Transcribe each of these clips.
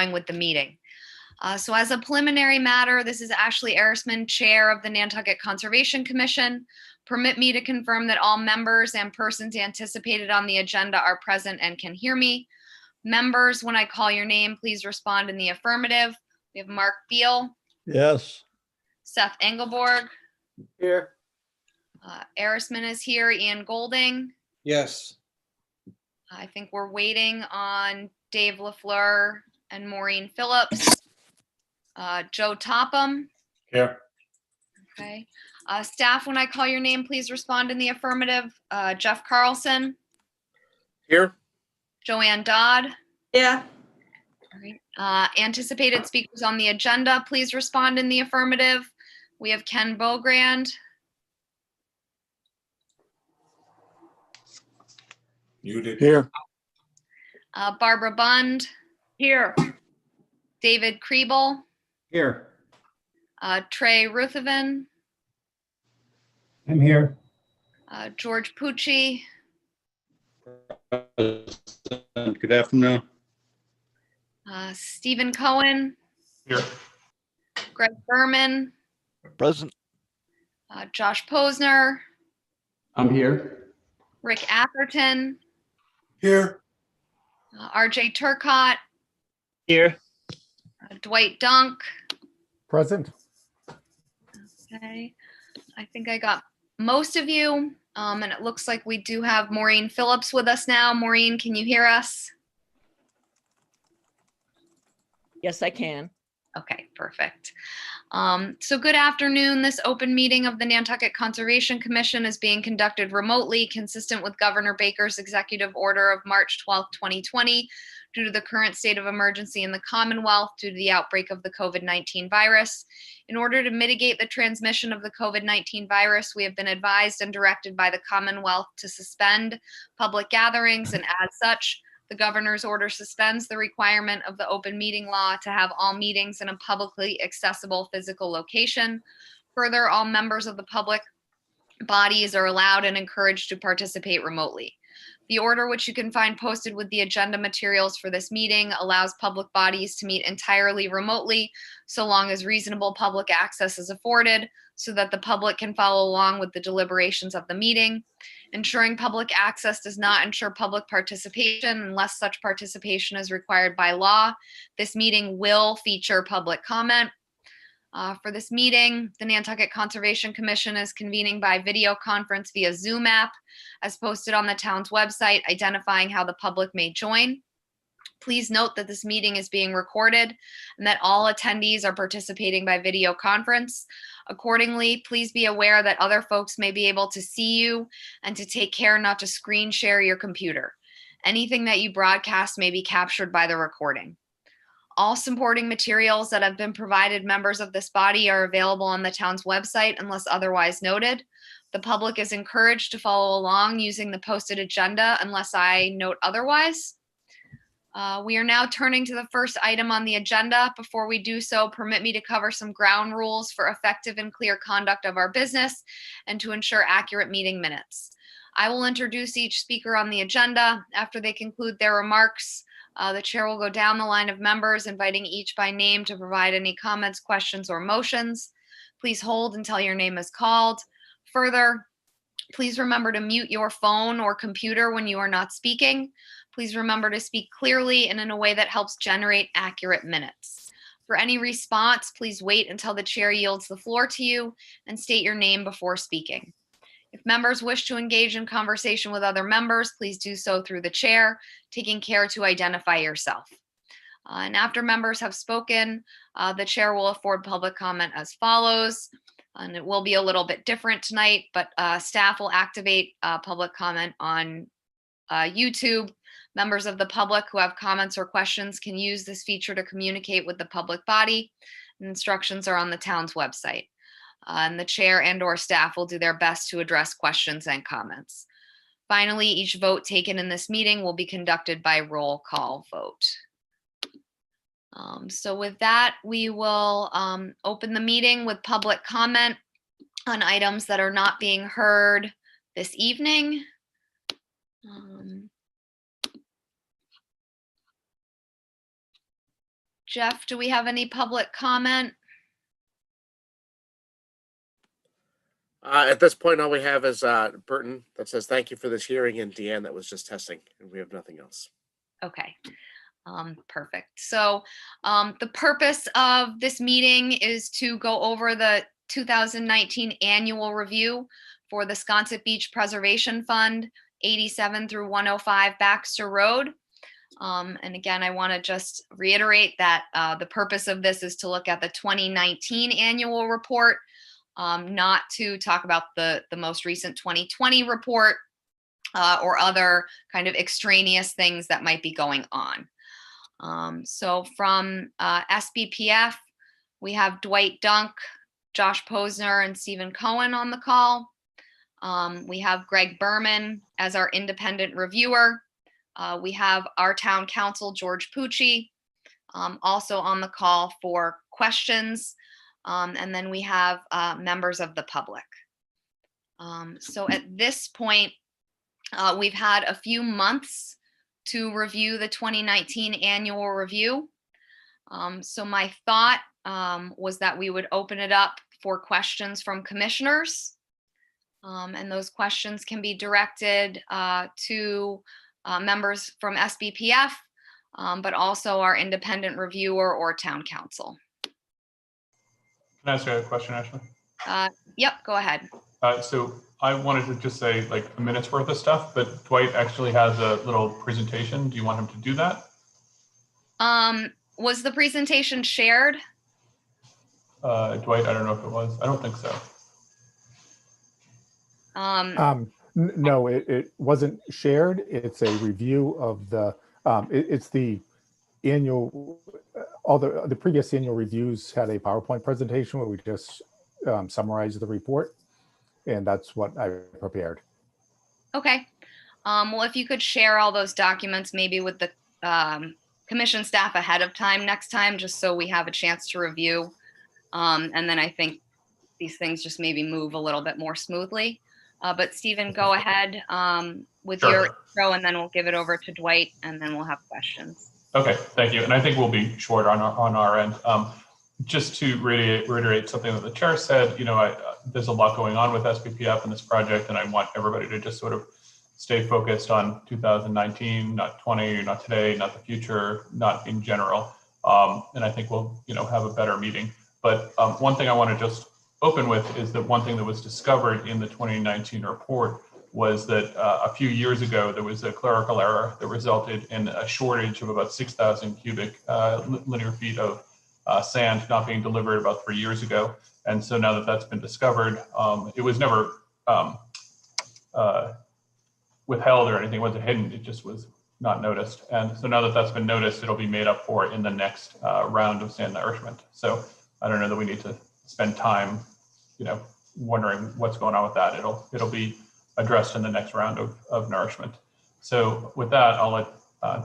going with the meeting. So as a preliminary matter, this is Ashley Erisman, Chair of the Nantucket Conservation Commission. Permit me to confirm that all members and persons anticipated on the agenda are present and can hear me. Members, when I call your name, please respond in the affirmative. We have Mark Beal. Yes. Seth Engelborg. Here. Erisman is here. Ian Golding. Yes. I think we're waiting on Dave LaFleur and Maureen Phillips. Joe Topham. Here. Okay. Staff, when I call your name, please respond in the affirmative. Jeff Carlson. Here. Joanne Dodd. Yeah. All right. Anticipated speakers on the agenda, please respond in the affirmative. We have Ken Bogrand. Muted. Here. Barbara Bund. Here. David Kriebel. Here. Trey Rutherford. I'm here. George Pucci. Good afternoon. Stephen Cohen. Here. Greg Berman. Present. Josh Posner. I'm here. Rick Atherton. Here. RJ Turcott. Here. Dwight Dunk. Present. Okay. I think I got most of you. And it looks like we do have Maureen Phillips with us now. Maureen, can you hear us? Yes, I can. Okay, perfect. So good afternoon. This open meeting of the Nantucket Conservation Commission is being conducted remotely, consistent with Governor Baker's executive order of March 12, 2020, due to the current state of emergency in the Commonwealth due to the outbreak of the COVID-19 virus. In order to mitigate the transmission of the COVID-19 virus, we have been advised and directed by the Commonwealth to suspend public gatherings, and as such, the governor's order suspends the requirement of the open meeting law to have all meetings in a publicly accessible physical location. Further, all members of the public bodies are allowed and encouraged to participate remotely. The order, which you can find posted with the agenda materials for this meeting, allows public bodies to meet entirely remotely, so long as reasonable public access is afforded, so that the public can follow along with the deliberations of the meeting. Ensuring public access does not ensure public participation unless such participation is required by law. This meeting will feature public comment. For this meeting, the Nantucket Conservation Commission is convening by video conference via Zoom app, as posted on the town's website, identifying how the public may join. Please note that this meeting is being recorded and that all attendees are participating by video conference. Accordingly, please be aware that other folks may be able to see you and to take care not to screen share your computer. Anything that you broadcast may be captured by the recording. All supporting materials that have been provided members of this body are available on the town's website unless otherwise noted. The public is encouraged to follow along using the posted agenda unless I note otherwise. We are now turning to the first item on the agenda. Before we do so, permit me to cover some ground rules for effective and clear conduct of our business and to ensure accurate meeting minutes. I will introduce each speaker on the agenda. After they conclude their remarks, the chair will go down the line of members, inviting each by name to provide any comments, questions, or motions. Please hold until your name is called. Further, please remember to mute your phone or computer when you are not speaking. Please remember to speak clearly and in a way that helps generate accurate minutes. For any response, please wait until the chair yields the floor to you and state your name before speaking. If members wish to engage in conversation with other members, please do so through the chair, taking care to identify yourself. And after members have spoken, the chair will afford public comment as follows. And it will be a little bit different tonight, but staff will activate public comment on YouTube. Members of the public who have comments or questions can use this feature to communicate with the public body. And instructions are on the town's website. And the chair and/or staff will do their best to address questions and comments. Finally, each vote taken in this meeting will be conducted by roll call vote. So with that, we will open the meeting with public comment on items that are not being heard this evening. Jeff, do we have any public comment? At this point, all we have is Burton that says thank you for this hearing, and Deanne that was just testing, and we have nothing else. Okay, perfect. So the purpose of this meeting is to go over the 2019 annual review for the Sconset Beach Preservation Fund, 87 through 105 Baxter Road. And again, I want to just reiterate that the purpose of this is to look at the 2019 annual report, not to talk about the most recent 2020 report or other kind of extraneous things that might be going on. So from SBPF, we have Dwight Dunk, Josh Posner, and Stephen Cohen on the call. We have Greg Berman as our independent reviewer. We have our town council, George Pucci, also on the call for questions. And then we have members of the public. So at this point, we've had a few months to review the 2019 annual review. So my thought was that we would open it up for questions from commissioners. And those questions can be directed to members from SBPF, but also our independent reviewer or town council. Can I ask you a question, Ashley? Yep, go ahead. So I wanted to just say like a minute's worth of stuff, but Dwight actually has a little presentation. Do you want him to do that? Was the presentation shared? Dwight, I don't know if it was. I don't think so. No, it wasn't shared. It's a review of the, it's the annual, all the previous annual reviews had a PowerPoint presentation where we just summarized the report. And that's what I prepared. Okay. Well, if you could share all those documents, maybe with the commission staff ahead of time next time, just so we have a chance to review. And then I think these things just maybe move a little bit more smoothly. But Stephen, go ahead with Sure. your intro, and then we'll give it over to Dwight, and then we'll have questions. Okay, thank you. And I think we'll be short on our end. Just to reiterate something that the chair said, you know, there's a lot going on with SBPF in this project, and I want everybody to just sort of stay focused on 2019, not 20, not today, not the future, not in general. And I think we'll, you know, have a better meeting. But one thing I want to just open with is that one thing that was discovered in the 2019 report was that a few years ago, there was a clerical error that resulted in a shortage of about 6,000 cubic linear feet of sand not being delivered about 3 years ago. And so now that that's been discovered, it was never withheld or anything, it wasn't hidden, it just was not noticed. And so now that that's been noticed, it'll be made up for in the next round of sand nourishment. So I don't know that we need to spend time, you know, wondering what's going on with that. It'll be addressed in the next round of nourishment. So with that, I'll let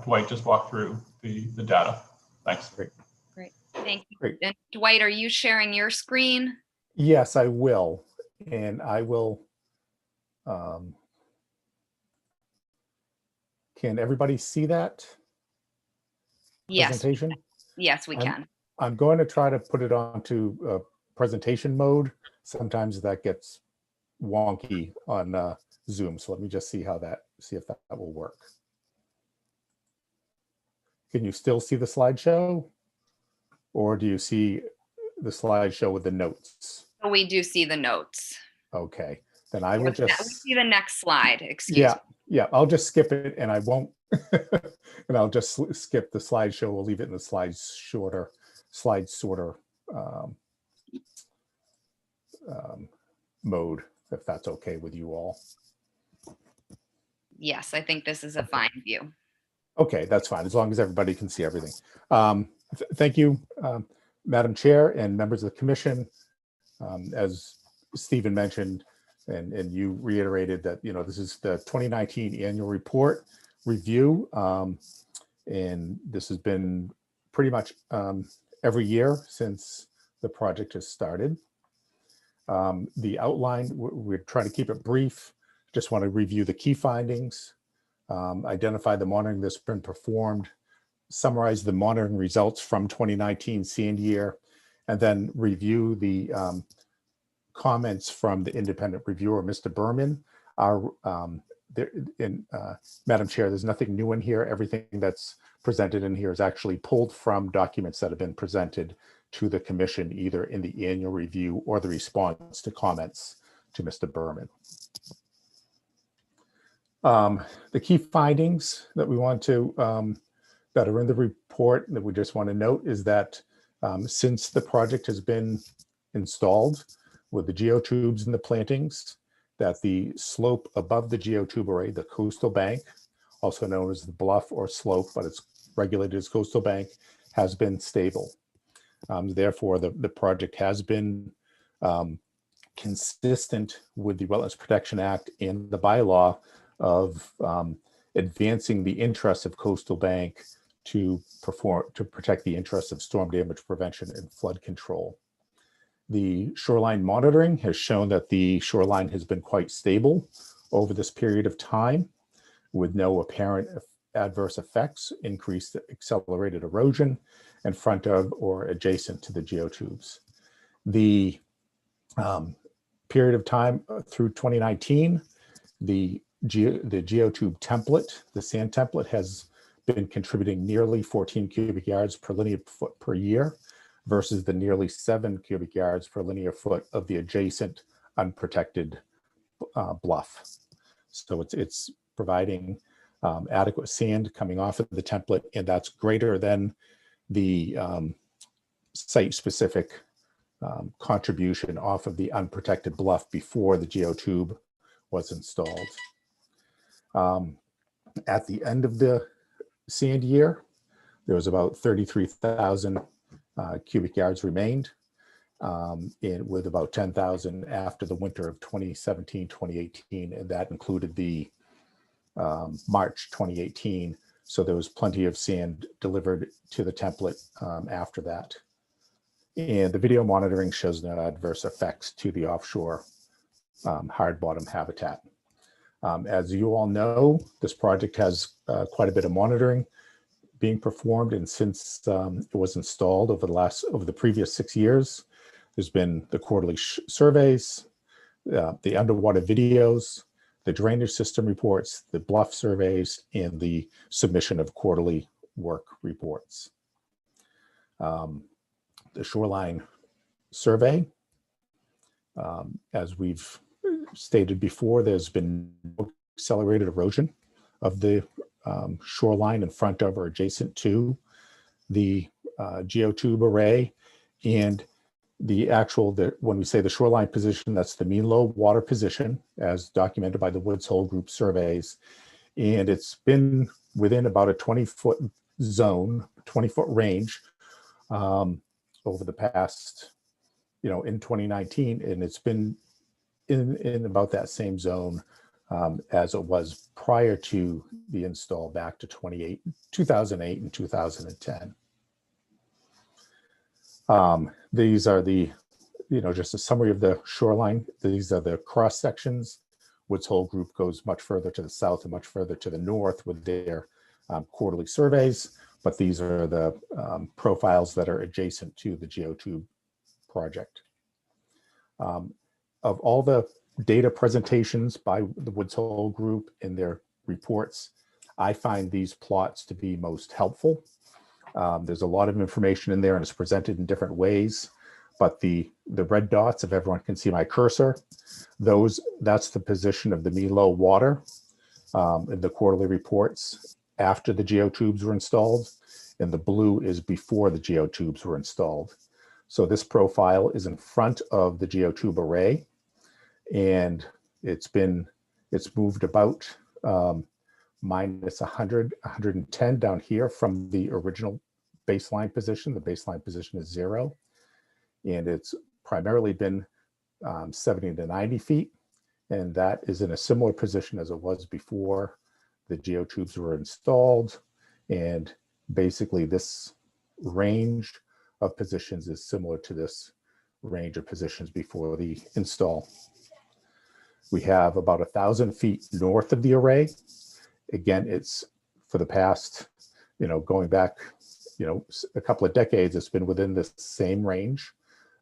Dwight just walk through the data. Thanks. Great. Great, thank you. Great. And Dwight, are you sharing your screen? Yes, I will. And I will. Can everybody see that Yes, presentation? yes, we can. I'm going to try to put it onto presentation mode. Sometimes that gets wonky on Zoom. So let me just see if that will work. Can you still see the slideshow? Or do you see the slideshow with the notes? We do see the notes. Okay, then I will We just, see the next slide, excuse me. yeah, I'll just skip it and I won't, and I'll just skip the slideshow. We'll leave it in the slide sorter mode, if that's okay with you all. Yes, I think this is a fine view. Okay, that's fine, as long as everybody can see everything. Thank you, Madam Chair and members of the commission. As Stephen mentioned, and you reiterated that, you know, this is the 2019 annual report review. And this has been pretty much every year since the project has started. The outline, we're trying to keep it brief. Just want to review the key findings, identify the monitoring that's been performed summarize the monitoring results from 2019 sand year, and then review the comments from the independent reviewer, Mr. Berman. Madam Chair, there's nothing new in here. Everything that's presented in here is actually pulled from documents that have been presented to the commission, either in the annual review or the response to comments to Mr. Berman. The key findings that we want to, that are in the report that we just want to note is that since the project has been installed with the geotubes and the plantings, that the slope above the geotube array, the coastal bank, also known as the bluff or slope, but it's regulated as coastal bank, has been stable. Therefore, the project has been consistent with the Wetlands Protection Act and the bylaw of advancing the interests of coastal bank to protect the interests of storm damage prevention and flood control. The shoreline monitoring has shown that the shoreline has been quite stable over this period of time with no apparent adverse effects, increased accelerated erosion in front of or adjacent to the geotubes. The period of time through 2019, the geotube template, the sand template, has been contributing nearly 14 cubic yards per linear foot per year versus the nearly 7 cubic yards per linear foot of the adjacent unprotected bluff. So it's providing adequate sand coming off of the template, and that's greater than the site-specific contribution off of the unprotected bluff before the geotube was installed. At the end of the sand year, there was about 33,000 cubic yards remained, with about 10,000 after the winter of 2017, 2018, and that included the March 2018. So there was plenty of sand delivered to the template after that. And the video monitoring shows no adverse effects to the offshore hard bottom habitat. As you all know, this project has quite a bit of monitoring being performed, and since it was installed over the previous 6 years, there's been the quarterly surveys, the underwater videos, the drainage system reports, the bluff surveys, and the submission of quarterly work reports. The shoreline survey, as we've stated before, there's been accelerated erosion of the shoreline in front of or adjacent to the geotube array, and when we say the shoreline position, that's the mean low water position as documented by the Woods Hole Group surveys, and it's been within about a 20-foot zone, 20-foot range over the past, in 2019, and it's been in about that same zone as it was prior to the install back to 2008 and 2010. These are the, just a summary of the shoreline. These are the cross sections. Woods Hole Group goes much further to the south and much further to the north with their quarterly surveys, but these are the profiles that are adjacent to the geotube project. Of all the data presentations by the Woods Hole Group in their reports, I find these plots to be most helpful. There's a lot of information in there and it's presented in different ways, but the red dots, if everyone can see my cursor, that's the position of the mean low water in the quarterly reports after the geotubes were installed, and the blue is before the geotubes were installed. So this profile is in front of the geotube array, and it's moved about minus 100, 110 down here from the original baseline position. The baseline position is 0, and it's primarily been 70 to 90 feet, and that is in a similar position as it was before the geotubes were installed. And basically this range of positions is similar to this range of positions before the install. We have about 1,000 feet north of the array. Again, it's for the past going back, a couple of decades, it's been within the same range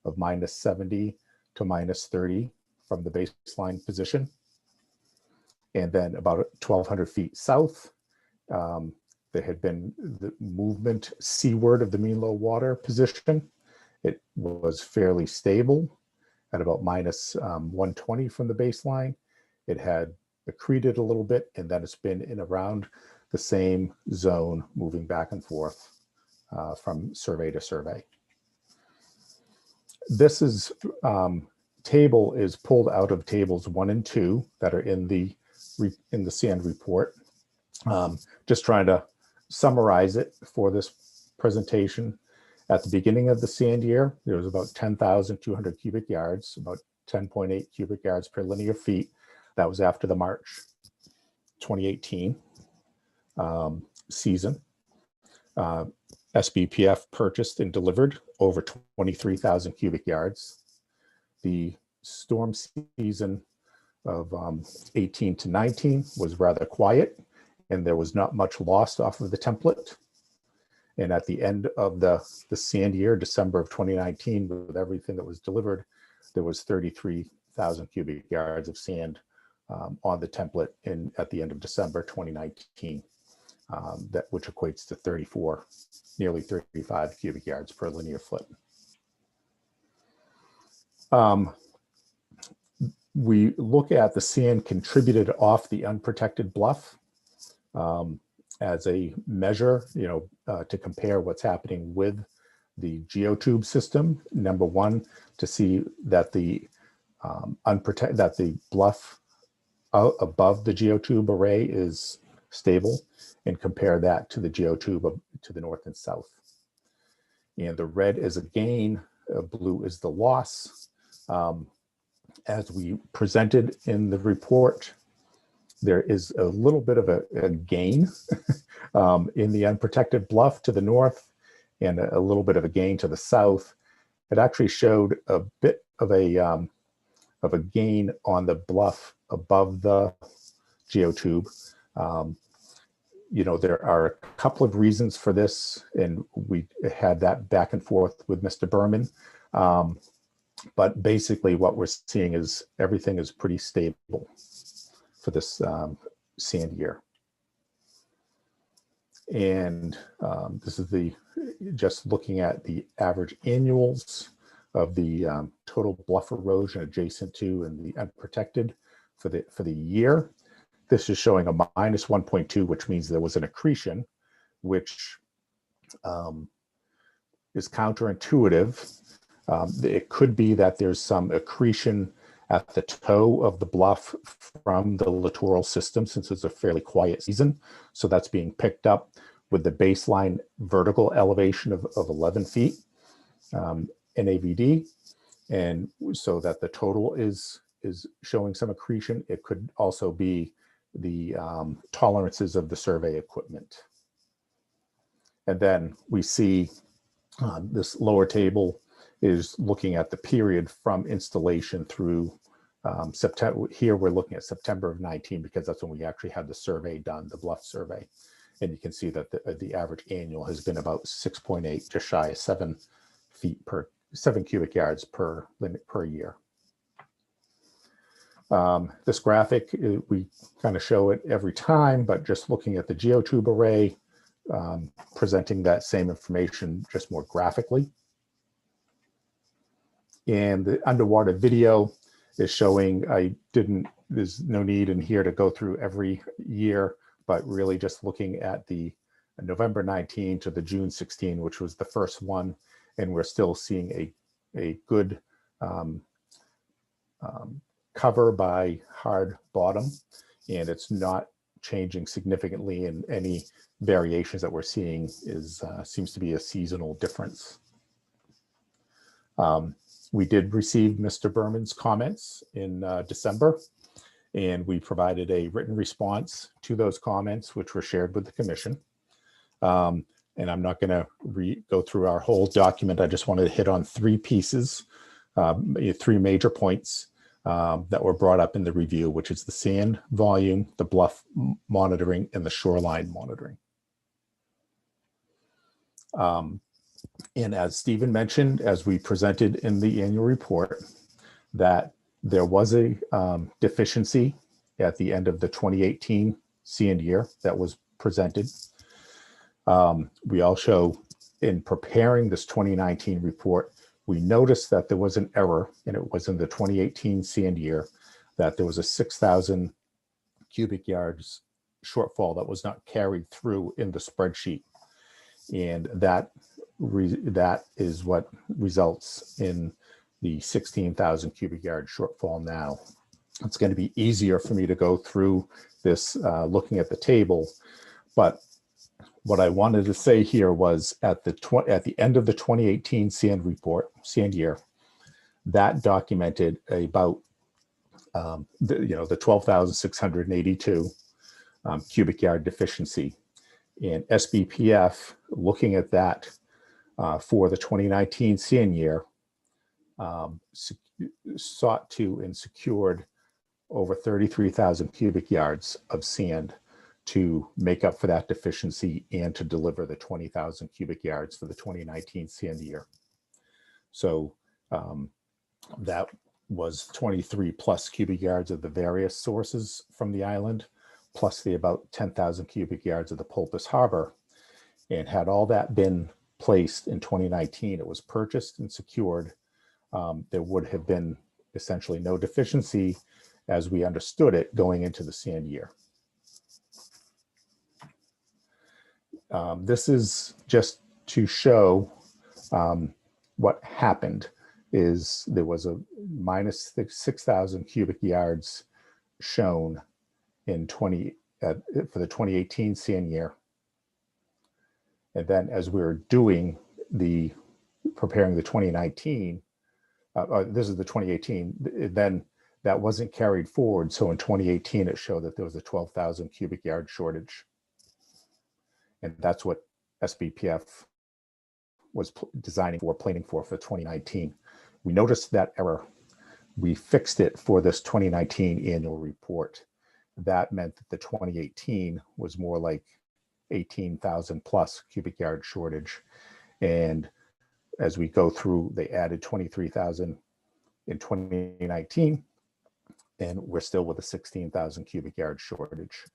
of -70 to -30 from the baseline position. And then about 1,200 feet south, there had been the movement seaward of the mean low water position. It was fairly stable at about -120 from the baseline. It had accreted a little bit, and then it's been in around the same zone, moving back and forth from survey to survey. This is table is pulled out of tables 1 and 2 that are in the sand report. Just trying to summarize it for this presentation. At the beginning of the sand year, there was about 10,200 cubic yards, about 10.8 cubic yards per linear feet. That was after the March 2018 season. SBPF purchased and delivered over 23,000 cubic yards. The storm season of 18 to 19 was rather quiet, and there was not much lost off of the template. And at the end of the sand year, December of 2019, with everything that was delivered, there was 33,000 cubic yards of sand on the template at the end of December 2019, which equates to nearly 35 cubic yards per linear foot. We look at the sand contributed off the unprotected bluff as a measure, to compare what's happening with the geotube system. Number one, to see that the bluff above the geotube array is stable, and compare that to the geotube to the north and south. And the red is a gain, blue is the loss. As we presented in the report, there is a little bit of a gain in the unprotected bluff to the north, and a little bit of a gain to the south. It actually showed a bit of a gain on the bluff above the geotube. There are a couple of reasons for this, and we had that back and forth with Mr. Berman. But basically what we're seeing is everything is pretty stable for this sand year. And this is just looking at the average annuals of the total bluff erosion adjacent to and the unprotected for the year. This is showing a -1.2, which means there was an accretion, which is counterintuitive. It could be that there's some accretion at the toe of the bluff from the littoral system, since it's a fairly quiet season. So that's being picked up with the baseline vertical elevation of 11 feet NAVD. And so that the total is showing some accretion. It could also be the tolerances of the survey equipment. And then we see this lower table is looking at the period from installation through September. Here we're looking at September of 19, because that's when we actually had the survey done, the bluff survey. And you can see that the average annual has been about 6.8, just shy of 7 cubic yards per year. This graphic, we kind of show it every time, but just looking at the geotube array, presenting that same information just more graphically. And the underwater video is showing, there's no need in here to go through every year, but really just looking at the November 19 to the June 16, which was the first one. And we're still seeing a good cover by hard bottom, and it's not changing significantly, and any variations that we're seeing seems to be a seasonal difference. We did receive Mr. Berman's comments in December, and we provided a written response to those comments, which were shared with the commission. And I'm not going to go through our whole document. I just wanted to hit on 3 pieces, 3 major points that were brought up in the review, which is the sand volume, the bluff monitoring, and the shoreline monitoring. And as Stephen mentioned, as we presented in the annual report, that there was a deficiency at the end of the 2018 sand year that was presented. We also, in preparing this 2019 report, we noticed that there was an error, and it was in the 2018 sand year, that there was a 6,000 cubic yards shortfall that was not carried through in the spreadsheet. And that is what results in the 16,000 cubic yard shortfall now. It's going to be easier for me to go through this looking at the table, but what I wanted to say here was at the end of the 2018 sand year, that documented about the 12,682 cubic yard deficiency. And SBPF, looking at that for the 2019 sand year, sought to and secured over 33,000 cubic yards of sand to make up for that deficiency and to deliver the 20,000 cubic yards for the 2019 sand year. So that was 23 plus cubic yards of the various sources from the island, plus the about 10,000 cubic yards of the Pulpus Harbor. And had all that been placed in 2019, it was purchased and secured, there would have been essentially no deficiency as we understood it going into the sand year. This is just to show what happened is there was a minus 6,000 cubic yards shown in for the 2018 sand year. And then as we were doing preparing the 2019, this is the 2018, then that wasn't carried forward. So in 2018, it showed that there was a 12,000 cubic yard shortage. And that's what SBPF was designing for, planning for 2019. We noticed that error. We fixed it for this 2019 annual report. That meant that the 2018 was more like 18,000 plus cubic yard shortage. And as we go through, they added 23,000 in 2019, and we're still with a 16,000 cubic yard shortage.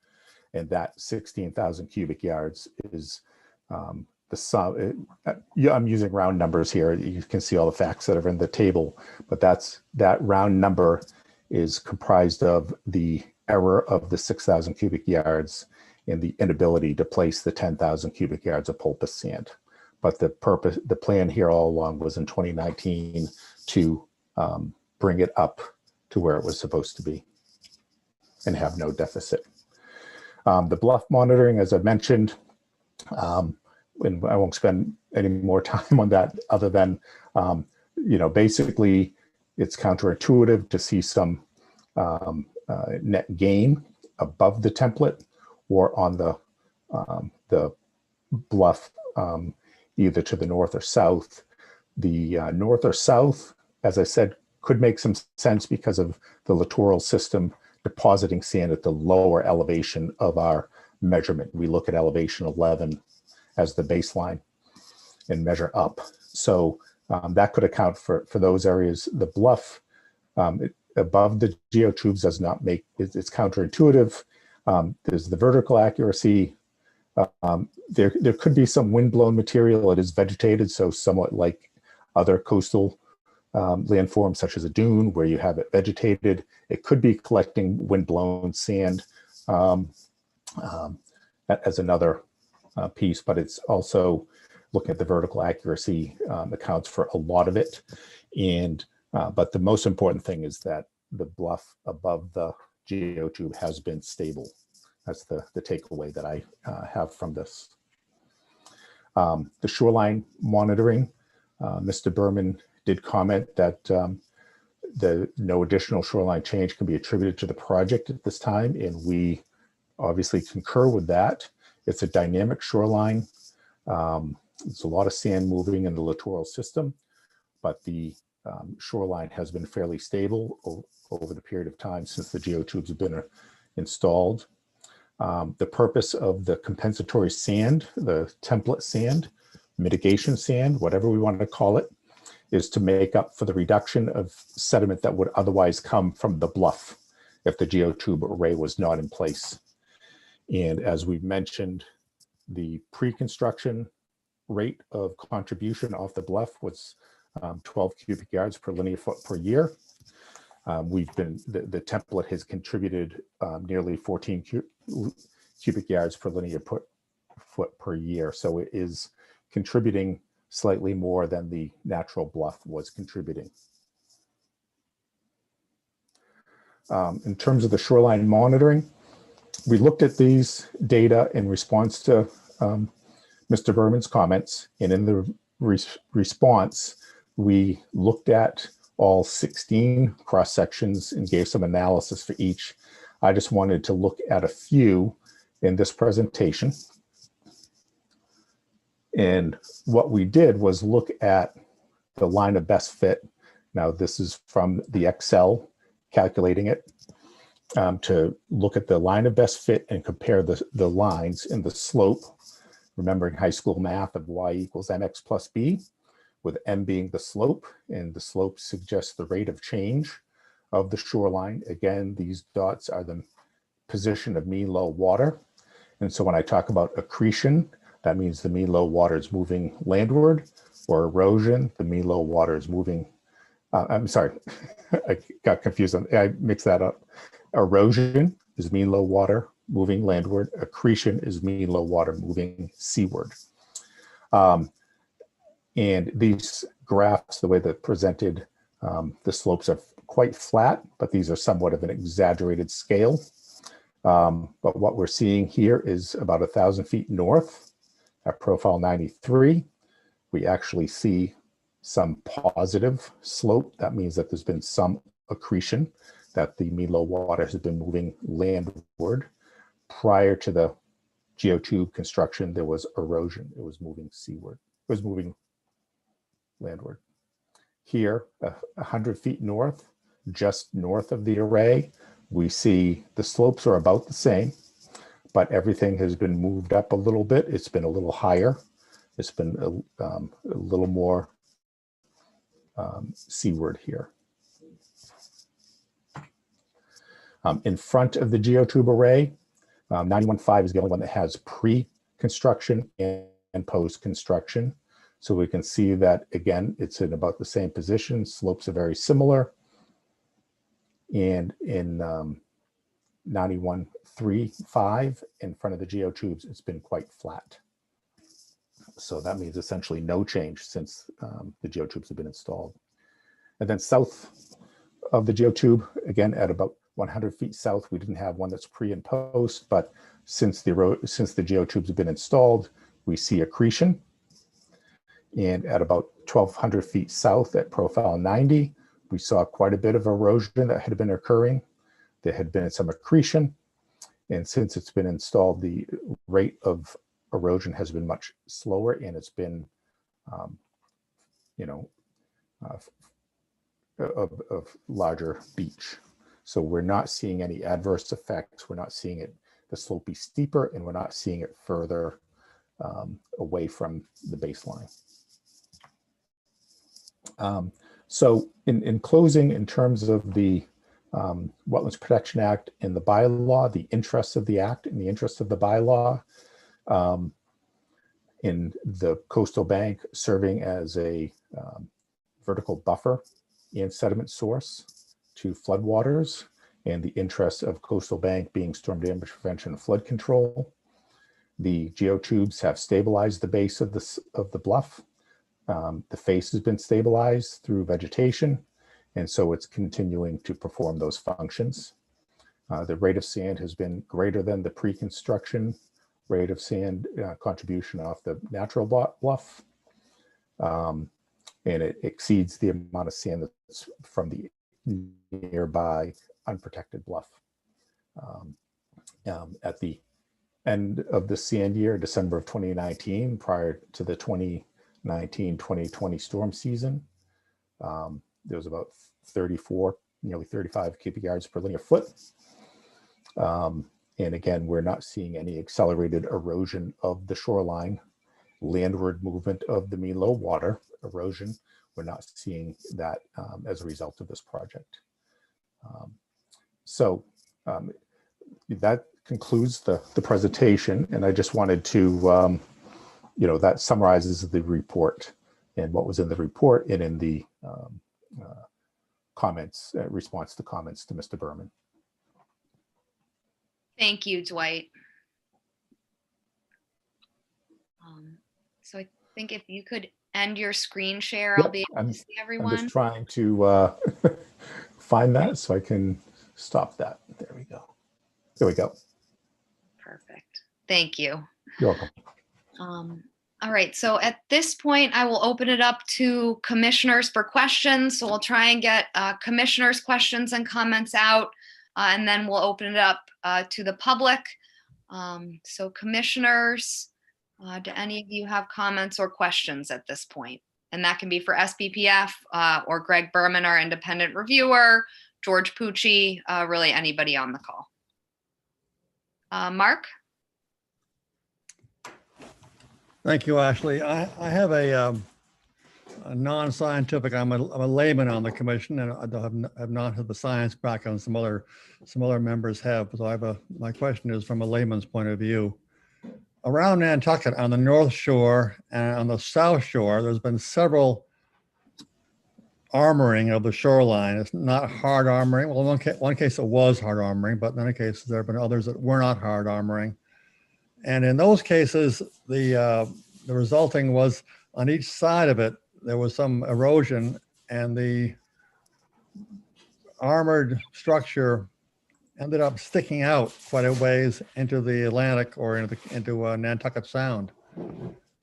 And that 16,000 cubic yards is the sum. I'm using round numbers here. You can see all the facts that are in the table, but that round number is comprised of the error of the 6,000 cubic yards and the inability to place the 10,000 cubic yards of Pulpus sand. But the plan here all along was in 2019 to bring it up to where it was supposed to be and have no deficit. The Bluff Monitoring, as I mentioned, and I won't spend any more time on that other than, basically it's counterintuitive to see some net gain above the template or on the bluff, either to the north or south. The north or south, as I said, could make some sense because of the littoral system depositing sand at the lower elevation of our measurement. We look at elevation 11 as the baseline and measure up. So that could account for those areas. The bluff above the geotubes does not make, it's counterintuitive. There's the vertical accuracy. There could be some windblown material. It is vegetated, so somewhat like other coastal landforms such as a dune where you have it vegetated. It could be collecting windblown sand as another piece, but it's also looking at the vertical accuracy accounts for a lot of it. And but the most important thing is that the bluff above the geotube has been stable. That's the takeaway that I have from this. The shoreline monitoring, Mr. Berman did comment that no additional shoreline change can be attributed to the project at this time, and we obviously concur with that. It's a dynamic shoreline. It's a lot of sand moving in the littoral system, but the shoreline has been fairly stable over the period of time since the geotubes have been installed. The purpose of the compensatory sand, the template sand, mitigation sand, whatever we want to call it, is to make up for the reduction of sediment that would otherwise come from the bluff if the geotube array was not in place. And as we've mentioned, the pre-construction rate of contribution off the bluff was 12 cubic yards per linear foot per year. The template has contributed nearly 14 cubic yards per linear foot per year. So it is contributing slightly more than the natural bluff was contributing. In terms of the shoreline monitoring, we looked at these data in response to Mr. Berman's comments, and in the response, we looked at all 16 cross sections and gave some analysis for each. I just wanted to look at a few in this presentation. And what we did was look at the line of best fit. Now, this is from the Excel calculating it, to look at the line of best fit and compare the lines in the slope, remembering high school math of y equals mx plus b, with m being the slope, and the slope suggests the rate of change of the shoreline. Again, these dots are the position of mean low water. And so when I talk about accretion, that means the mean low water is moving landward, or erosion, the mean low water is moving, I'm sorry, I got confused. I mixed that up. Erosion is mean low water moving landward. Accretion is mean low water moving seaward. And these graphs, the way they're presented, the slopes are quite flat, but these are somewhat of an exaggerated scale. But what we're seeing here is about 1,000 feet north at profile 93. We actually see some positive slope. That means that there's been some accretion, that the mean low water has been moving landward. Prior to the geotube construction, there was erosion. It was moving seaward. It was moving landward. Here, 100 feet north, just north of the array, we see the slopes are about the same, but everything has been moved up a little bit. It's been a little higher. It's been a little more seaward here. In front of the geotube array, 91.5 is the only one that has pre-construction and post-construction. So we can see that, again, it's in about the same position. Slopes are very similar. And in 91.3.5, in front of the geotubes, it's been quite flat. So that means essentially no change since the geotubes have been installed. And then south of the geotube, again, at about 100 feet south, we didn't have one that's pre and post, but since the geotubes have been installed, we see accretion. And at about 1,200 feet south at profile 90, we saw quite a bit of erosion that had been occurring. There had been some accretion. And since it's been installed, the rate of erosion has been much slower, and it's been, of larger beach. So we're not seeing any adverse effects. We're not seeing the slope be steeper, and we're not seeing it further away from the baseline. So in closing, in terms of the Wetlands Protection Act and the bylaw, the interests of the act and the interests of the bylaw, in the coastal bank serving as a vertical buffer and sediment source to floodwaters, and the interests of coastal bank being storm damage prevention and flood control. The geotubes have stabilized the base of the bluff. The face has been stabilized through vegetation, and so it's continuing to perform those functions. The rate of sand has been greater than the pre-construction rate of sand contribution off the natural bluff, and it exceeds the amount of sand that's from the nearby unprotected bluff. At the end of the sand year, December of 2019, prior to the 2019-2020 storm season, there was about 34, nearly 35 cubic yards per linear foot. And again, we're not seeing any accelerated erosion of the shoreline landward movement of the mean low water erosion. We're not seeing that as a result of this project. So that concludes the presentation, and I just wanted to, that summarizes the report and what was in the report and in the comments, response to comments to Mr. Berman. Thank you, Dwight. So I think if you could end your screen share, I'll Yep, be able to see I'm everyone. just trying to find that so I can stop that. There we go. There we go. Perfect. Thank you. You're welcome. All right, so at this point, I will open it up to commissioners for questions. So we'll try and get commissioners' questions and comments out, and then we'll open it up to the public. So commissioners, do any of you have comments or questions at this point? And that can be for SBPF or Greg Berman, our independent reviewer, George Pucci, really anybody on the call. Mark? Thank you, Ashley. I have a non-scientific, I'm a layman on the commission, and I have not had the science background some other members have. So my question is from a layman's point of view. Around Nantucket on the North Shore and on the South Shore, there's been several armoring of the shoreline. It's not hard armoring. Well, in one case it was hard armoring, but in other cases there have been others that were not hard armoring. And in those cases, the resulting was on each side of it, there was some erosion, and the armored structure ended up sticking out quite a ways into the Atlantic or into Nantucket Sound.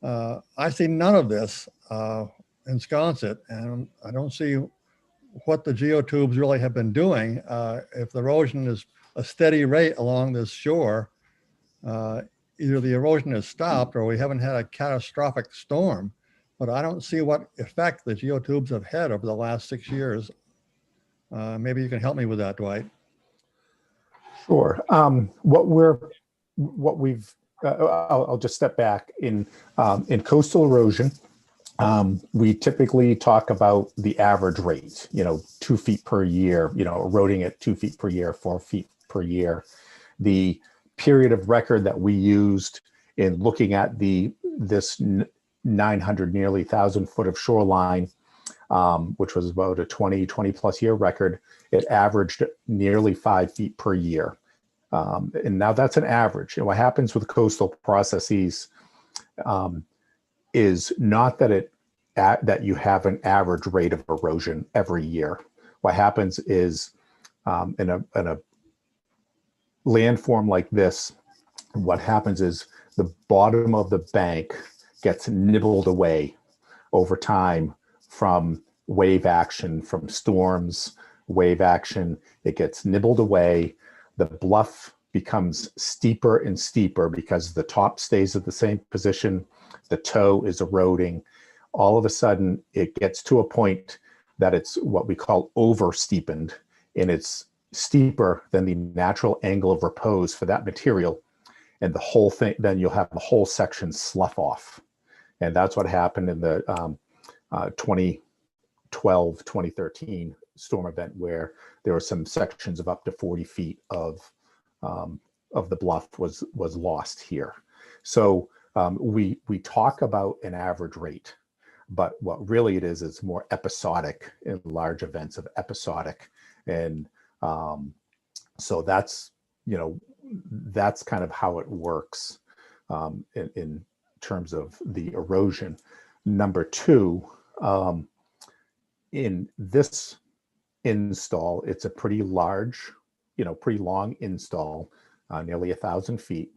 I see none of this in Sconset, and I don't see what the geotubes really have been doing. If the erosion is a steady rate along this shore, either the erosion has stopped or we haven't had a catastrophic storm, but I don't see what effect the geotubes have had over the last 6 years. Maybe you can help me with that, Dwight. Sure. I'll just step back in coastal erosion. We typically talk about the average rate, 2 feet per year, eroding at 2 feet per year, 4 feet per year. The period of record that we used in looking at this 900, nearly 1,000 foot of shoreline, which was about a 20 plus year record, it averaged nearly 5 feet per year. And now that's an average. And what happens with coastal processes is not that you have an average rate of erosion every year. What happens is in a landform like this, what happens is the bottom of the bank gets nibbled away over time from wave action, from storms, wave action. It gets nibbled away. The bluff becomes steeper and steeper because the top stays at the same position. The toe is eroding. All of a sudden, it gets to a point that it's what we call over-steepened, and it's steeper than the natural angle of repose for that material. And the whole thing, then you'll have the whole section slough off. And that's what happened in the 2012, 2013 storm event, where there were some sections of up to 40 feet of the bluff was lost here. So we talk about an average rate, but what really it is more episodic in large events of episodic. And so that's kind of how it works in terms of the erosion. Number two, in this install, it's a pretty large, pretty long install, nearly 1,000 feet.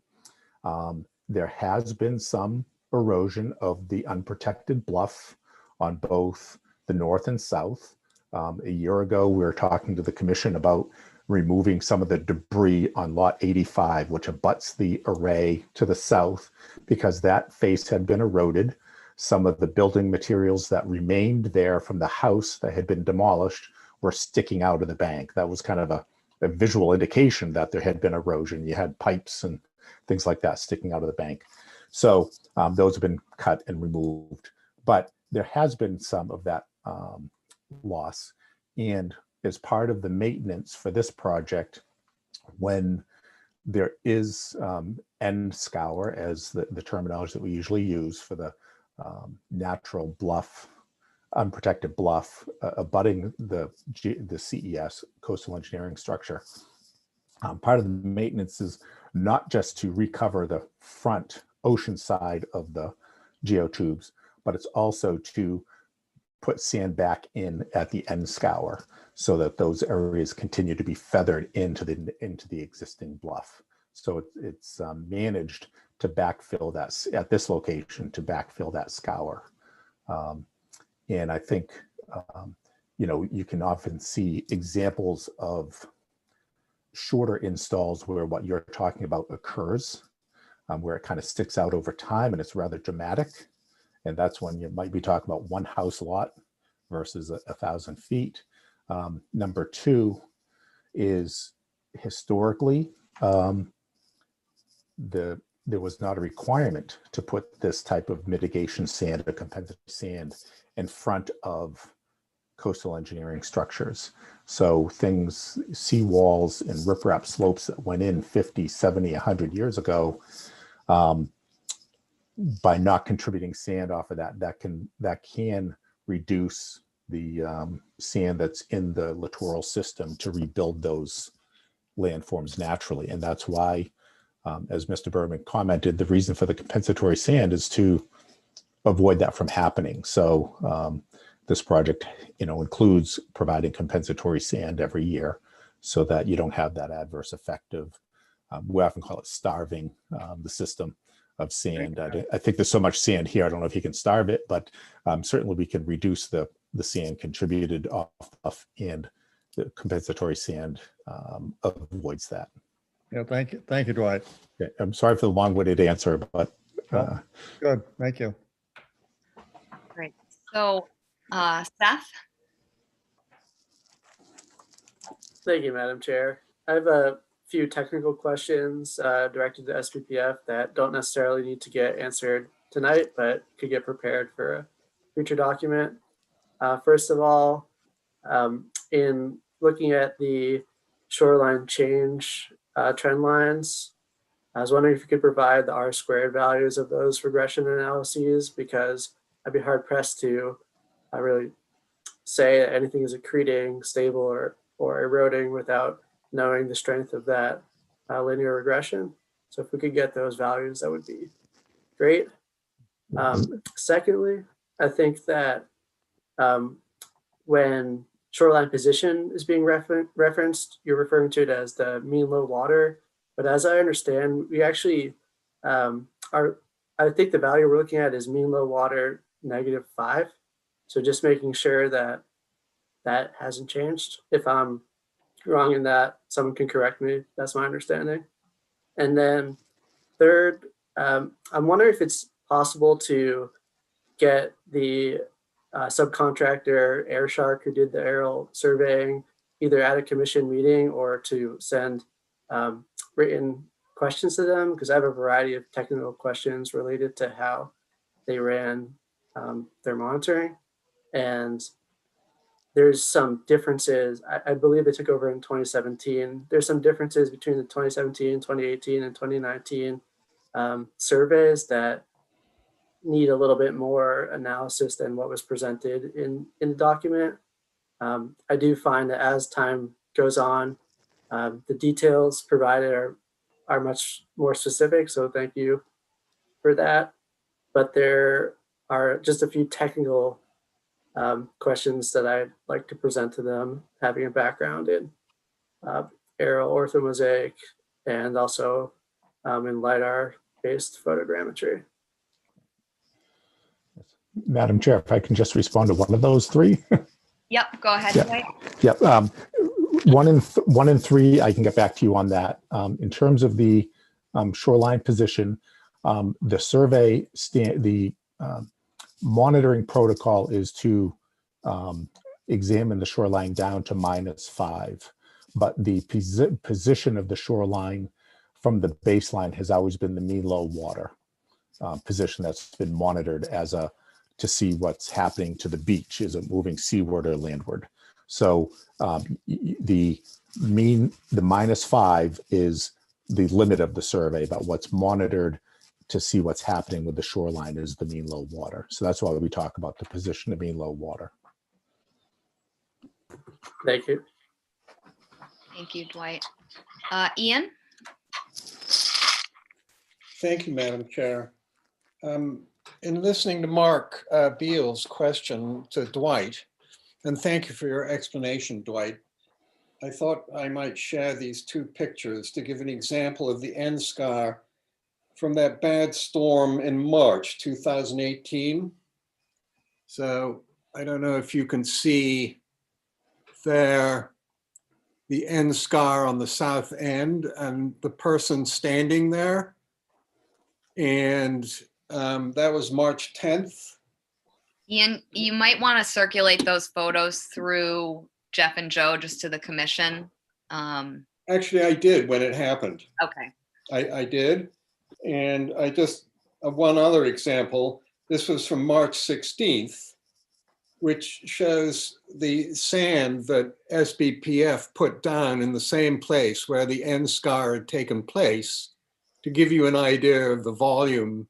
There has been some erosion of the unprotected bluff on both the north and south. A year ago, we were talking to the commission about removing some of the debris on lot 85, which abuts the array to the south, because that face had been eroded. Some of the building materials that remained there from the house that had been demolished were sticking out of the bank. That was kind of a visual indication that there had been erosion. You had pipes and things like that sticking out of the bank. So those have been cut and removed, but there has been some of that loss. And as part of the maintenance for this project, when there is end scour, as the terminology that we usually use for the natural bluff, unprotected bluff abutting the CES, coastal engineering structure. Part of the maintenance is not just to recover the front ocean side of the geotubes, but it's also to put sand back in at the end scour so that those areas continue to be feathered into the existing bluff. So it's managed to backfill that at this location, to backfill that scour. And I think, you can often see examples of shorter installs where what you're talking about occurs, where it kind of sticks out over time and it's rather dramatic. And that's when you might be talking about one house lot versus 1,000 feet. Number two is historically, there was not a requirement to put this type of mitigation sand or compensatory sand in front of coastal engineering structures. So things, seawalls and riprap slopes that went in 50, 70, 100 years ago, by not contributing sand off of that can reduce the sand that's in the littoral system to rebuild those landforms naturally. And that's why, as Mr. Berman commented, the reason for the compensatory sand is to avoid that from happening. So this project, includes providing compensatory sand every year so that you don't have that adverse effect of, we often call it starving the system of sand. I think there's so much sand here, I don't know if you can starve it, but certainly we can reduce the sand contributed off, and the compensatory sand avoids that. Yeah, thank you, Dwight. Okay, I'm sorry for the long-winded answer, but Good, thank you. Great. So, Seth? Thank you, Madam Chair. I have a few technical questions directed to SPPF that don't necessarily need to get answered tonight, but could get prepared for a future document. First of all, in looking at the shoreline change trend lines, I was wondering if you could provide the R² values of those regression analyses, because I'd be hard pressed to really say that anything is accreting, stable, or eroding without knowing the strength of that linear regression. So if we could get those values, that would be great. Secondly, I think that when shoreline position is being referenced, you're referring to it as the mean low water. But as I understand, we actually I think the value we're looking at is mean low water -5. So just making sure that that hasn't changed. If I'm wrong in that, someone can correct me. That's my understanding. And then third, I'm wondering if it's possible to get the subcontractor AirShark who did the aerial surveying either at a commission meeting or to send written questions to them, because I have a variety of technical questions related to how they ran their monitoring. And there's some differences. I believe they took over in 2017. There's some differences between the 2017, 2018, and 2019 surveys that need a little bit more analysis than what was presented in the document. I do find that as time goes on, the details provided are much more specific, so thank you for that. But there are just a few technical questions that I'd like to present to them, having a background in aerial orthomosaic and also in LiDAR-based photogrammetry. Madam Chair, if I can just respond to one of those three. Yep, go ahead. Yeah. Dwight. Yep. 1 and 3, I can get back to you on that. In terms of the shoreline position, the survey, the monitoring protocol is to examine the shoreline down to -5, but the position of the shoreline from the baseline has always been the mean low water. position that's been monitored as to see what's happening to the beach. Is it moving seaward or landward? So the -5 is the limit of the survey, but what's monitored to see what's happening with the shoreline is the mean low water. So that's why we talk about the position of mean low water. Thank you. Thank you, Dwight. Ian? Thank you, Madam Chair. In listening to Mark Beal's question to Dwight, and thank you for your explanation, Dwight, I thought I might share these two pictures to give an example of the N-scar from that bad storm in March 2018. So I don't know if you can see there the N-scar on the south end and the person standing there. And that was March 10th. Ian, you might want to circulate those photos through Jeff and Joe just to the commission. Actually, I did when it happened. Okay. I did. And I just, one other example, this was from March 16th, which shows the sand that SBPF put down in the same place where the N-scar had taken place, to give you an idea of the volume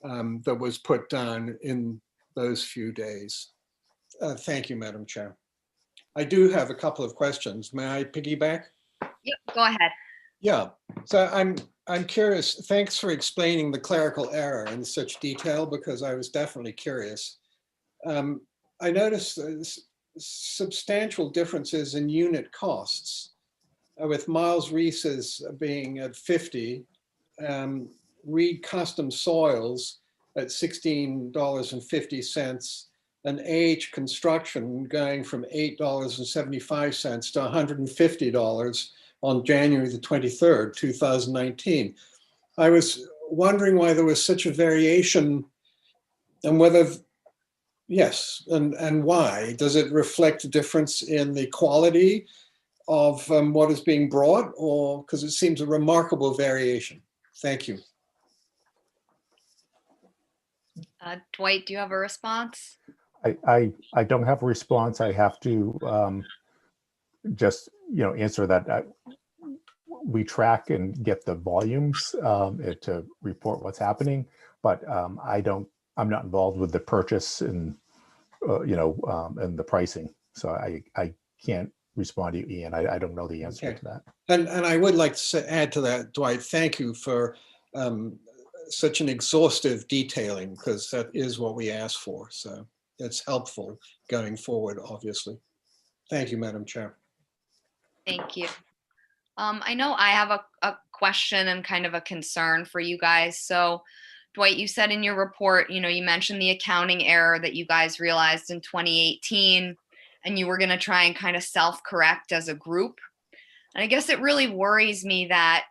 that was put down in those few days. Thank you, Madam Chair. I do have a couple of questions. May I piggyback? Yep, go ahead. Yeah, so I'm curious. Thanks for explaining the clerical error in such detail, because I was definitely curious. I noticed substantial differences in unit costs, with Miles Reese's being at 50, Reed Custom Soils at $16.50, and AH Construction going from $8.75 to $150 on January the 23rd, 2019. I was wondering why there was such a variation, and whether, yes, and why? Does it reflect a difference in the quality of what is being brought, or because it seems a remarkable variation? Thank you. Dwight, do you have a response? I don't have a response. I have to just answer that. We track and get the volumes to report what's happening, but I'm not involved with the purchase and and the pricing. So I can't respond to you, Ian. I don't know the answer to that. And I would like to add to that, Dwight, thank you for such an exhaustive detailing, because that is what we asked for. So it's helpful going forward, obviously. Thank you, Madam Chair. Thank you. I know I have a question and kind of a concern for you guys. So Dwight, you said in your report, you mentioned the accounting error that you guys realized in 2018, and you were going to try and kind of self-correct as a group. And I guess it really worries me that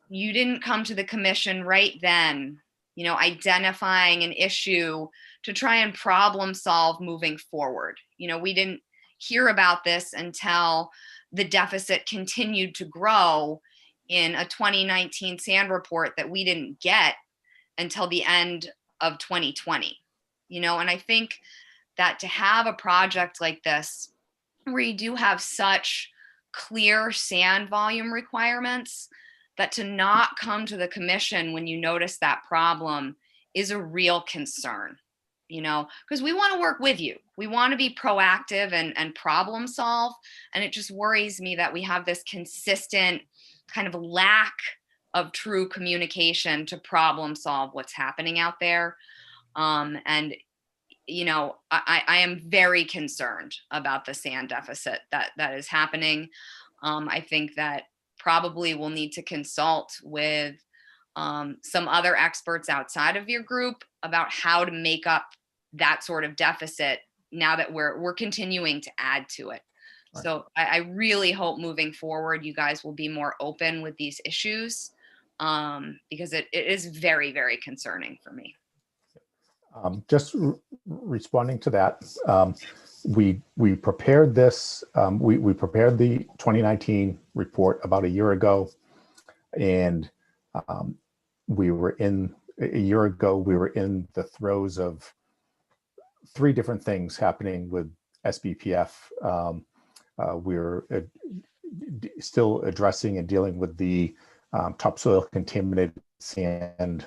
you didn't come to the commission right then, identifying an issue to try and problem solve moving forward. We didn't hear about this until the deficit continued to grow in a 2019 SAND report that we didn't get until the end of 2020. And I think that to have a project like this, where you do have such clear sand volume requirements, that to not come to the commission when you notice that problem is a real concern, because we want to work with you. We want to be proactive and problem solve. And it just worries me that we have this consistent kind of lack of true communication to problem solve what's happening out there. I am very concerned about the sand deficit that is happening. I think that probably we'll need to consult with some other experts outside of your group about how to make up that sort of deficit now that we're continuing to add to it. Right. So I really hope moving forward, you guys will be more open with these issues, because it is very, very concerning for me. Just responding to that, we prepared this. We prepared the 2019 report about a year ago, and we were in a year ago, we were in the throes of 3 different things happening with SBPF. We're still addressing and dealing with the topsoil contaminated sand.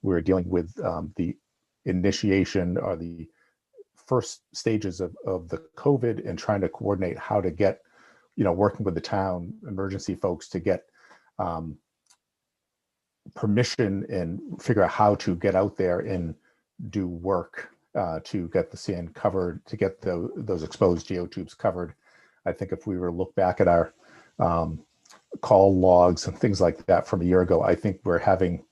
We're dealing with the initiation or the first stages of the COVID and trying to coordinate how to get, working with the town emergency folks to get permission and figure out how to get out there and do work to get the sand covered, to get those exposed geotubes covered. I think if we were to look back at our call logs and things like that from a year ago, I think we're having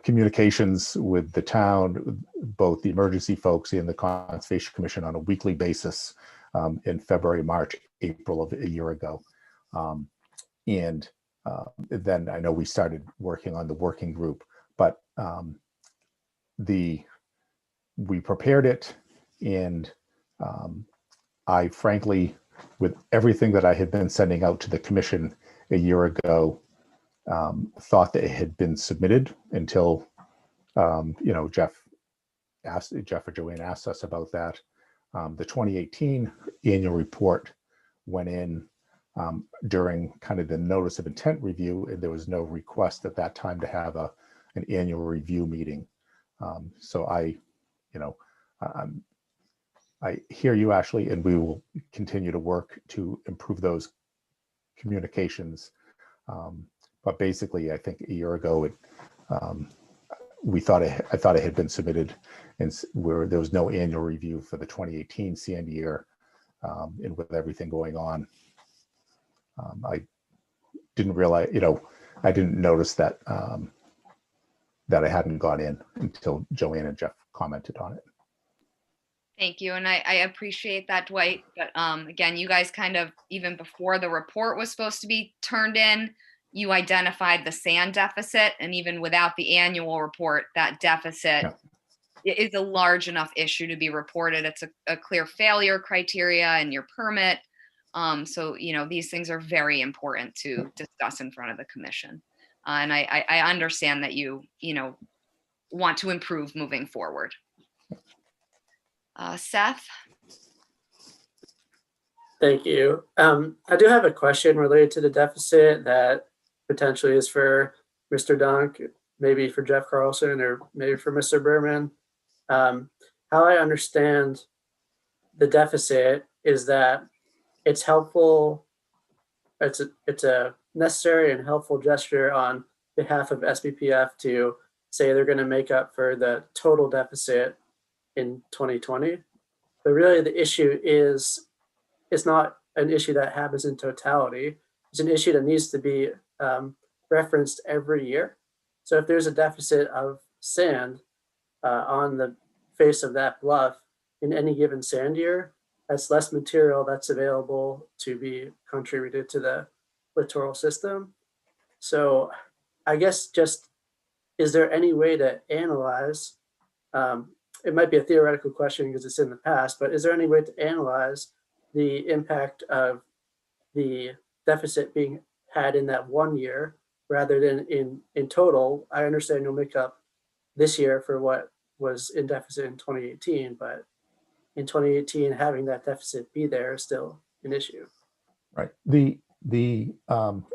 communications with the town, both the emergency folks and the Conservation Commission on a weekly basis in February, March, April of a year ago. And then I know we started working on the working group, but we prepared it, and I frankly, with everything that I had been sending out to the commission a year ago, thought that it had been submitted until Jeff or Joanne asked us about that. The 2018 annual report went in during kind of the notice of intent review, and there was no request at that time to have an annual review meeting. So I hear you, Ashley, and we will continue to work to improve those communications. But basically, I think a year ago, I thought it had been submitted, and there was no annual review for the 2018 sand year, and with everything going on, I didn't realize, I didn't notice that that I hadn't gone in until Joanne and Jeff commented on it. Thank you. And I appreciate that, Dwight. But again, you guys kind of, even before the report was supposed to be turned in, you identified the sand deficit. And even without the annual report, that deficit is a large enough issue to be reported. It's a clear failure criteria in your permit. So, these things are very important to discuss in front of the commission. And I understand that you want to improve moving forward. Seth? Thank you. I do have a question related to the deficit that potentially is for Mr. Dunk, maybe for Jeff Carlson, or maybe for Mr. Berman. How I understand the deficit is that it's helpful. It's a necessary and helpful gesture on behalf of SBPF to say they're going to make up for the total deficit in 2020. But really the issue is, it's not an issue that happens in totality. It's an issue that needs to be referenced every year. So if there's a deficit of sand on the face of that bluff in any given sand year, that's less material that's available to be contributed to the littoral system. So I guess just, is there any way to analyze, it might be a theoretical question because it's in the past, but is there any way to analyze the impact of the deficit being had in that one year rather than in total? I understand you'll make up this year for what was in deficit in 2018, but in 2018, having that deficit be there is still an issue. Right. I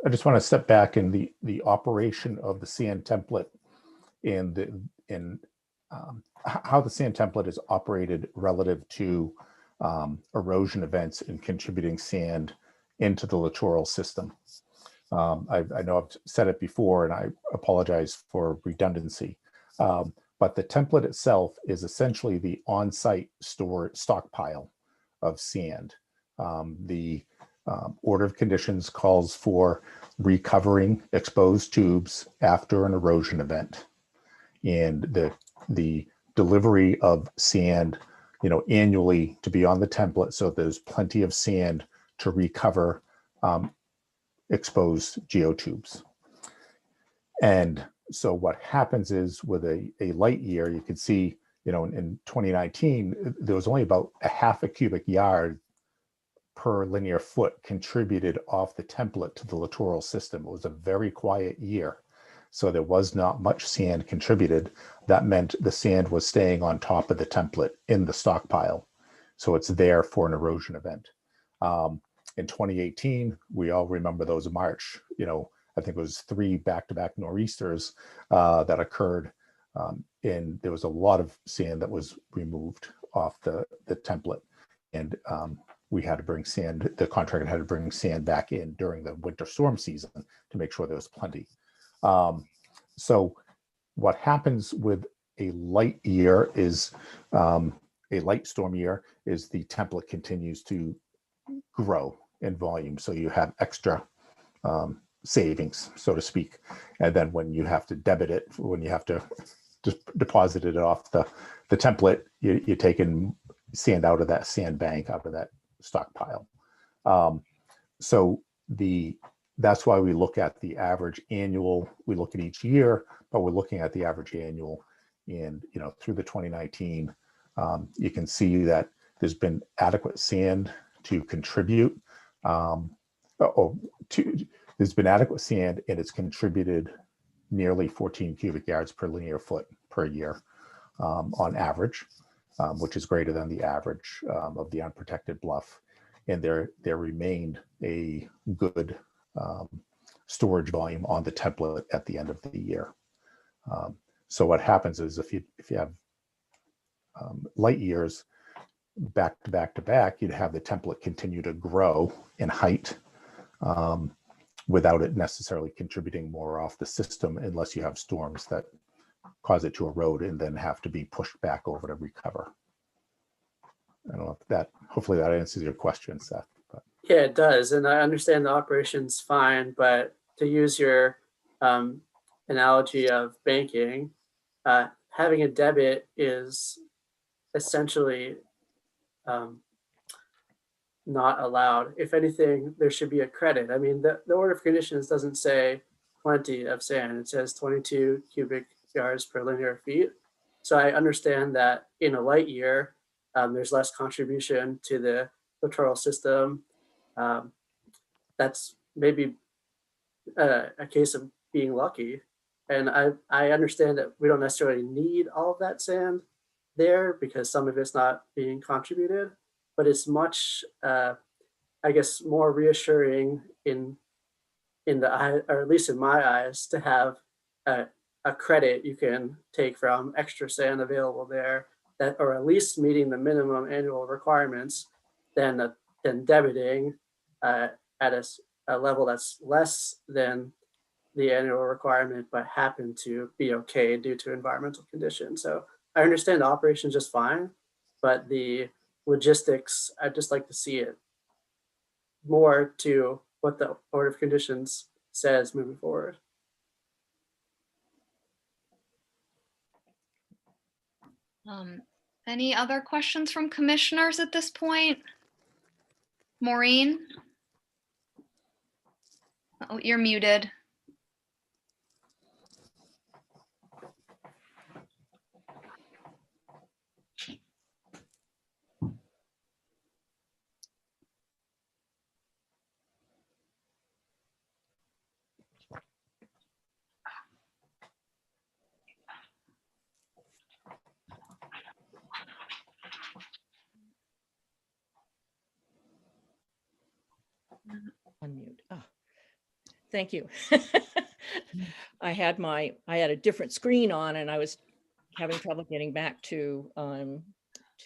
just want to step back in the operation of the sand template and how the sand template is operated relative to erosion events and contributing sand into the littoral system. I know I've said it before, and I apologize for redundancy, but the template itself is essentially the on-site stockpile of sand. The order of conditions calls for recovering exposed tubes after an erosion event, and the delivery of sand, annually to be on the template, so there's plenty of sand to recover exposed geotubes. And so what happens is, with a light year, you can see, in 2019, there was only about a half a cubic yard per linear foot contributed off the template to the littoral system. It was a very quiet year. So there was not much sand contributed. That meant the sand was staying on top of the template in the stockpile. So it's there for an erosion event. In 2018, we all remember those March, I think it was 3 back-to-back nor'easters that occurred. And there was a lot of sand that was removed off the template. And we had to bring sand, the contractor had to bring sand back in during the winter storm season to make sure there was plenty. So what happens with a light year is, a light storm year is the template continues to grow in volume. So you have extra savings, so to speak. And then when you have to debit it, when you have to just deposit it off the template, you're taking sand out of that sand bank, out of that stockpile. So that's why we look at the average annual. We look at each year, but we're looking at the average annual. And through the 2019, you can see that there's been adequate sand to contribute. There's been adequate sand, and it's contributed nearly 14 cubic yards per linear foot per year on average, which is greater than the average of the unprotected bluff. And there remained a good storage volume on the template at the end of the year. So what happens is if you have light years back to back to back, you'd have the template continue to grow in height without it necessarily contributing more off the system, unless you have storms that cause it to erode and then have to be pushed back over to recover. I don't know if that, hopefully that answers your question, Seth. But. Yeah, it does. And I understand the operation's fine, but to use your analogy of banking, having a debit is essentially not allowed. If anything, there should be a credit. I mean, the order of conditions doesn't say plenty of sand. It says 22 cubic yards per linear feet. So I understand that in a light year, there's less contribution to the littoral system. That's maybe a case of being lucky. And I understand that we don't necessarily need all of that sand there because some of it's not being contributed, but it's much, I guess, more reassuring in the eye, or at least in my eyes, to have a credit you can take from extra sand available there, that, or at least meeting the minimum annual requirements, than debiting at a level that's less than the annual requirement, but happen to be okay due to environmental conditions. So I understand the operation just fine, but the logistics, I'd just like to see it more to what the order of conditions says moving forward. Any other questions from commissioners at this point? Maureen? Oh, you're muted. Unmute. Oh, thank you. I had a different screen on and I was having trouble getting back to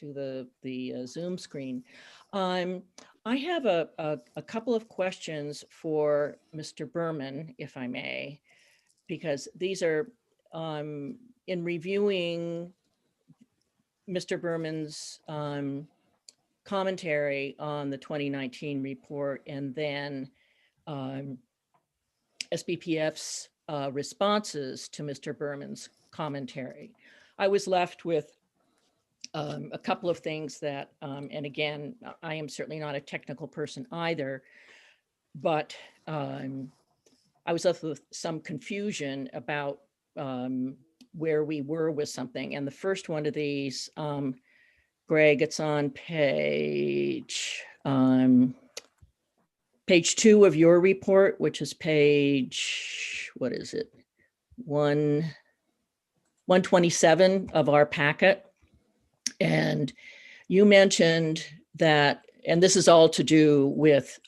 the Zoom screen. I have a couple of questions for Mr. Berman, if I may, because these are in reviewing Mr. Berman's commentary on the 2019 report, and then SBPF's responses to Mr. Berman's commentary. I was left with a couple of things that, and again, I am certainly not a technical person either, but I was left with some confusion about where we were with something. And the first one of these, Greg, it's on page 2 of your report, which is page, what is it? 127 of our packet. And you mentioned that, and this is all to do with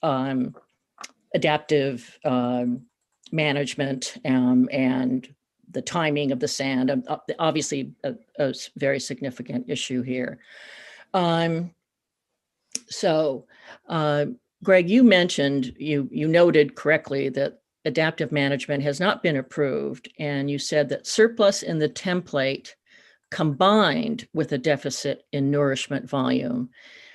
adaptive management and the timing of the sand, obviously a very significant issue here. Greg, you mentioned, you noted correctly that adaptive management has not been approved, and you said that surplus in the template combined with a deficit in nourishment volume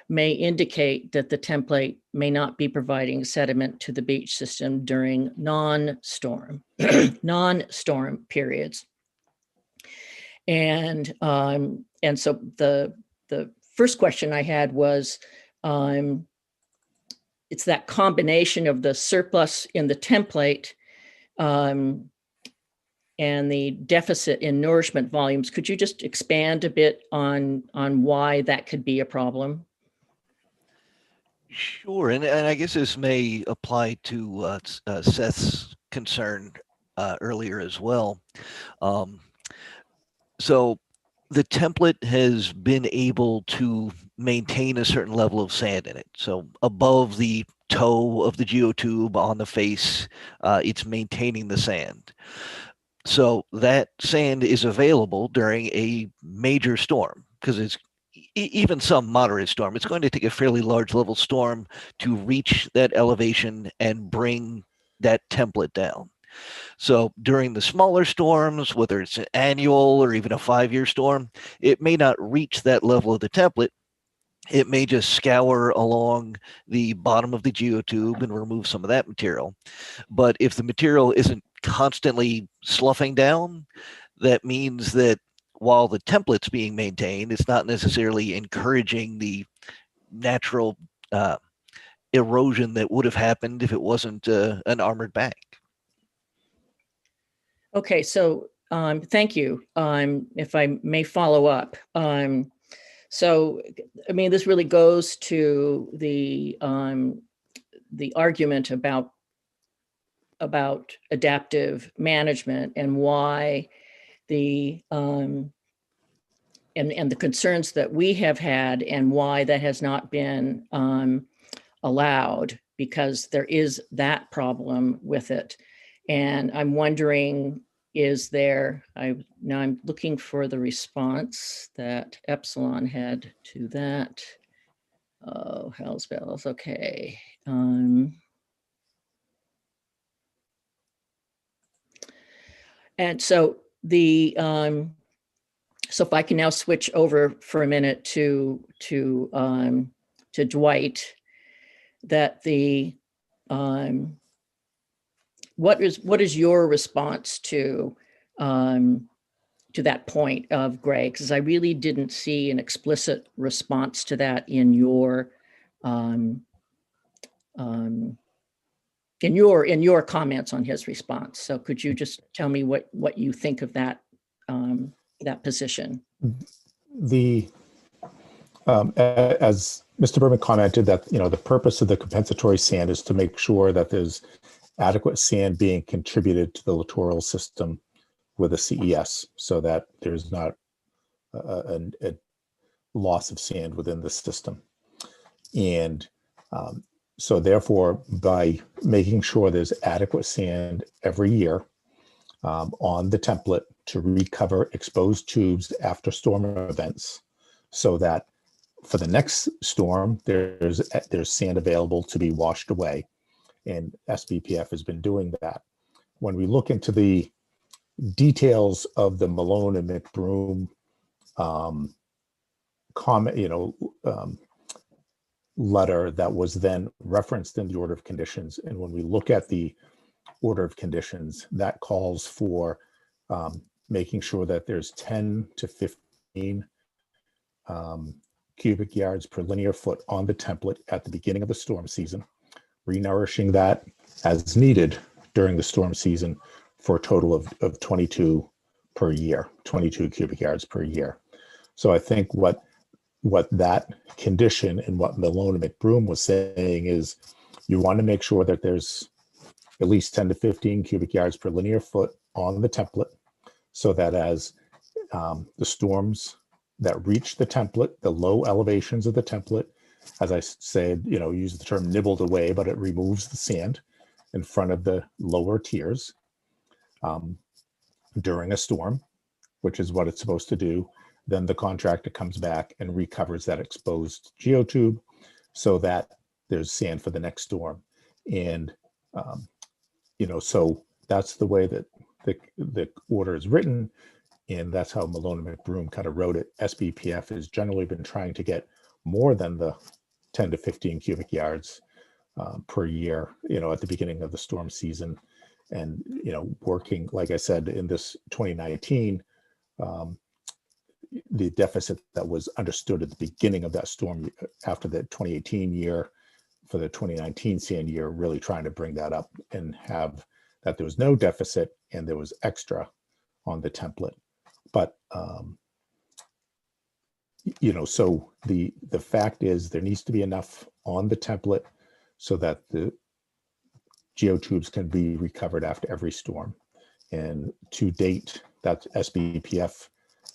may indicate that the template may not be providing sediment to the beach system during non-storm periods. And so the first question I had was, it's that combination of the surplus in the template and the deficit in nourishment volumes. Could you just expand a bit on why that could be a problem? Sure, and I guess this may apply to Seth's concern earlier as well. So the template has been able to maintain a certain level of sand in it. So above the toe of the geotube on the face, it's maintaining the sand. So that sand is available during a major storm, because it's even some moderate storm. It's going to take a fairly large level storm to reach that elevation and bring that template down. So during the smaller storms, whether it's an annual or even a 5-year storm, it may not reach that level of the template. It may just scour along the bottom of the geotube and remove some of that material. But if the material isn't constantly sloughing down, that means that while the template's being maintained, it's not necessarily encouraging the natural erosion that would have happened if it wasn't an armored bank. Okay, so thank you. If I may follow up. So, I mean, this really goes to the argument about adaptive management and why the and the concerns that we have had and why that has not been allowed, because there is that problem with it. And I'm wondering, is there, now I'm looking for the response that Epsilon had to that. Oh, hell's bells, okay. And so the, so if I can now switch over for a minute to Dwight, that the, what is your response to that point of Greg? Because I really didn't see an explicit response to that in your comments on his response. So could you just tell me what you think of that that position? As Mr. Berman commented, that the purpose of the compensatory sand is to make sure that there's adequate sand being contributed to the littoral system with a CES, so that there's not a loss of sand within the system. And so therefore, by making sure there's adequate sand every year on the template to recover exposed tubes after storm events, so that for the next storm, there's sand available to be washed away. And SBPF has been doing that. When we look into the details of the Malone and McBroom comment, letter that was then referenced in the order of conditions, and when we look at the order of conditions, that calls for making sure that there's 10 to 15 cubic yards per linear foot on the template at the beginning of the storm season, renourishing that as needed during the storm season for a total of 22 per year, 22 cubic yards per year. So I think what that condition and what Malone and McBroom was saying is you want to make sure that there's at least 10 to 15 cubic yards per linear foot on the template so that as the storms that reach the template, the low elevations of the template, as I said, use the term nibbled away, but it removes the sand in front of the lower tiers during a storm, which is what it's supposed to do. Then the contractor comes back and recovers that exposed geotube so that there's sand for the next storm. And, so that's the way that the order is written. And that's how Malone and McBroom kind of wrote it. SBPF has generally been trying to get more than the 10 to 15 cubic yards per year, at the beginning of the storm season. And, working, like I said, in this 2019, the deficit that was understood at the beginning of that storm after the 2018 year for the 2019 sand year, really trying to bring that up and have that there was no deficit and there was extra on the template. But, so the fact is there needs to be enough on the template so that the geotubes can be recovered after every storm. And to date, that SBPF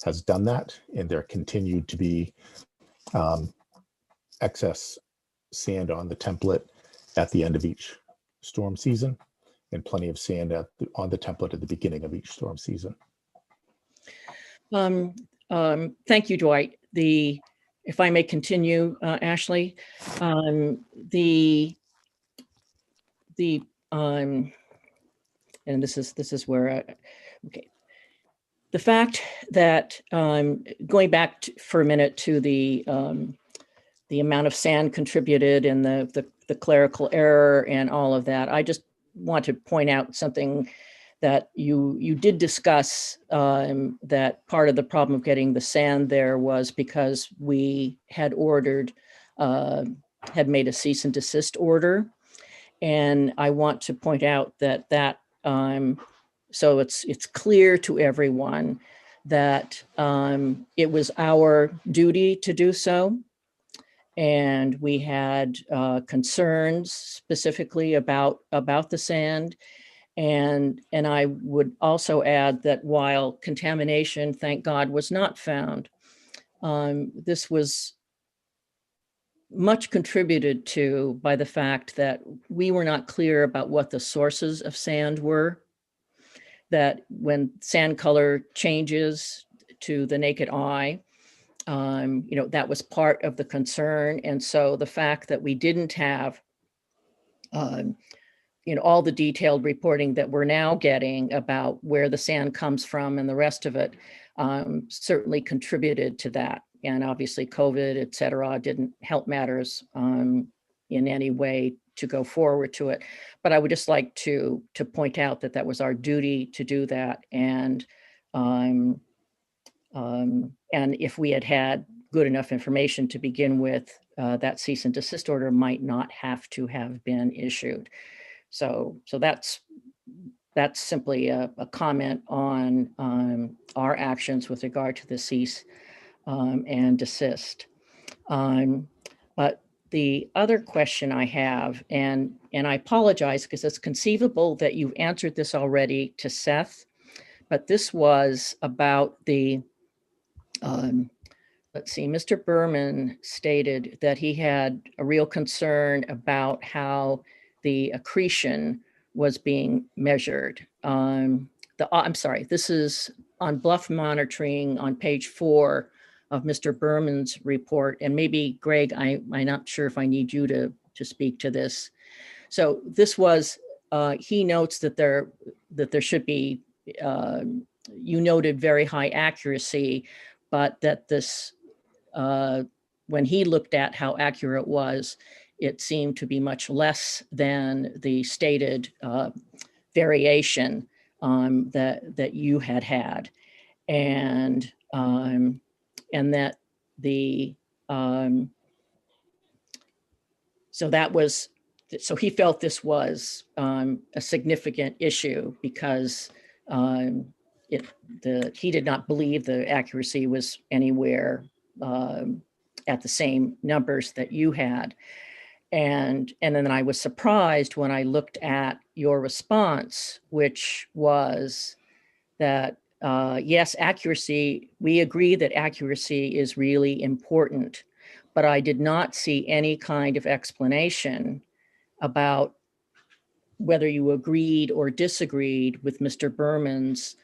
has done that, and there continued to be excess sand on the template at the end of each storm season, and plenty of sand on the template at the beginning of each storm season. Thank you, Dwight. If I may continue, Ashley, and this is where, okay. The fact that going back for a minute to the amount of sand contributed and the clerical error and all of that, I just want to point out something that you did discuss, that part of the problem of getting the sand there was because we had made a cease and desist order. And I want to point out that so it's clear to everyone that it was our duty to do so. And we had concerns specifically about the sand. And I would also add that while contamination, thank God, was not found, this was much contributed to by the fact that we were not clear about what the sources of sand were, that when sand color changes to the naked eye, that was part of the concern. And so the fact that we didn't have all the detailed reporting that we're now getting about where the sand comes from and the rest of it certainly contributed to that. And obviously COVID, et cetera, didn't help matters in any way to go forward to it. But I would just like to point out that was our duty to do that. And if we had good enough information to begin with, that cease and desist order might not have to have been issued. So that's simply a comment on our actions with regard to the cease and desist. But the other question I have, and I apologize because it's conceivable that you've answered this already to Seth, but this was about the, let's see, Mr. Berman stated that he had a real concern about how the accretion was being measured. I'm sorry, this is on Bluff Monitoring on page 4 of Mr. Berman's report. And maybe Greg, I'm not sure if I need you to speak to this. So this was, he notes that there should be, you noted very high accuracy, but that this, when he looked at how accurate it was, it seemed to be much less than the stated variation that you had. And that the, so he felt this was a significant issue because he did not believe the accuracy was anywhere at the same numbers that you had. And then I was surprised when I looked at your response, which was that yes, accuracy, we agree that accuracy is really important, but I did not see any kind of explanation about whether you agreed or disagreed with Mr. Berman's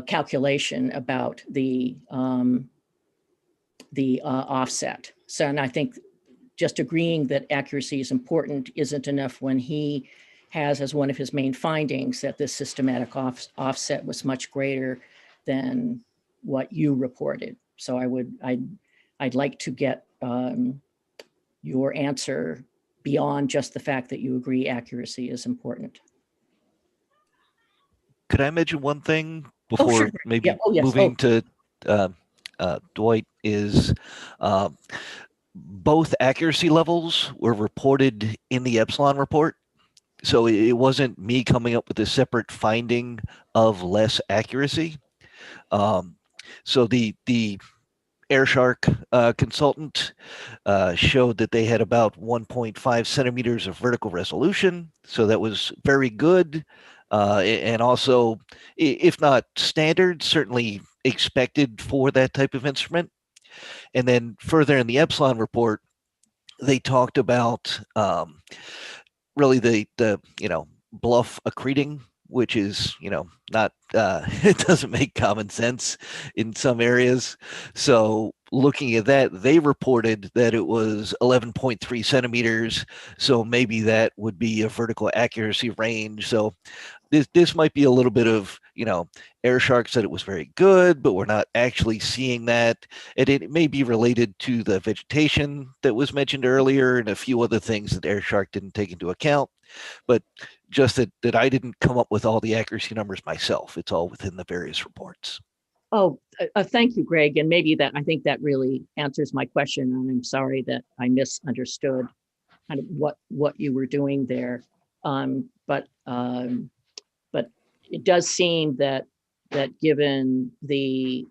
calculation about the offset. So, and I think just agreeing that accuracy is important isn't enough when he has as one of his main findings that this systematic offset was much greater than what you reported. So I'd like to get your answer beyond just the fact that you agree accuracy is important. Could I mention one thing Oh, before sure. maybe Yeah. Oh, yes. moving to Dwight is both accuracy levels were reported in the Epsilon report. So it wasn't me coming up with a separate finding of less accuracy. So the AirShark consultant showed that they had about 1.5 centimeters of vertical resolution. So that was very good. And also, if not standard, certainly expected for that type of instrument. And then further in the Epsilon report, they talked about really the bluff accreting, which is not it doesn't make common sense in some areas. So looking at that, they reported that it was 11.3 centimeters. So maybe that would be a vertical accuracy range. So this might be a little bit of, AirShark said it was very good, but we're not actually seeing that. And it may be related to the vegetation that was mentioned earlier and a few other things that AirShark didn't take into account. But just that I didn't come up with all the accuracy numbers myself. It's all within the various reports. Oh, thank you, Greg. And maybe I think that really answers my question. And I'm sorry that I misunderstood kind of what you were doing there. But it does seem that given the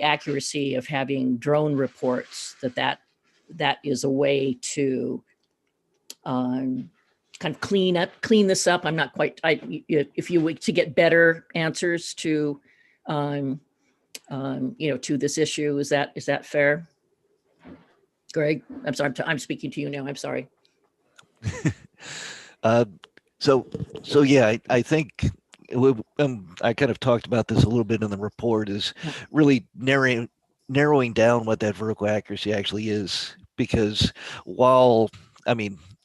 accuracy of having drone reports, that is a way to kind of clean this up. I'm not quite, if you would, to get better answers to, to this issue. Is that fair? Greg, I'm sorry, I'm speaking to you now. I'm sorry. So yeah, I think I kind of talked about this a little bit in the report, is really narrowing down what that vertical accuracy actually is, because while,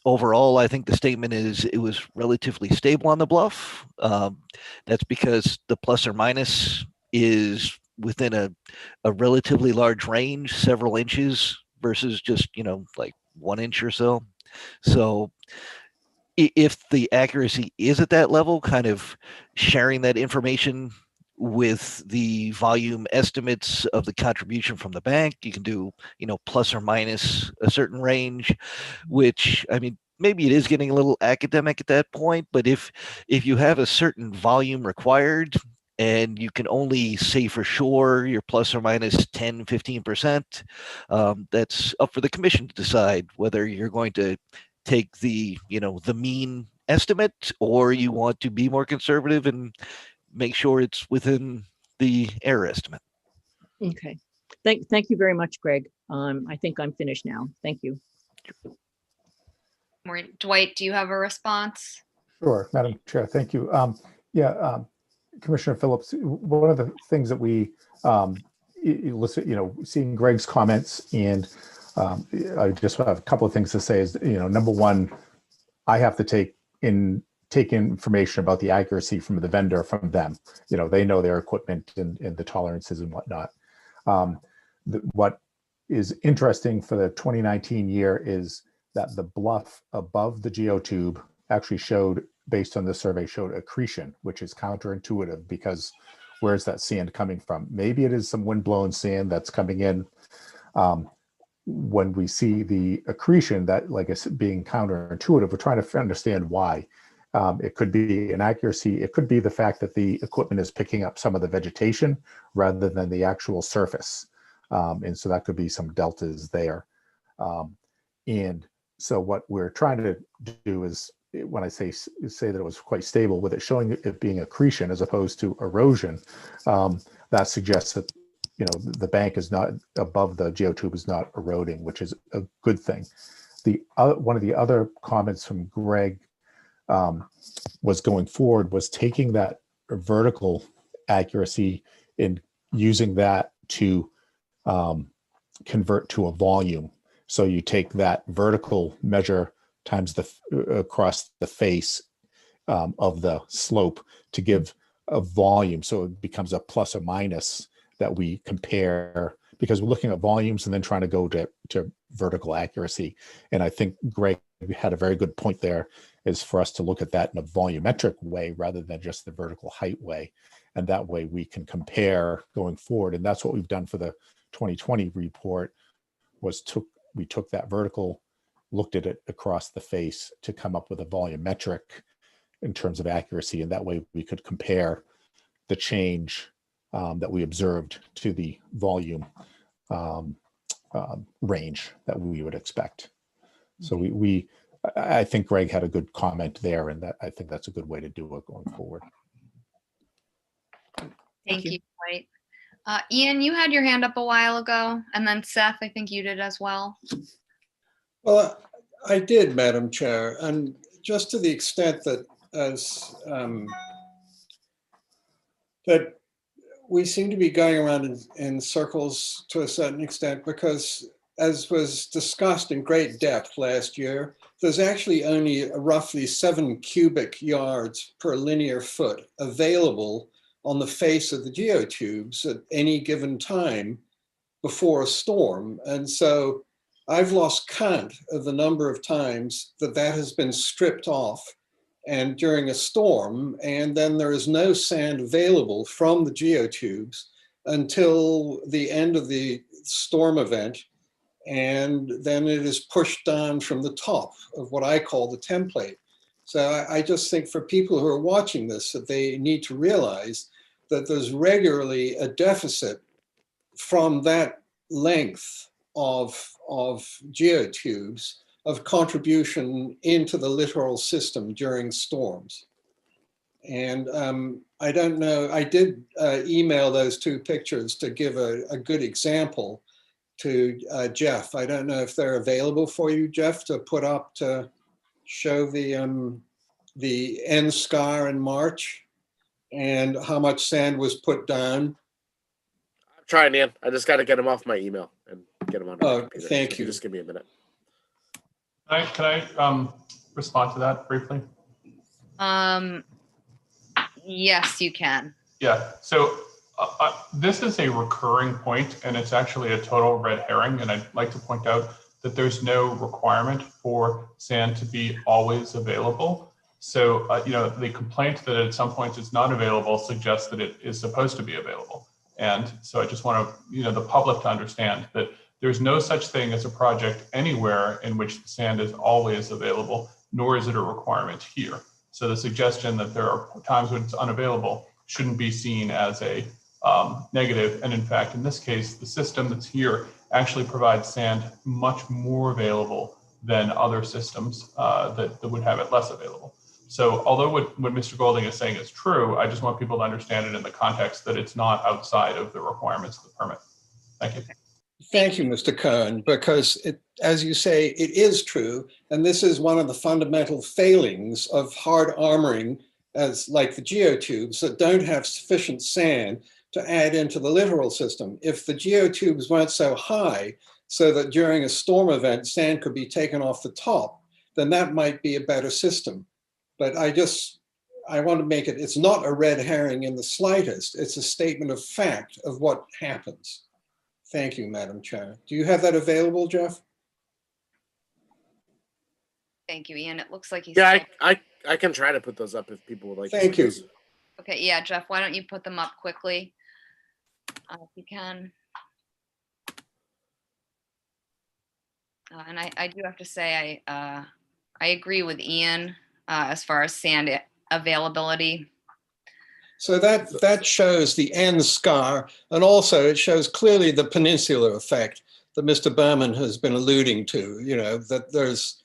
overall, I think the statement is it was relatively stable on the bluff. That's because the plus or minus is within a relatively large range, several inches versus just, like 1 inch or so. So if the accuracy is at that level, kind of sharing that information with the volume estimates of the contribution from the bank, you can do, plus or minus a certain range, which, maybe it is getting a little academic at that point, but if you have a certain volume required and you can only say for sure you're plus or minus 10, 15%, that's up for the commission to decide whether you're going to take the mean estimate, or you want to be more conservative and make sure it's within the error estimate. Okay. Thank you very much, Greg. I think I'm finished now. Thank you. Dwight, do you have a response? Sure, Madam Chair, thank you. Commissioner Phillips, one of the things that we seeing Greg's comments, and I just have a couple of things to say is, number one, I have to take information about the accuracy from the vendor from them. They know their equipment and the tolerances and whatnot. What is interesting for the 2019 year is that the bluff above the geotube actually showed, based on the survey, showed accretion, which is counterintuitive, because where's that sand coming from? Maybe it is some windblown sand that's coming in. When we see the accretion, that, like I said, being counterintuitive, we're trying to understand why. It could be inaccuracy. It could be the fact that the equipment is picking up some of the vegetation rather than the actual surface. And so that could be some deltas there. And so what we're trying to do is when I say that it was quite stable, with it showing it being accretion as opposed to erosion, that suggests that, you know, the bank is not above the geotube is not eroding, which is a good thing. One of the other comments from Greg was going forward was taking that vertical accuracy and using that to convert to a volume. So you take that vertical measure times the across the face of the slope to give a volume. So it becomes a plus or minus that we compare, because we're looking at volumes and then trying to go to vertical accuracy. And I think Greg had a very good point there, is for us to look at that in a volumetric way rather than just the vertical height way. And that way we can compare going forward. And that's what we've done for the 2020 report, was we took that vertical, looked at it across the face to come up with a volumetric in terms of accuracy. And that way we could compare the change that we observed to the volume range that we would expect. So I think Greg had a good comment there, and that I think that's a good way to do it going forward. Thank you, Dwight. Ian, you had your hand up a while ago, and then Seth, I think you did as well. Well, I did, Madam Chair, and just to the extent that that we seem to be going around in circles to a certain extent, because as was discussed in great depth last year, there's actually only roughly 7 cubic yards per linear foot available on the face of the geotubes at any given time before a storm. And so I've lost count of the number of times that has been stripped off and during a storm, and then there is no sand available from the geotubes until the end of the storm event. And then it is pushed down from the top of what I call the template. So I just think for people who are watching this, that they need to realize that there's regularly a deficit from that length of geotubes of contribution into the littoral system during storms. And I don't know, I did email those 2 pictures to give a good example to Jeff. I don't know if they're available for you, Jeff, to put up to show the end scar in March and how much sand was put down. I'm trying, Ian. I just got to get them off my email and get them on. Oh, thank you. Just give me a minute. Can I respond to that briefly? Yes, you can. Yeah. So this is a recurring point, and it's actually a total red herring. And I'd like to point out that there's no requirement for sand to be always available. So, the complaint that at some points it's not available suggests that it is supposed to be available. And so I just want to, the public to understand that there's no such thing as a project anywhere in which the sand is always available, nor is it a requirement here. So the suggestion that there are times when it's unavailable shouldn't be seen as a negative. And in fact, in this case, the system that's here actually provides sand much more available than other systems that would have it less available. So although what Mr. Golding is saying is true, I just want people to understand it in the context that it's not outside of the requirements of the permit. Thank you. Thank you, Mr. Cohen, because as you say, it is true. And this is one of the fundamental failings of hard armoring, as like the geotubes that don't have sufficient sand to add into the littoral system. If the geotubes weren't so high so that during a storm event, sand could be taken off the top, then that might be a better system. But I want to make it's not a red herring in the slightest. It's a statement of fact of what happens. Thank you, Madam Chair. Do you have that available, Jeff? Thank you, Ian. It looks like he's. Yeah, I can try to put those up if people would like. Thank you. Okay, yeah, Jeff, why don't you put them up quickly if you can. And I do have to say, I agree with Ian as far as sand availability. So that shows the end scar, and also it shows clearly the peninsular effect that Mr. Berman has been alluding to, that there's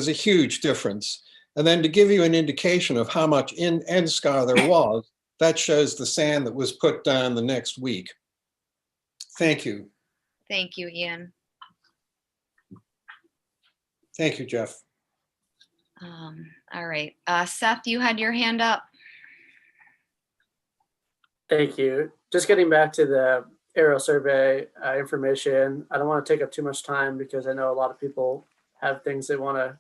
a huge difference. And then to give you an indication of how much NSCAR there was, that shows the sand that was put down the next week. Thank you. Thank you, Ian. Thank you, Jeff. All right. Seth, you had your hand up. Thank you. Just getting back to the aerial survey information. I don't want to take up too much time because I know a lot of people have things they want to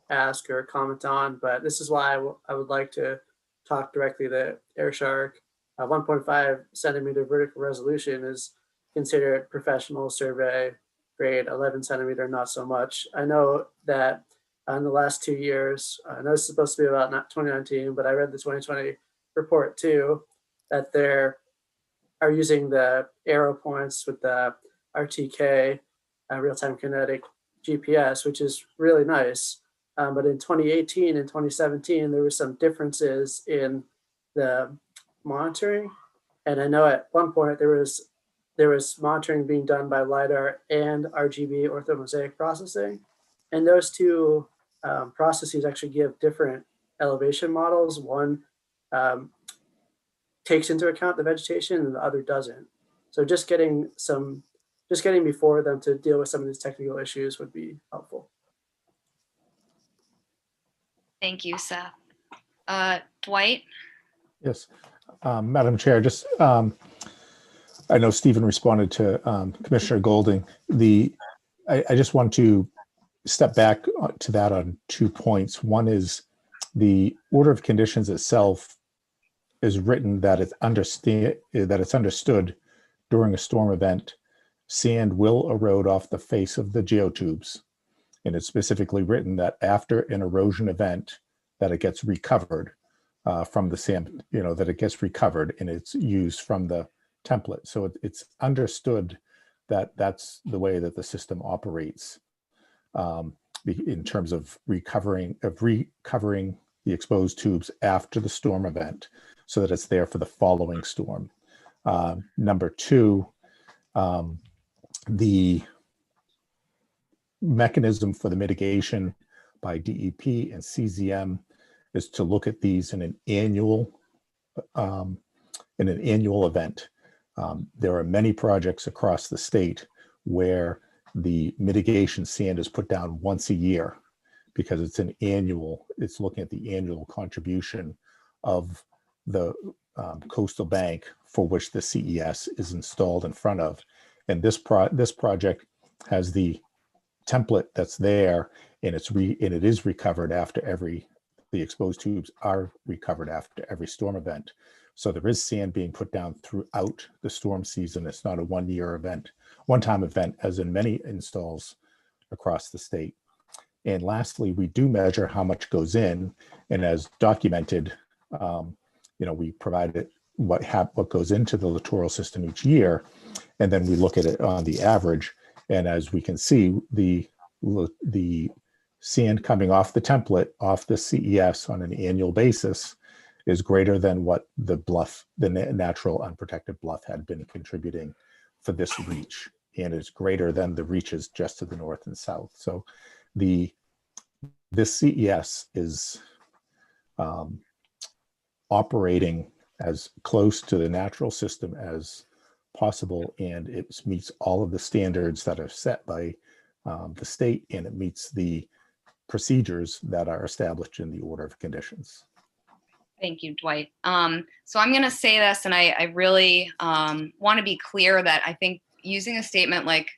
ask or comment on, but this is why I would like to talk directly to AirShark. 1.5 centimeter vertical resolution is considered professional survey grade. 11 centimeter, not so much. I know that in the last 2 years, I know this is supposed to be about not 2019, but I read the 2020 report too, that they're are using the arrow points with the RTK, real-time kinetic GPS, which is really nice. But in 2018 and 2017, there were some differences in the monitoring. And I know at one point there was monitoring being done by LiDAR and RGB orthomosaic processing. And those two processes actually give different elevation models. One takes into account the vegetation and the other doesn't. So just getting before them to deal with some of these technical issues would be helpful. Thank you, Seth. Dwight? Yes, Madam Chair, just I know Stephen responded to Commissioner Golding. I just want to step back to that on 2 points. One is the order of conditions itself is written that it's understood during a storm event, sand will erode off the face of the geotubes. And it's specifically written that after an erosion event, that it gets recovered from the sand, that it gets recovered and it's used from the template. So it's understood that that's the way that the system operates in terms of recovering the exposed tubes after the storm event, so that it's there for the following storm. Number two, the mechanism for the mitigation by DEP and CZM is to look at these in an annual event. There are many projects across the state where the mitigation sand is put down once a year because it's looking at the annual contribution of the coastal bank for which the CES is installed in front of. And this project has the template that's there, and it is recovered after the exposed tubes are recovered after every storm event. So there is sand being put down throughout the storm season. It's not a one-time event, as in many installs across the state. And lastly, we do measure how much goes in, and as documented, we provided what goes into the littoral system each year, and then we look at it on the average. And as we can see, the sand coming off the template, off the CES on an annual basis, is greater than what the natural unprotected bluff had been contributing for this reach, and it's greater than the reaches just to the north and south. So this CES is operating as close to the natural system as possible, and it meets all of the standards that are set by the state, and it meets the procedures that are established in the order of conditions. Thank you, Dwight. So I'm going to say this, and I really want to be clear that I think using a statement like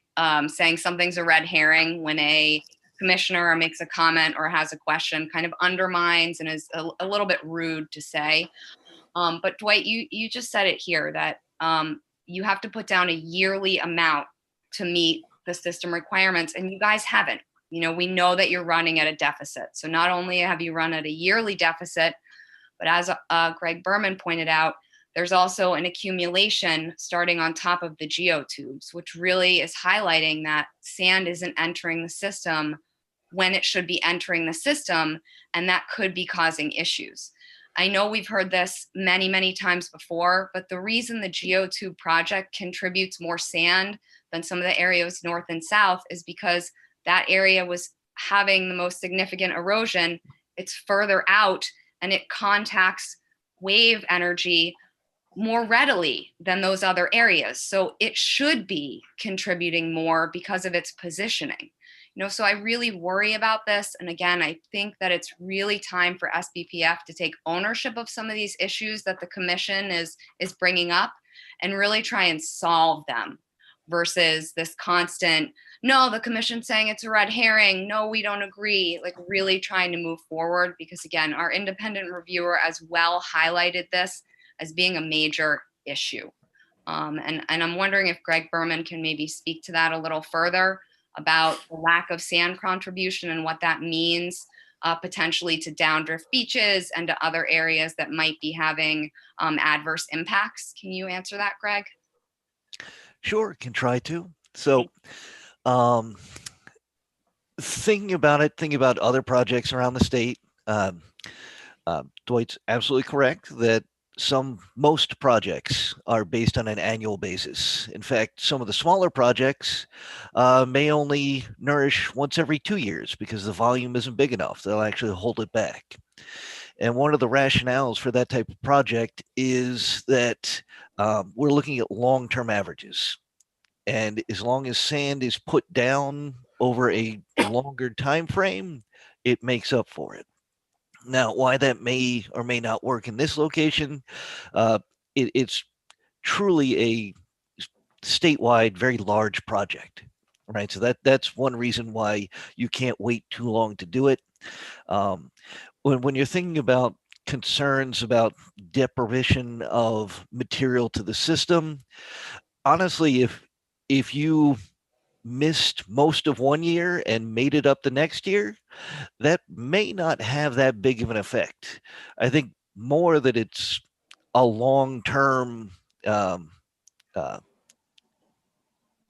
saying something's a red herring when a commissioner makes a comment or has a question kind of undermines and is a little bit rude to say. But Dwight, you just said it here that you have to put down a yearly amount to meet the system requirements, and you guys haven't. We know that you're running at a deficit. So not only have you run at a yearly deficit, but as Greg Berman pointed out, there's also an accumulation starting on top of the geotubes, which really is highlighting that sand isn't entering the system when it should be entering the system, and that could be causing issues. I know we've heard this many, many times before, but the reason the geotube project contributes more sand than some of the areas north and south is because that area was having the most significant erosion. it's further out and it contacts wave energy more readily than those other areas. So it should be contributing more because of its positioning. So I really worry about this. And again, I think that it's really time for SBPF to take ownership of some of these issues that the commission is bringing up and really try and solve them versus this constant, no, the commission's saying it's a red herring. No, we don't agree. Like really trying to move forward because again, our independent reviewer as well highlighted this as being a major issue. And I'm wondering if Greg Berman can maybe speak to that a little further about the lack of sand contribution and what that means potentially to downdrift beaches and to other areas that might be having adverse impacts. Can you answer that, Greg? Sure, can try to. So thinking about other projects around the state, Dwight's absolutely correct that most projects are based on an annual basis. In fact, some of the smaller projects may only nourish once every 2 years because the volume isn't big enough. They'll actually hold it back. And one of the rationales for that type of project is that we're looking at long-term averages. And as long as sand is put down over a longer time frame, it makes up for it. Now, why that may or may not work in this location, it's truly a statewide, very large project, right? So that's one reason why you can't wait too long to do it. When you're thinking about concerns about deprivation of material to the system, honestly, if you missed most of one year and made it up the next year, that may not have that big of an effect. I think more that it's a long-term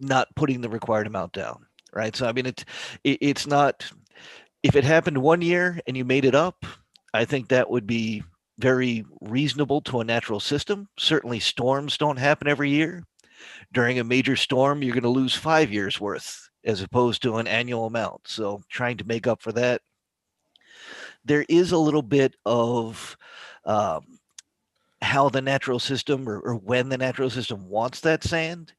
not putting the required amount down, right? So I mean, it's not, if it happened one year and you made it up, I think that would be very reasonable to a natural system. Certainly storms don't happen every year. During a major storm, you're going to lose 5 years worth as opposed to an annual amount. So trying to make up for that. There is a little bit of how the natural system or when the natural system wants that sand.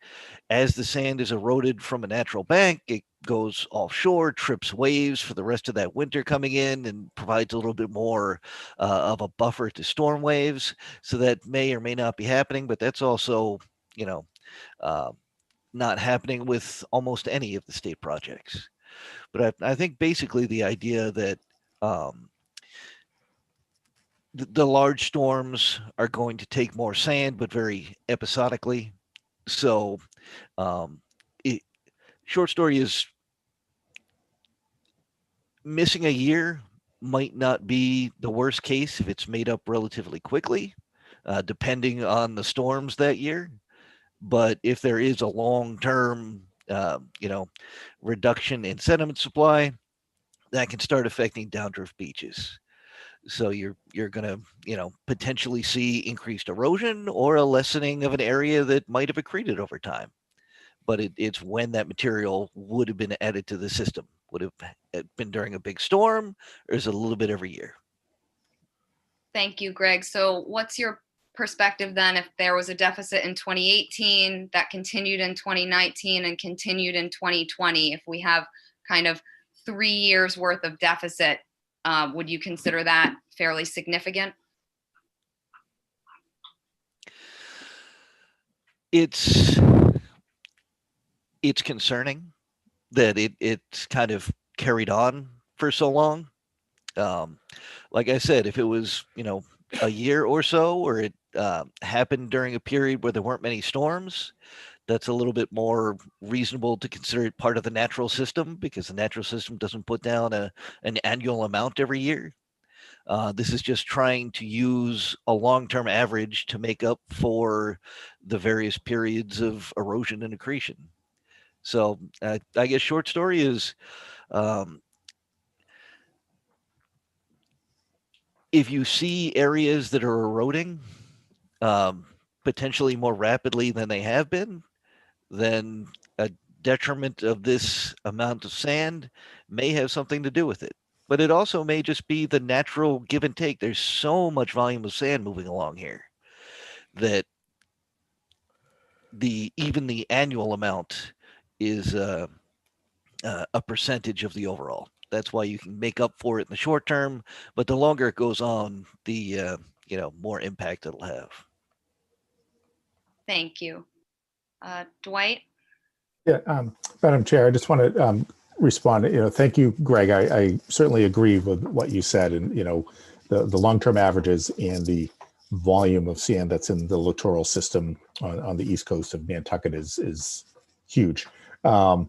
As the sand is eroded from a natural bank, it goes offshore, trips waves for the rest of that winter coming in and provides a little bit more of a buffer to storm waves. So that may or may not be happening, but that's also, not happening with almost any of the state projects. But I think basically the idea that the large storms are going to take more sand, but very episodically. So short story is missing a year might not be the worst case if it's made up relatively quickly, depending on the storms that year. But if there is a long-term, reduction in sediment supply, that can start affecting downdrift beaches. So you're going to, potentially see increased erosion or a lessening of an area that might have accreted over time. But it's when that material would have been added to the system. Would have been during a big storm, or is it a little bit every year? Thank you, Greg. So what's your perspective then if there was a deficit in 2018 that continued in 2019 and continued in 2020? If we have kind of 3 years worth of deficit, would you consider that fairly significant? It's concerning that it's kind of carried on for so long. Like I said, if it was, a year or so, or it happened during a period where there weren't many storms, that's a little bit more reasonable to consider it part of the natural system, because the natural system doesn't put down an annual amount every year. This is just trying to use a long-term average to make up for the various periods of erosion and accretion. So I guess short story is, if you see areas that are eroding potentially more rapidly than they have been, then a detriment of this amount of sand may have something to do with it. but it also may just be the natural give and take. There's so much volume of sand moving along here that even the annual amount is a percentage of the overall. That's why you can make up for it in the short term, but the longer it goes on, the more impact it'll have. Thank you. Dwight? Yeah, Madam Chair, I just want to respond. Thank you, Greg. I certainly agree with what you said, and the long-term averages and the volume of sand that's in the littoral system on the east coast of Nantucket is huge. I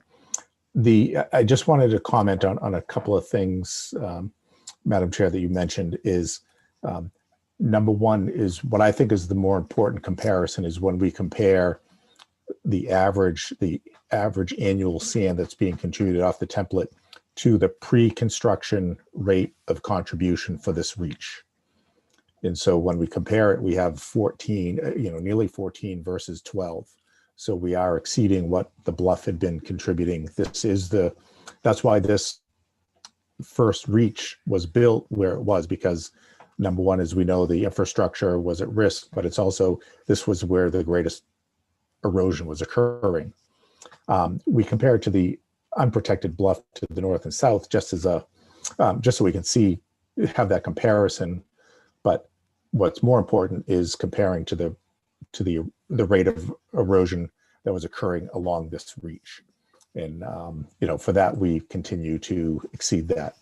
just wanted to comment on a couple of things, Madam Chair, that you mentioned. Is number one is what I think is the more important comparison is when we compare the average annual sand that's being contributed off the template to the pre-construction rate of contribution for this reach. And so when we compare it, we have 14, nearly 14 versus 12. So we are exceeding what the Bluff had been contributing. That's why this first reach was built where it was, because number one is we know the infrastructure was at risk, but it's also, this was where the greatest erosion was occurring. We compare it to the unprotected bluff to the north and south, just so we can have that comparison. But what's more important is comparing to the rate of erosion that was occurring along this reach. And, for that, we continue to exceed that.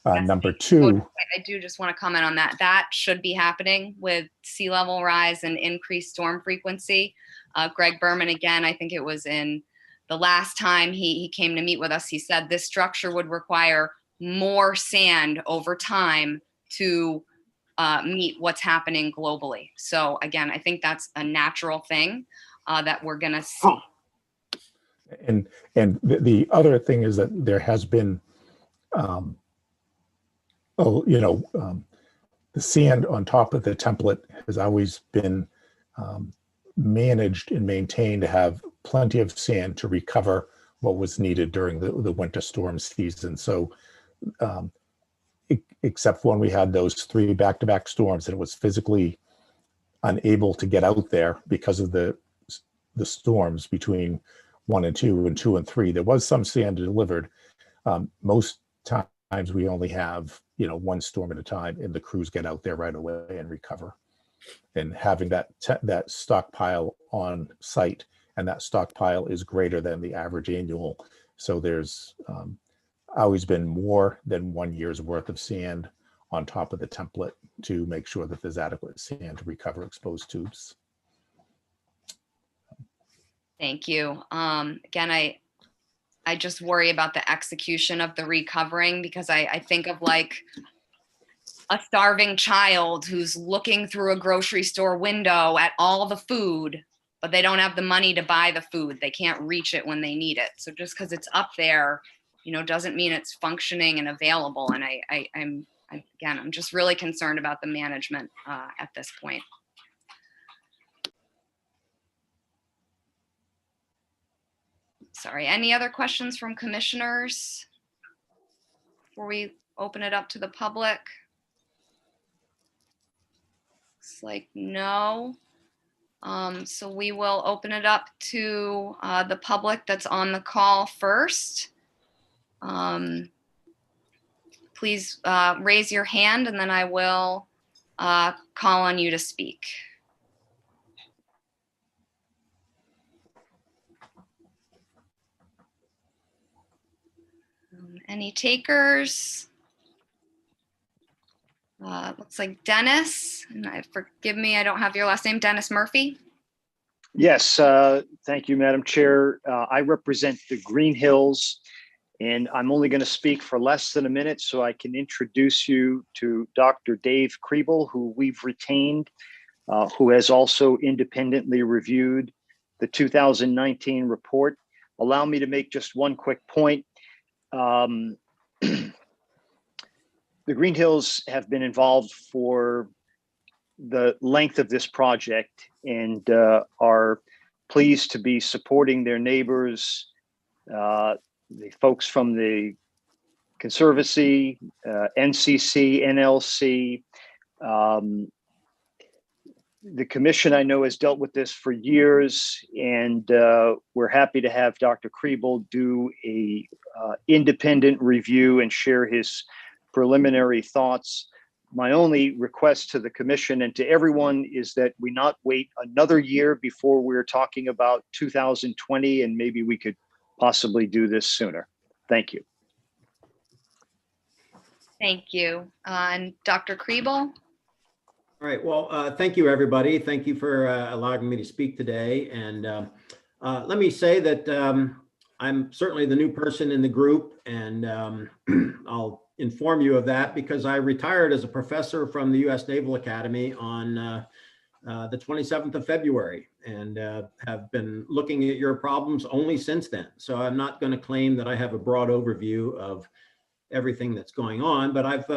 Number two. I do just want to comment on that. That should be happening with sea level rise and increased storm frequency. Greg Berman, again, I think it was in the last time he came to meet with us, he said this structure would require more sand over time to meet what's happening globally. So again, I think that's a natural thing that we're going to see. And the other thing is that there has been, the sand on top of the template has always been managed and maintained to have plenty of sand to recover what was needed during the winter storm season. So except when we had those 3 back-to-back storms and it was physically unable to get out there because of the storms between 1 and 2 and 2 and 3, there was some sand delivered. Most times we only have 1 storm at a time, and the crews get out there right away and recover. And having that stockpile on site, and that stockpile is greater than the average annual. So there's always been more than 1 year's worth of sand on top of the template to make sure that there's adequate sand to recover exposed tubes. Thank you. Again, I just worry about the execution of the recovering, because I think of like a starving child who's looking through a grocery store window at all the food, but they don't have the money to buy the food. They can't reach it when they need it. So just because it's up there, doesn't mean it's functioning and available. And I'm just really concerned about the management at this point. Sorry, any other questions from commissioners before we open it up to the public? Looks like no. So we will open it up to the public that's on the call first. Please raise your hand and then I will call on you to speak. Any takers? Looks like Dennis, and forgive me, I don't have your last name, Dennis Murphy. Yes, thank you, Madam Chair. I represent the Green Hills, and I'm only going to speak for less than a minute so I can introduce you to Dr. Dave Kriebel, who we've retained, who has also independently reviewed the 2019 report. Allow me to make just one quick point. The Green Hills have been involved for the length of this project and are pleased to be supporting their neighbors, the folks from the Conservancy, NCC, NLC. The commission, I know, has dealt with this for years, and we're happy to have Dr. Kriebel do a independent review and share his preliminary thoughts. My only request to the commission and to everyone is that we not wait another year before we're talking about 2020, and maybe we could possibly do this sooner. Thank you. Thank you. And Dr. Kriebel? All right. Well, thank you, everybody. Thank you for allowing me to speak today. And let me say that I'm certainly the new person in the group, and I'll inform you of that because I retired as a professor from the U.S. Naval Academy on the 27th of February and have been looking at your problems only since then. So I'm not going to claim that I have a broad overview of everything that's going on, but I've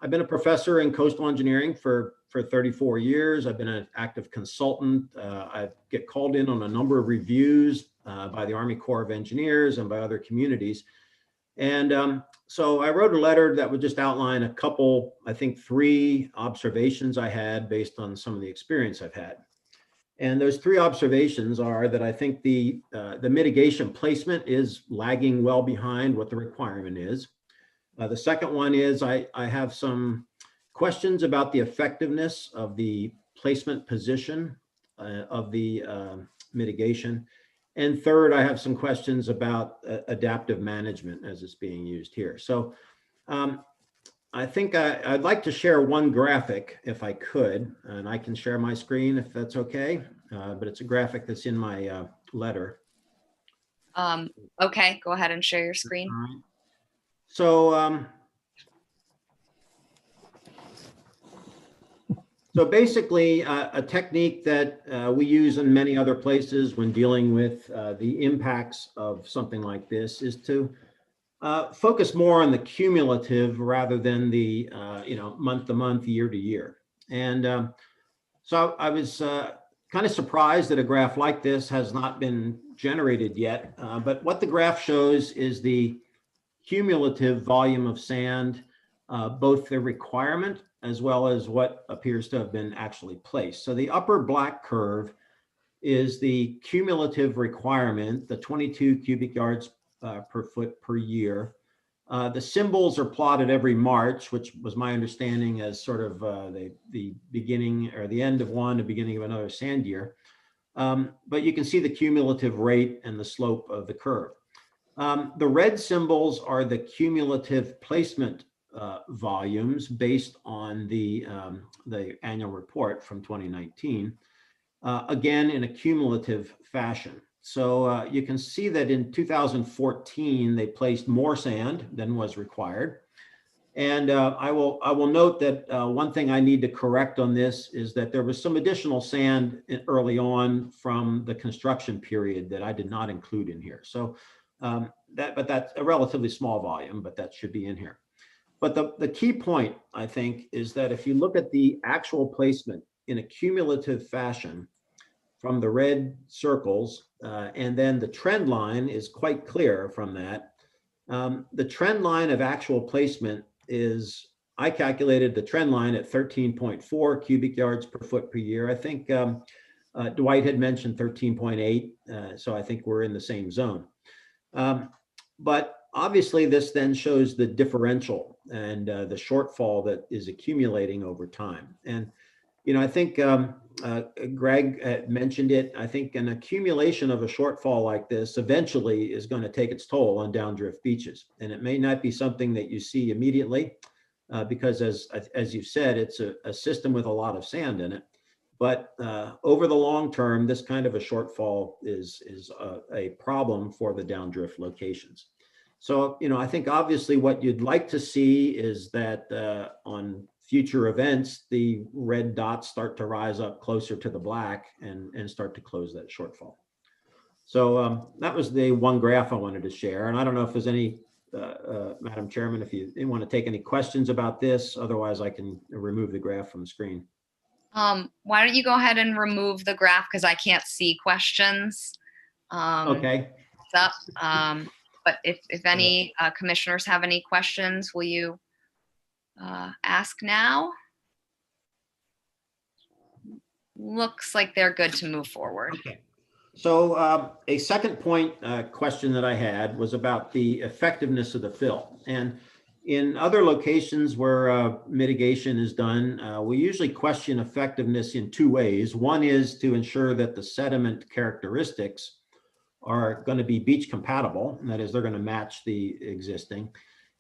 been a professor in coastal engineering for 34 years. I've been an active consultant. I get called in on a number of reviews by the Army Corps of Engineers and by other communities. And so I wrote a letter that would just outline a couple, I think 3 observations I had based on some of the experience I've had. And those 3 observations are that I think the mitigation placement is lagging well behind what the requirement is. The second one is I have some questions about the effectiveness of the placement position of the mitigation. And third, I have some questions about adaptive management as it's being used here. So I think I'd like to share one graphic if I could, and I can share my screen if that's okay, but it's a graphic that's in my letter. Okay, go ahead and share your screen. So, so basically, a technique that we use in many other places when dealing with the impacts of something like this is to focus more on the cumulative rather than the month to month, year to year. And so I was kind of surprised that a graph like this has not been generated yet. But what the graph shows is the cumulative volume of sand, both the requirement as well as what appears to have been actually placed. So the upper black curve is the cumulative requirement, the 22 cubic yards per foot per year. The symbols are plotted every March, which was my understanding as sort of the beginning or the end of one, the beginning of another sand year. But you can see the cumulative rate and the slope of the curve. The red symbols are the cumulative placement volumes based on the annual report from 2019, again in a cumulative fashion. So you can see that in 2014 they placed more sand than was required. And I will note that one thing I need to correct on this is that there was some additional sand early on from the construction period that I did not include in here. So but that's a relatively small volume, but that should be in here. But the key point, I think, is that if you look at the actual placement in a cumulative fashion from the red circles, and then the trend line is quite clear from that. The trend line of actual placement is, I calculated the trend line at 13.4 cubic yards per foot per year. I think Dwight had mentioned 13.8, so I think we're in the same zone. But obviously this then shows the differential and the shortfall that is accumulating over time. And, you know, I think Greg mentioned it. I think an accumulation of a shortfall like this eventually is going to take its toll on downdrift beaches. And it may not be something that you see immediately because as you've said, it's a system with a lot of sand in it. But over the long term, this kind of a shortfall is a problem for the downdrift locations. So, you know, I think obviously what you'd like to see is that on future events, the red dots start to rise up closer to the black and start to close that shortfall. So that was the one graph I wanted to share. And I don't know if there's any, Madam Chairman, if you want to take any questions about this, otherwise I can remove the graph from the screen. Why don't you go ahead and remove the graph because I can't see questions. Okay. Up. But if any commissioners have any questions, will you ask now? Looks like they're good to move forward. Okay. So a second point question that I had was about the effectiveness of the fill. And in other locations where mitigation is done, we usually question effectiveness in two ways. One is to ensure that the sediment characteristics are going to be beach compatible. And that is, they're going to match the existing.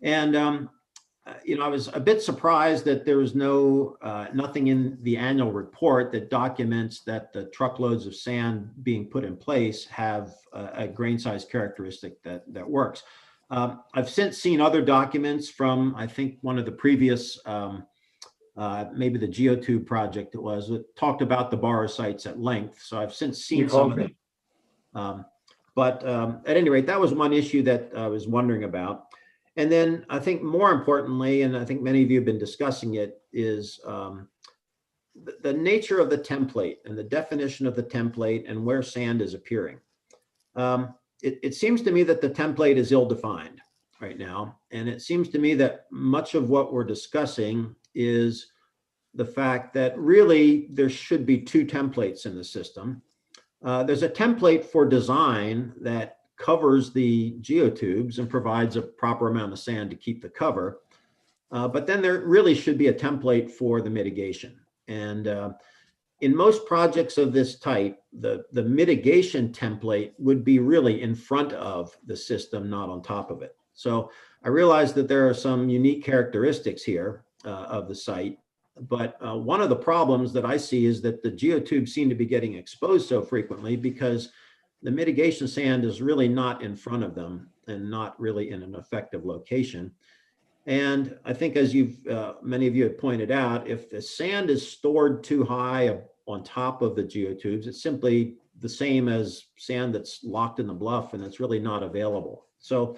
And I was a bit surprised that there was nothing in the annual report that documents that the truckloads of sand being put in place have a grain size characteristic that works. I've since seen other documents from, I think, one of the previous, maybe the geotube project it talked about the borrow sites at length. So I've since seen some of them. But at any rate, that was one issue that I was wondering about. And then I think more importantly, and I think many of you have been discussing it, is the nature of the template and the definition of the template and where sand is appearing. It seems to me that the template is ill-defined right now. And it seems to me that much of what we're discussing is the fact that really there should be two templates in the system. There's a template for design that covers the geotubes and provides a proper amount of sand to keep the cover. But then there really should be a template for the mitigation. And in most projects of this type, the mitigation template would be really in front of the system, not on top of it. So I realize that there are some unique characteristics here of the site. But one of the problems that I see is that the geotubes seem to be getting exposed so frequently because the mitigation sand is really not in front of them and not really in an effective location. And I think, as many of you have pointed out, if the sand is stored too high on top of the geotubes, it's simply the same as sand that's locked in the bluff and it's really not available. So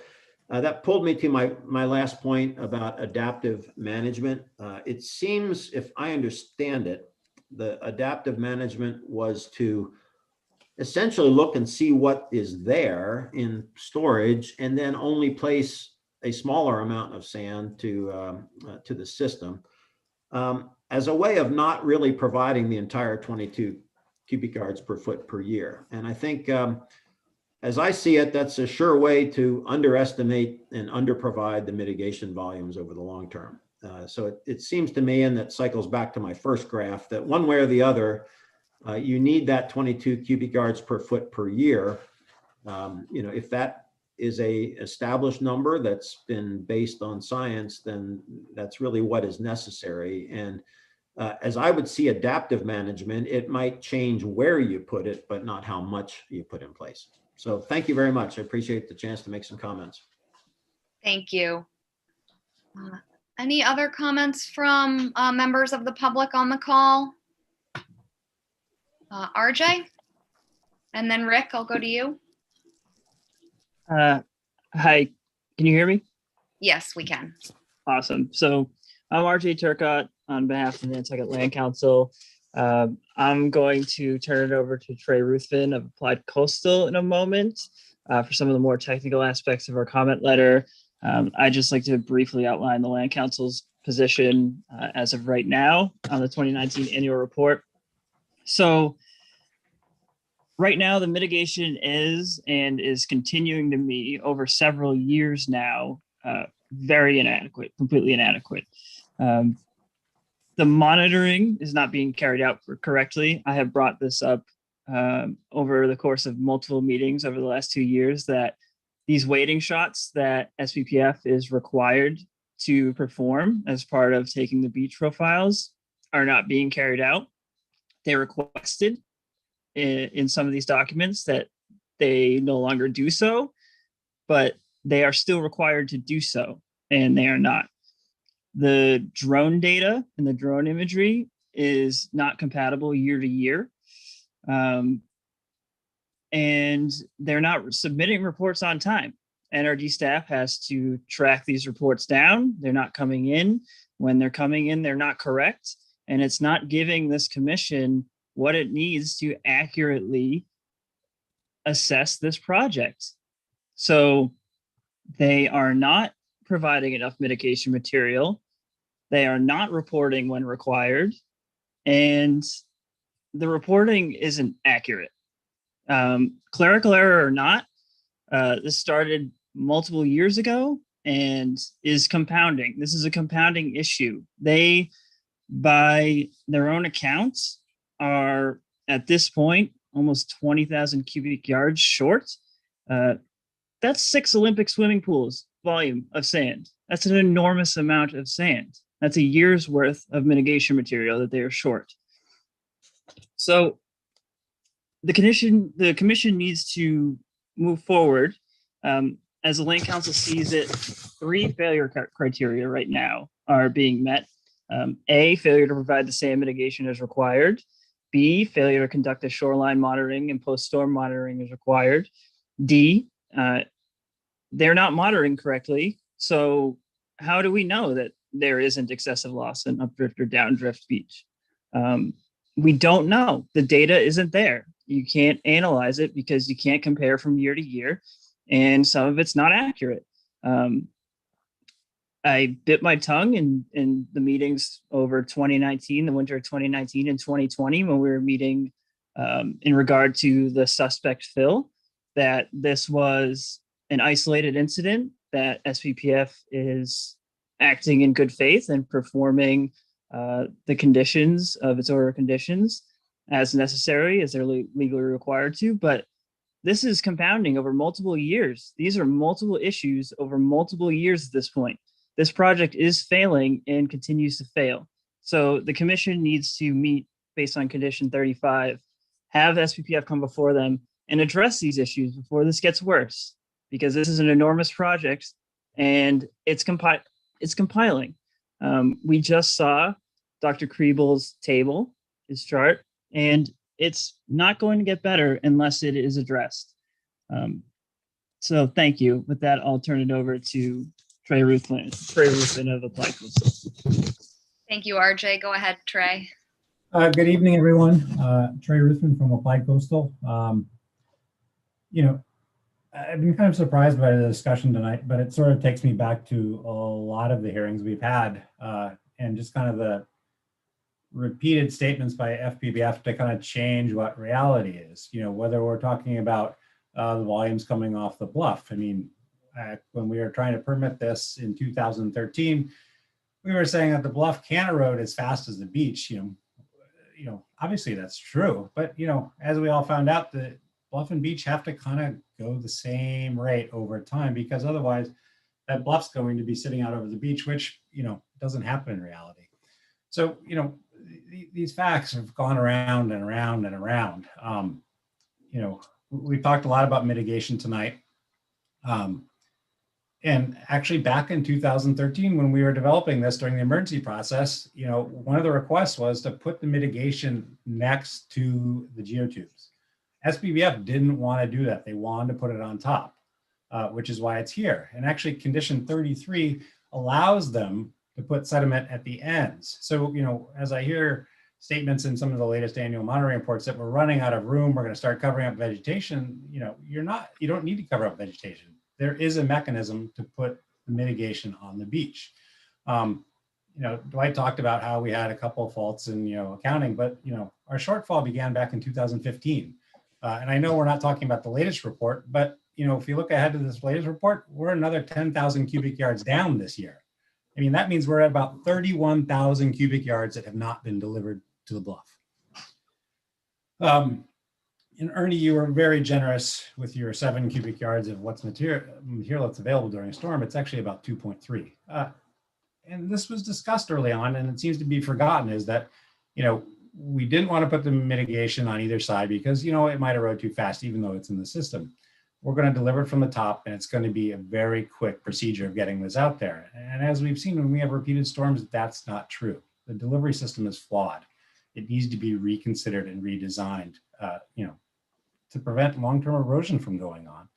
that pulled me to my last point about adaptive management. It seems, if I understand it, the adaptive management was to essentially look and see what is there in storage and then only place a smaller amount of sand to the system as a way of not really providing the entire 22 cubic yards per foot per year. And I think as I see it, that's a sure way to underestimate and underprovide the mitigation volumes over the long term. So it seems to me, and that cycles back to my first graph, that one way or the other, you need that 22 cubic yards per foot per year. If that is a established number that's been based on science, then that's really what is necessary. And as I would see adaptive management, it might change where you put it, but not how much you put in place. So thank you very much. I appreciate the chance to make some comments. Thank you. Any other comments from members of the public on the call? RJ? And then Rick, I'll go to you. Hi, can you hear me? Yes, we can. Awesome. So I'm RJ Turcott on behalf of the Nantucket Land Council. I'm going to turn it over to Trey Ruthven of Applied Coastal in a moment for some of the more technical aspects of our comment letter. I'd just like to briefly outline the Land Council's position as of right now on the 2019 annual report. So right now, the mitigation is continuing to be over several years now, very inadequate, completely inadequate. The monitoring is not being carried out correctly. I have brought this up over the course of multiple meetings over the last 2 years that these wading shots that SPPF is required to perform as part of taking the beach profiles are not being carried out. They requested in some of these documents that they no longer do so, but they are still required to do so, and they are not. The drone data and the drone imagery is not compatible year to year. And they're not submitting reports on time. NRD staff has to track these reports down. They're not coming in. When they're coming in, they're not correct. And it's not giving this commission what it needs to accurately assess this project. So They are not providing enough mitigation material. They are not reporting when required, and the reporting isn't accurate. Clerical error or not, this started multiple years ago and is compounding. This is a compounding issue. They, by their own accounts, are at this point almost 20,000 cubic yards short. That's 6 Olympic swimming pools volume of sand. That's an enormous amount of sand. That's a year's worth of mitigation material that they are short. So the commission needs to move forward. As the Land Council sees it, 3 failure criteria right now are being met. A, failure to provide the sand mitigation as required. B, failure to conduct the shoreline monitoring and post-storm monitoring as required. D, they're not monitoring correctly. So how do we know that there isn't excessive loss in updrift or downdrift beach? We don't know. The data isn't there. You can't analyze it because you can't compare from year to year, and some of it's not accurate. I bit my tongue in the meetings over 2019, the winter of 2019 and 2020, when we were meeting in regard to the suspect fill, that this was an isolated incident, that SPPF is acting in good faith and performing the conditions of its order of conditions as necessary, as they're legally required to. But this is compounding over multiple years. These are multiple issues over multiple years at this point. This project is failing and continues to fail. So the commission needs to meet based on condition 35, have SPPF come before them and address these issues before this gets worse, because this is an enormous project and it's compiling. We just saw Dr. Kriebel's table, his chart, and it's not going to get better unless it is addressed. So thank you. With that, I'll turn it over to Trey Ruthven of Applied Coastal. Thank you, RJ. Go ahead, Trey. Good evening, everyone. Trey Ruthven from Applied Coastal. I've been kind of surprised by the discussion tonight, but it sort of takes me back to a lot of the hearings we've had and just kind of the repeated statements by FPBF to kind of change what reality is, whether we're talking about the volumes coming off the bluff. I mean, when we were trying to permit this in 2013, we were saying that the bluff can't erode as fast as the beach. Obviously that's true, but as we all found out, the bluff and beach have to kind of go the same rate over time, because otherwise that bluff's going to be sitting out over the beach, which doesn't happen in reality. So these facts have gone around and around and around. We've talked a lot about mitigation tonight. And actually back in 2013, when we were developing this during the emergency process, one of the requests was to put the mitigation next to the geotubes. SPBF didn't want to do that. They wanted to put it on top, which is why it's here. And actually condition 33 allows them to put sediment at the ends. So, as I hear statements in some of the latest annual monitoring reports that we're running out of room, we're going to start covering up vegetation, you don't need to cover up vegetation. There is a mechanism to put the mitigation on the beach. Dwight talked about how we had a couple of faults in, accounting, but, our shortfall began back in 2015. And I know we're not talking about the latest report, but, if you look ahead to this latest report, we're another 10,000 cubic yards down this year. I mean, that means we're at about 31,000 cubic yards that have not been delivered to the bluff. And Ernie, you were very generous with your 7 cubic yards of what's material that's available during a storm. It's actually about 2.3. And this was discussed early on, and it seems to be forgotten, is that, we didn't want to put the mitigation on either side because, it might erode too fast, even though it's in the system. We're going to deliver it from the top, and it's going to be a very quick procedure of getting this out there. And as we've seen when we have repeated storms, that's not true. The delivery system is flawed. It needs to be reconsidered and redesigned, to prevent long-term erosion from going on.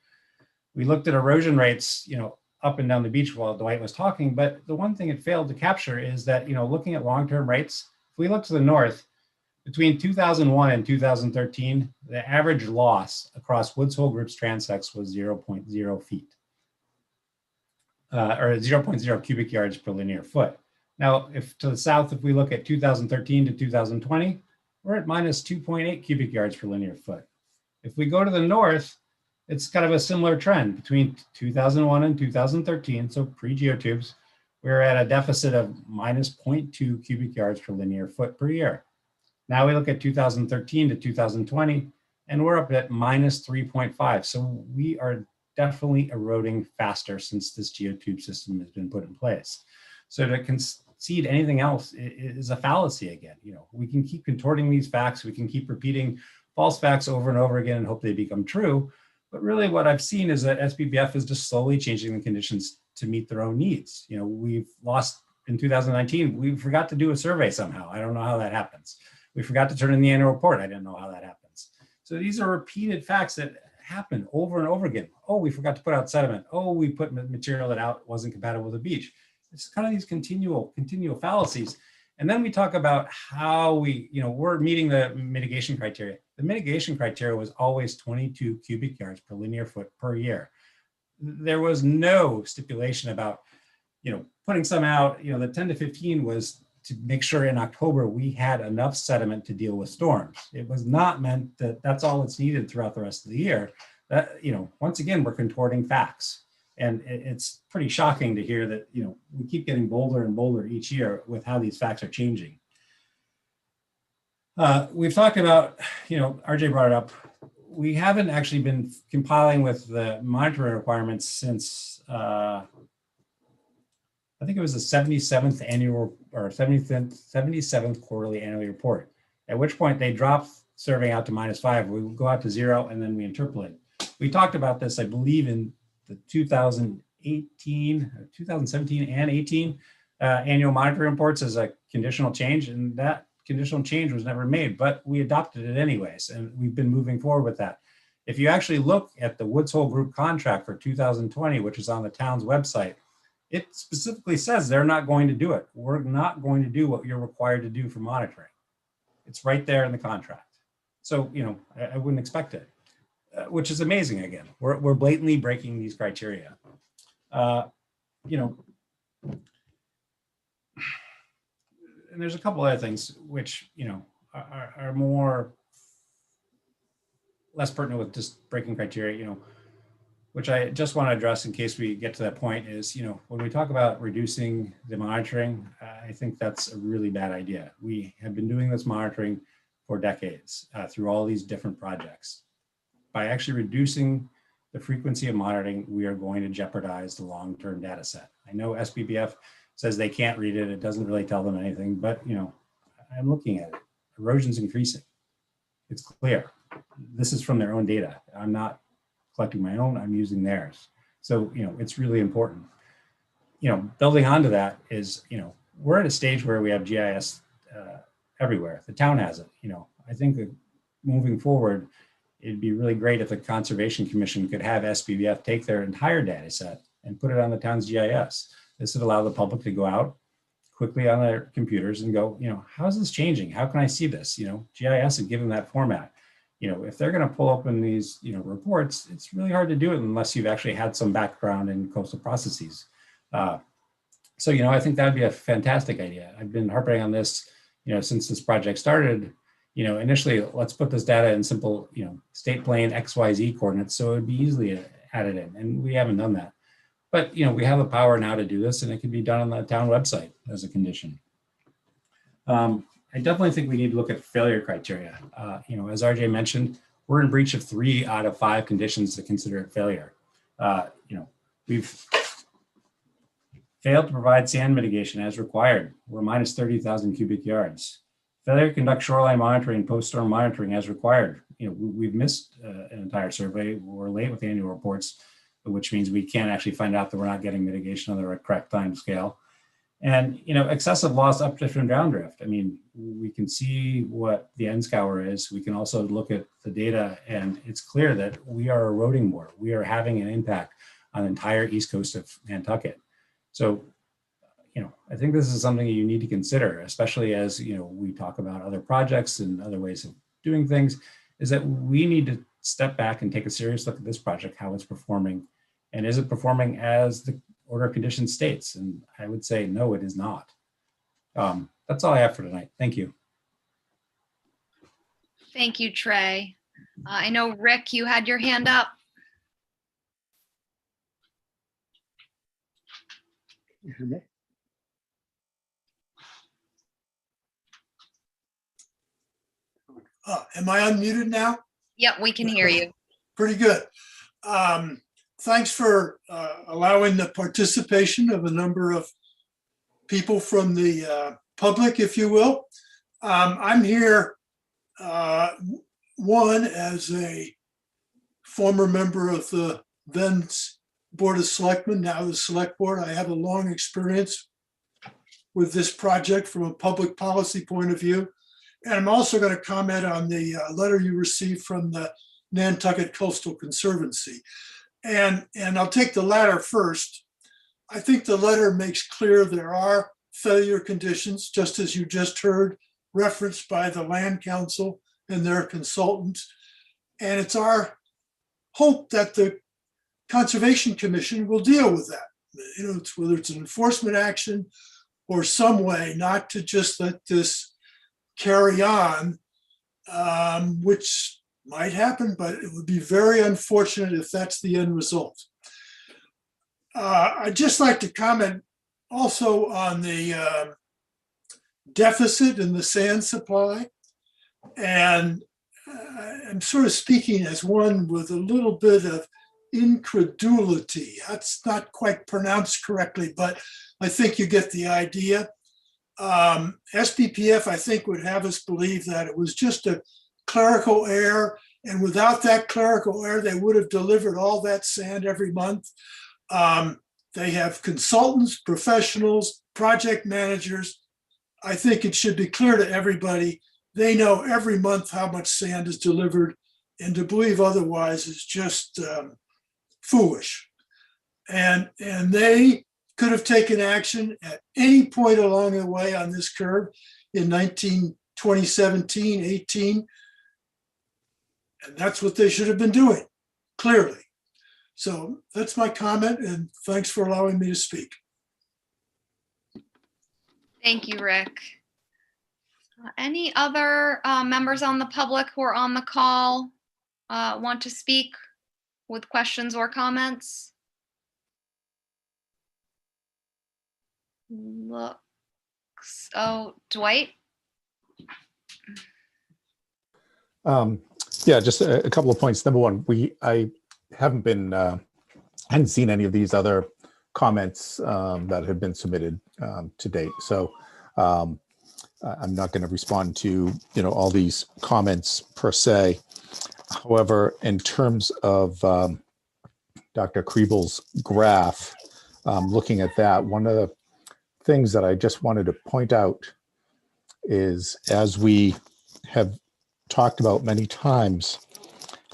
We looked at erosion rates, up and down the beach while Dwight was talking, but the one thing it failed to capture is that, looking at long-term rates, if we look to the north, between 2001 and 2013, the average loss across Woods Hole Group's transects was 0.0 feet. or 0.0 cubic yards per linear foot. Now, if to the south, if we look at 2013 to 2020, we're at minus 2.8 cubic yards per linear foot. If we go to the north, it's kind of a similar trend between 2001 and 2013, so pre-geotubes, we're at a deficit of minus 0.2 cubic yards per linear foot per year. Now we look at 2013 to 2020, and we're up at minus 3.5. So we are definitely eroding faster since this geotube system has been put in place. So to concede anything else is a fallacy again. You know, we can keep contorting these facts, we can keep repeating false facts over and over again and hope they become true. But really what I've seen is that SBBF is just slowly changing the conditions to meet their own needs. You know, we've lost in 2019, we forgot to do a survey somehow. I don't know how that happens. We forgot to turn in the annual report. I didn't know how that happens. So these are repeated facts that happen over and over again. Oh, we forgot to put out sediment. Oh, we put material that out wasn't compatible with the beach. It's kind of these continual fallacies. And then we talk about how we, you know, we're meeting the mitigation criteria. The mitigation criteria was always 22 cubic yards per linear foot per year. There was no stipulation about, you know, putting some out. You know, the 10 to 15 was to make sure in October we had enough sediment to deal with storms. It was not meant that that's all that's needed throughout the rest of the year. That, you know, once again, we're contorting facts. And it's pretty shocking to hear that, you know, we keep getting bolder and bolder each year with how these facts are changing. We've talked about, you know, RJ brought it up. We haven't actually been compiling with the monitoring requirements since, I think it was the 77th annual or 77th quarterly annual report, at which point they dropped surveying out to -5. We would go out to 0 and then we interpolate. We talked about this, I believe, in the 2017 and 18 annual monitoring reports as a conditional change, and that conditional change was never made, but we adopted it anyways, and we've been moving forward with that. If you actually look at the Woods Hole Group contract for 2020, which is on the town's website, it specifically says they're not going to do it. We're not going to do what you're required to do for monitoring. It's right there in the contract. So, you know, I wouldn't expect it. Which is amazing again. We're blatantly breaking these criteria. You know, and there's a couple other things which, you know, are more less pertinent with just breaking criteria, you know, which I just want to address in case we get to that point is, you know, when we talk about reducing the monitoring, I think that's a really bad idea. We have been doing this monitoring for decades through all these different projects. By actually reducing the frequency of monitoring, we are going to jeopardize the long-term data set. I know SBBF says they can't read it. It doesn't really tell them anything, but, you know, I'm looking at it. Erosion's increasing. It's clear. This is from their own data. I'm not collecting my own, I'm using theirs. So, you know, it's really important. You know, building onto that is, you know, we're at a stage where we have GIS everywhere. The town has it. You know, I think that moving forward, it'd be really great if the Conservation Commission could have SBBF take their entire data set and put it on the town's GIS. This would allow the public to go out quickly on their computers and go, you know, how's this changing? How can I see this? You know, GIS and give them that format. You know, if they're going to pull open these, you know, reports, it's really hard to do it unless you've actually had some background in coastal processes. So, you know, I think that'd be a fantastic idea. I've been harping on this, you know, since this project started. You know, initially, let's put this data in simple, you know, state plane XYZ coordinates, so it would be easily added in, and we haven't done that. But, you know, we have the power now to do this, and it can be done on the town website as a condition. I definitely think we need to look at failure criteria. You know, as RJ mentioned, we're in breach of 3 out of 5 conditions to consider it failure. You know, we've failed to provide sand mitigation as required. We're minus 30,000 cubic yards. Failure to conduct shoreline monitoring and post-storm monitoring as required. You know, we've missed an entire survey. We're late with annual reports, which means we can't actually find out that we're not getting mitigation on the correct time scale. And, you know, excessive loss updrift and downdrift. I mean, we can see what the end scour is. We can also look at the data, and it's clear that we are eroding more. We are having an impact on the entire east coast of Nantucket. So, you know, I think this is something you need to consider, especially as, you know, we talk about other projects and other ways of doing things, is that we need to step back and take a serious look at this project, how it's performing, and is it performing as the order of conditions states. And I would say, no, it is not. That's all I have for tonight. Thank you. Thank you, Trey. I know, Rick, you had your hand up. Am I unmuted now? Yep, we can hear you. Pretty good. Thanks for allowing the participation of a number of people from the public, if you will. I'm here, one, as a former member of the then Board of Selectmen, now the Select Board. I have a long experience with this project from a public policy point of view. And I'm also going to comment on the letter you received from the Nantucket Coastal Conservancy. And I'll take the latter first. I think the letter makes clear there are failure conditions, just as you just heard referenced by the Land Council and their consultants. And it's our hope that the Conservation Commission will deal with that. You know, whether it's an enforcement action or some way not to just let this carry on, which might happen, but it would be very unfortunate if that's the end result. I'd just like to comment also on the deficit in the sand supply. And I'm sort of speaking as one with a little bit of incredulity. That's not quite pronounced correctly, but I think you get the idea. SPPF, I think, would have us believe that it was just a clerical error, and without that clerical error, they would have delivered all that sand every month. They have consultants, professionals, project managers. I think it should be clear to everybody, they know every month how much sand is delivered, and to believe otherwise is just foolish. And they could have taken action at any point along the way on this curve in 2017, 18. And that's what they should have been doing, clearly. So that's my comment, and thanks for allowing me to speak. Thank you, Rick. Any other members on the public who are on the call want to speak with questions or comments? Looks, oh, Dwight? Yeah, just a couple of points. Number one, I hadn't seen any of these other comments that have been submitted to date. So I'm not going to respond to all these comments per se. However, in terms of Dr. Kriebel's graph, looking at that, one of the things that I just wanted to point out is, as we have talked about many times,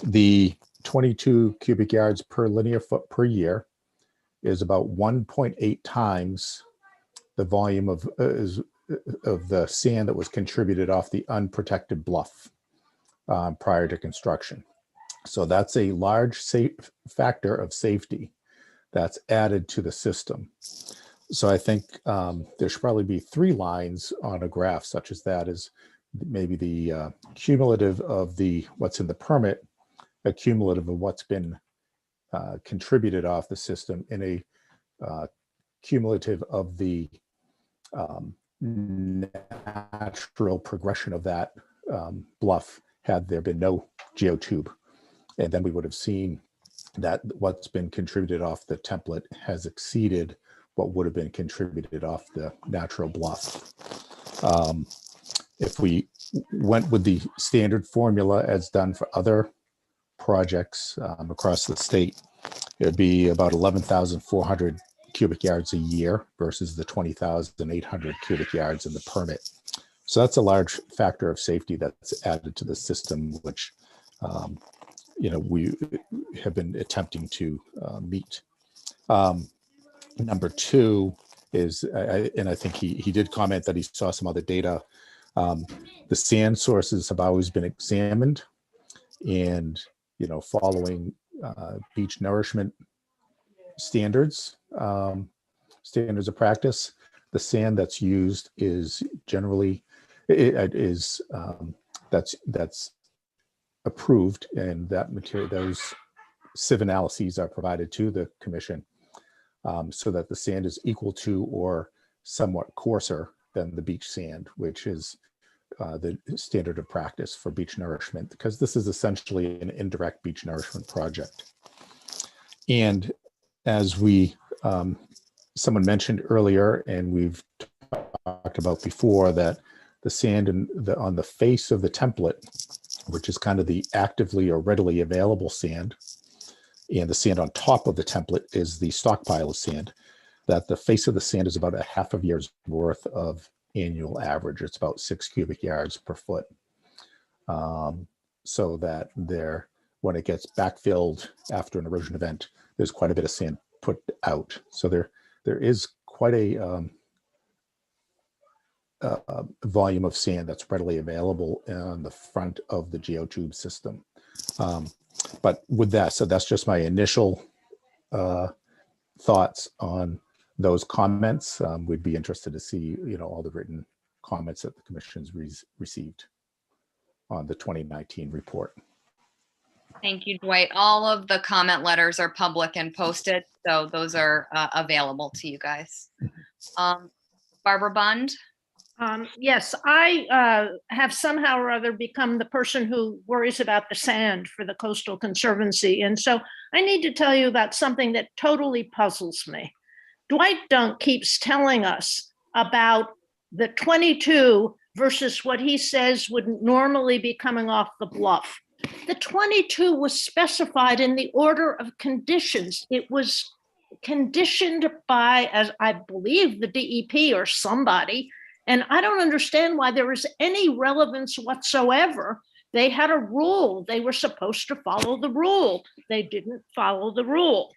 the 22 cubic yards per linear foot per year is about 1.8 times the volume of the sand that was contributed off the unprotected bluff prior to construction. So that's a large factor of safety that's added to the system. So I think there should probably be 3 lines on a graph such as that, is maybe the cumulative of what's in the permit, a cumulative of what's been contributed off the system, in a cumulative of the natural progression of that bluff had there been no geotube. And then we would have seen that what's been contributed off the template has exceeded what would have been contributed off the natural bluff. If we went with the standard formula as done for other projects across the state, it would be about 11,400 cubic yards a year versus the 20,800 cubic yards in the permit. So that's a large factor of safety that's added to the system, which we have been attempting to meet. Number 2 is, and I think he did comment that he saw some other data. The sand sources have always been examined, and following beach nourishment standards, standards of practice. The sand that's used is generally that's approved, and that material, those sieve analyses are provided to the commission, so that the sand is equal to or somewhat coarser than the beach sand, which is the standard of practice for beach nourishment, because this is essentially an indirect beach nourishment project. And as someone mentioned earlier, and we've talked about before, that the sand on the face of the template, which is kind of the actively or readily available sand, and the sand on top of the template is the stockpile of sand, that the face of the sand is about a half a year's worth of annual average. It's about 6 cubic yards per foot. So that when it gets backfilled after an erosion event, there's quite a bit of sand put out. So there is quite a volume of sand that's readily available on the front of the geotube system. But with that, so that's just my initial thoughts on those comments. We'd be interested to see, all the written comments that the commission's received on the 2019 report. Thank you, Dwight. All of the comment letters are public and posted, so those are available to you guys. Barbara Bund? Yes, I have somehow or other become the person who worries about the sand for the Coastal Conservancy. And so I need to tell you about something that totally puzzles me. Dwight Dunk keeps telling us about the 22 versus what he says would normally be coming off the bluff. The 22 was specified in the order of conditions. It was conditioned by, as I believe, the DEP or somebody. And I don't understand why there is any relevance whatsoever. They had a rule. They were supposed to follow the rule. They didn't follow the rule.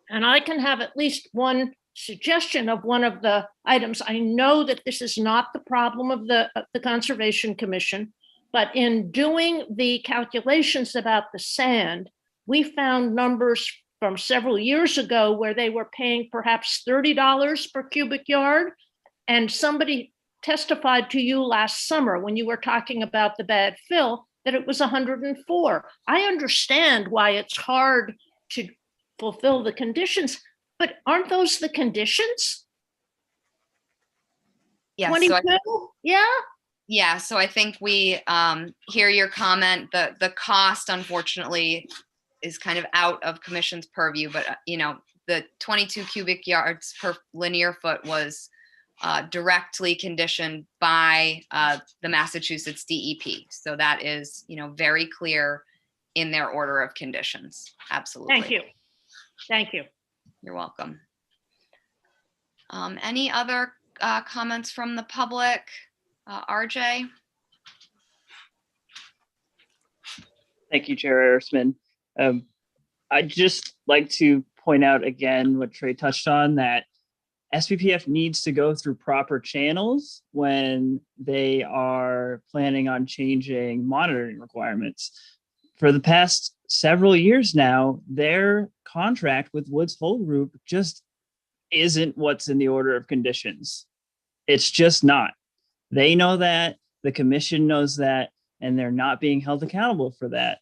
And I can have at least one suggestion of one of the items. I know that this is not the problem of the Conservation Commission, but in doing the calculations about the sand, we found numbers from several years ago where they were paying perhaps $30 per cubic yard. And somebody testified to you last summer when you were talking about the bad fill that it was 104. I understand why it's hard to fulfill the conditions, but aren't those the conditions? Yes. 22? Yeah. Yeah, so I think we hear your comment. The cost, unfortunately, is kind of out of commission's purview, but the 22 cubic yards per linear foot was directly conditioned by the Massachusetts DEP. So that is, very clear in their order of conditions. Absolutely. Thank you. Thank you. You're welcome. Any other comments from the public? RJ? Thank you, Chair Erisman. I'd just like to point out again what Trey touched on, that SPPF needs to go through proper channels when they are planning on changing monitoring requirements. For the past several years now, their contract with Woods Hole Group just isn't what's in the order of conditions. It's just not. They know that, the commission knows that, and they're not being held accountable for that.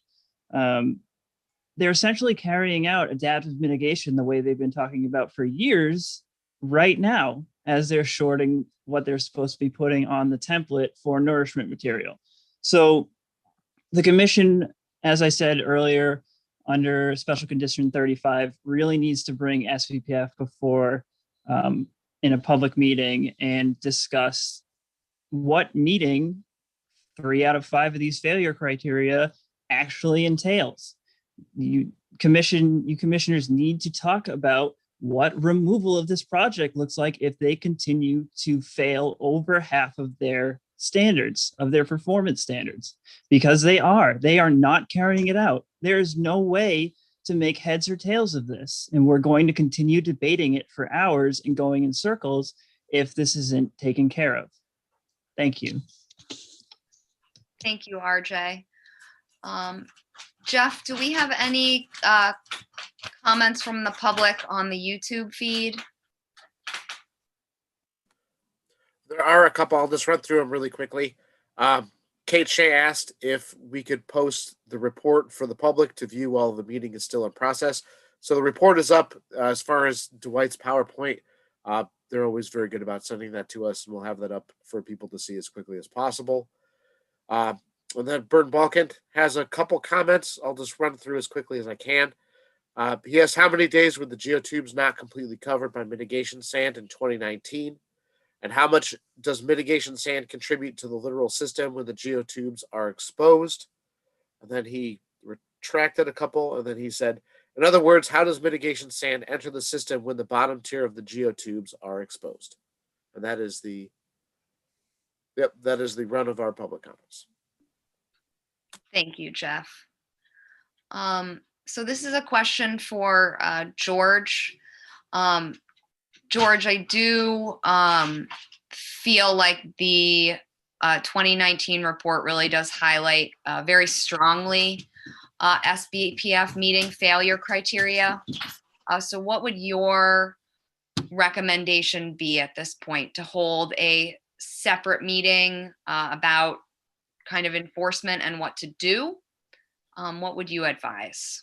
They're essentially carrying out adaptive mitigation the way they've been talking about for years right now, as they're shorting what they're supposed to be putting on the template for nourishment material. So the commission, as I said earlier, under special condition 35, really needs to bring SPPF before in a public meeting and discuss what meeting 3 out of 5 of these failure criteria actually entails. You commissioners need to talk about what removal of this project looks like if they continue to fail over half of their standards, of their performance standards, because they are not carrying it out. There is no way to make heads or tails of this. And we're going to continue debating it for hours and going in circles if this isn't taken care of. Thank you. Thank you, RJ. Jeff, do we have any Comments from the public on the YouTube feed? There are a couple. I'll just run through them really quickly. Kate Shea asked if we could post the report for the public to view while the meeting is still in process. So the report is up. As far as Dwight's PowerPoint, they're always very good about sending that to us, and we'll have that up for people to see as quickly as possible. And then Burton Balkan has a couple comments. I'll just run through as quickly as I can. He asked, how many days were the geotubes not completely covered by mitigation sand in 2019? And how much does mitigation sand contribute to the littoral system when the geotubes are exposed? And then he retracted a couple, and then he said, in other words, how does mitigation sand enter the system when the bottom tier of the geotubes are exposed? And that is the run of our public comments. Thank you, Jeff. So this is a question for George. George, I do feel like the 2019 report really does highlight very strongly SBPF meeting failure criteria. So what would your recommendation be at this point? To hold a separate meeting about kind of enforcement and what to do? What would you advise?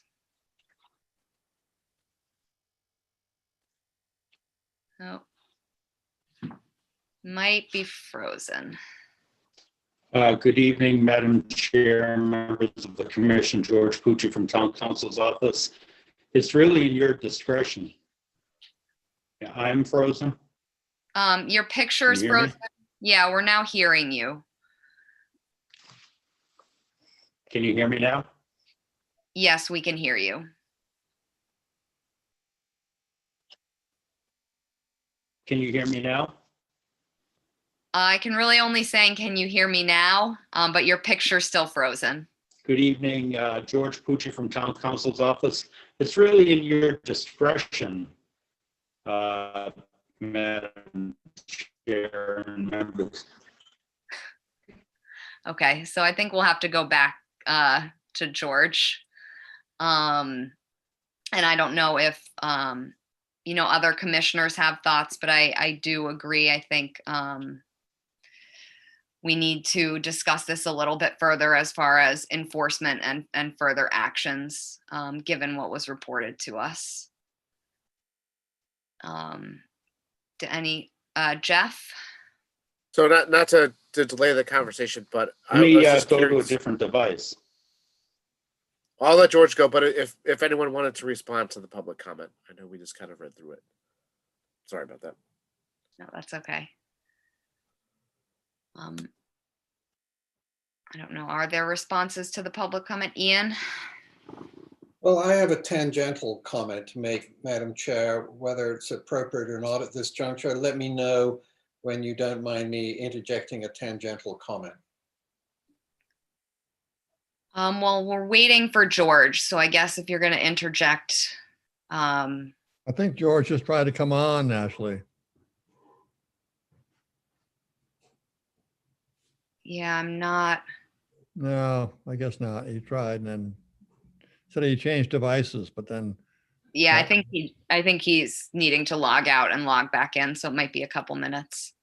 Oh, might be frozen. Good evening, Madam Chair, members of the Commission, George Pucci from Town Council's office. It's really in your discretion. Yeah, I'm frozen. Your picture is frozen. Yeah, we're now hearing you. Can you hear me now? Yes, we can hear you. Can you hear me now? I can really only say, can you hear me now? But your picture's still frozen. Good evening, George Pucci from Town Council's office. It's really in your discretion, Madam Chair and members. Okay, so I think we'll have to go back to George. And I don't know if, other commissioners have thoughts, but I do agree. I think we need to discuss this a little bit further as far as enforcement and further actions, given what was reported to us. Jeff? So not to delay the conversation, but Let me go to a different device. I'll let George go, but if anyone wanted to respond to the public comment, I know we just kind of read through it. Sorry about that. No, that's okay. I don't know. Are there responses to the public comment? Ian? Well, I have a tangential comment to make, Madam Chair, whether it's appropriate or not at this juncture. Let me know when you don't mind me interjecting a tangential comment. Well, we're waiting for George, so I guess if you're going to interject. I think George just tried to come on, Ashley. Yeah, I'm not. No, I guess not. He tried and then said he changed devices, but then. Yeah, I think he's needing to log out and log back in, so it might be a couple minutes.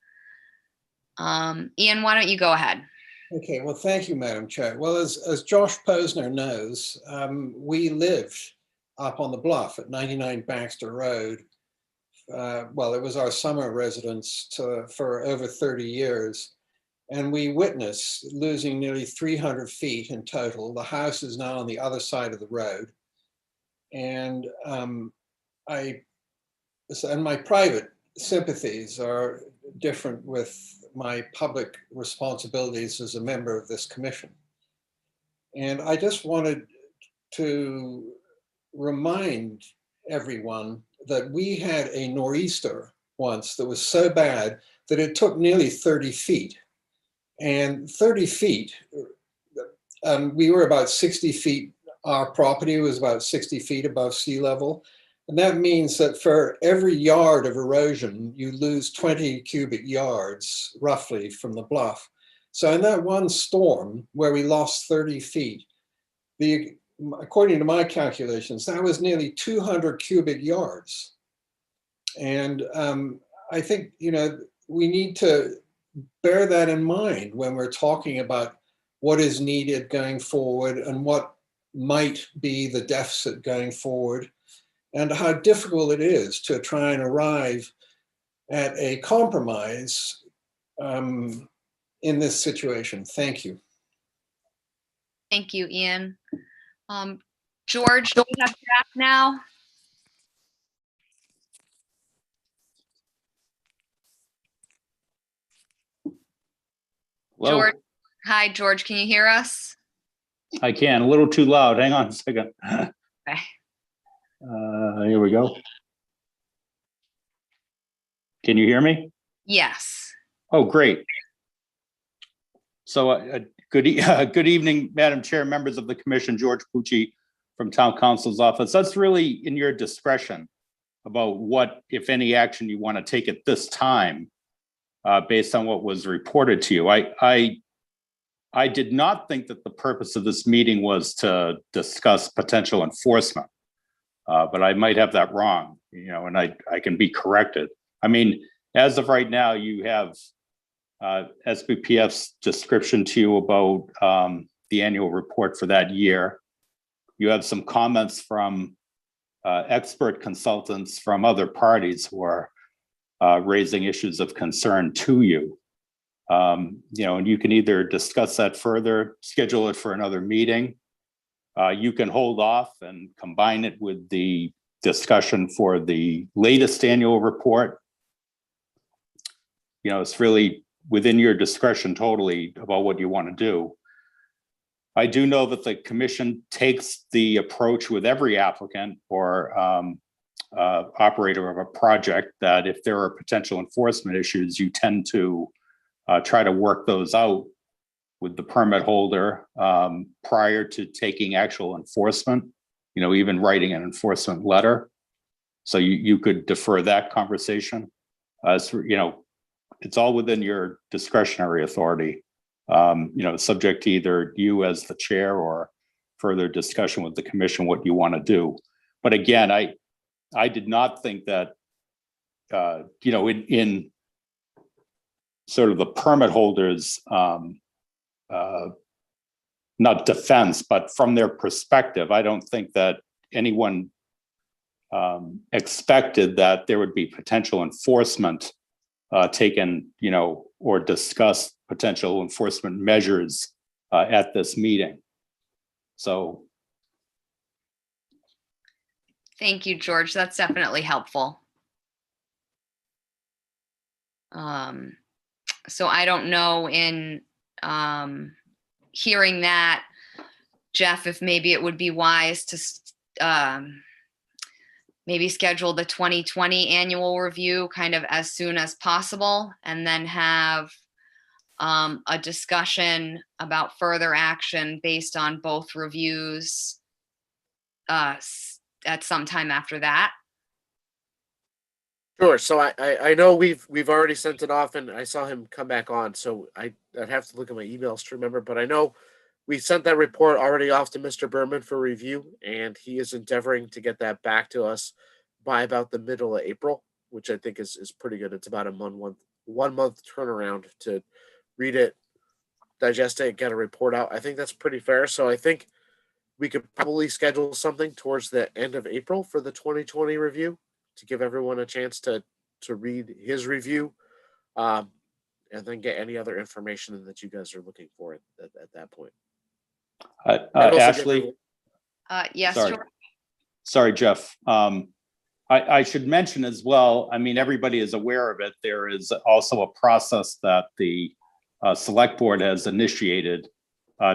Ian, why don't you go ahead? Okay, well, thank you, Madam Chair. Well, as Josh Posner knows, we lived up on the bluff at 99 Baxter Road. Well, it was our summer residence for over 30 years. And we witnessed losing nearly 300 feet in total. The house is now on the other side of the road. And my private sympathies are different with my public responsibilities as a member of this commission. And I just wanted to remind everyone that we had a nor'easter once that was so bad that it took nearly 30 feet. And 30 feet, we were about 60 feet, our property was about 60 feet above sea level. And that means that for every yard of erosion, you lose 20 cubic yards, roughly, from the bluff. So in that one storm where we lost 30 feet, the according to my calculations, that was nearly 200 cubic yards. And I think, we need to bear that in mind when we're talking about what is needed going forward and what might be the deficit going forward, and how difficult it is to try and arrive at a compromise in this situation. Thank you. Thank you, Ian. George, do we have draft now? Hello? George, hi, George, can you hear us? I can, a little too loud. Hang on a second. Okay. Here we go. Can you hear me? Yes. Oh, great. So good evening, Madam Chair, members of the commission, George Pucci from Town Council's office. That's really in your discretion about what, if any, action you want to take at this time based on what was reported to you. I did not think that the purpose of this meeting was to discuss potential enforcement, but I might have that wrong, and I can be corrected. I mean, as of right now, you have SBPF's description to you about the annual report for that year. You have some comments from expert consultants from other parties who are raising issues of concern to you. And you can either discuss that further, schedule it for another meeting. You can hold off and combine it with the discussion for the latest annual report. It's really within your discretion totally about what you want to do. I do know that the commission takes the approach with every applicant or operator of a project that if there are potential enforcement issues, you tend to try to work those out with the permit holder prior to taking actual enforcement, even writing an enforcement letter. So you could defer that conversation. It's all within your discretionary authority, subject to either you as the chair or further discussion with the commission what you want to do. But again, I did not think that, in sort of the permit holders, not defense, but from their perspective, I don't think that anyone expected that there would be potential enforcement taken, or discuss potential enforcement measures at this meeting. So. Thank you, George. That's definitely helpful. So I don't know in hearing that, Jeff, if maybe it would be wise to maybe schedule the 2020 annual review kind of as soon as possible, and then have a discussion about further action based on both reviews at some time after that. Sure. So I know we've already sent it off, and I saw him come back on. So I'd have to look at my emails to remember, but I know we sent that report already off to Mr. Berman for review, and he is endeavoring to get that back to us by about the middle of April, which I think is pretty good. It's about a 1 month turnaround to read it, digest it, get a report out. I think that's pretty fair. So I think we could probably schedule something towards the end of April for the 2020 review to give everyone a chance to read his review, and then get any other information that you guys are looking for at that point. Ashley? Yes, sorry. George? Sorry, Jeff. I should mention as well, I mean, everybody is aware of it. There is also a process that the select board has initiated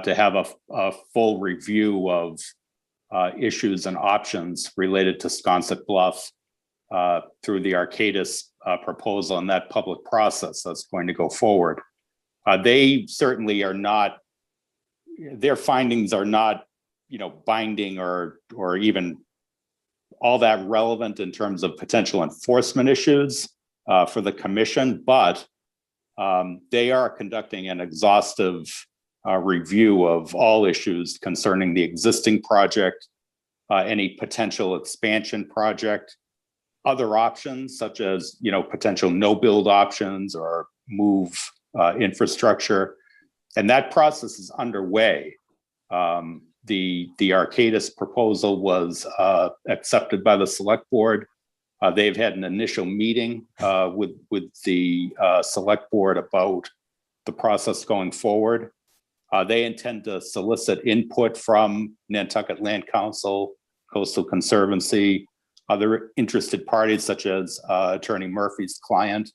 to have a full review of issues and options related to Sconset Bluff through the Arcadis proposal and that public process that's going to go forward. They certainly are not, their findings are not, binding or even all that relevant in terms of potential enforcement issues for the commission, but they are conducting an exhaustive review of all issues concerning the existing project, any potential expansion project, other options such as, potential no build options or move infrastructure. And that process is underway. The Arcadis proposal was accepted by the select board. They've had an initial meeting with the select board about the process going forward. They intend to solicit input from Nantucket Land Council, Coastal Conservancy, other interested parties such as Attorney Murphy's client,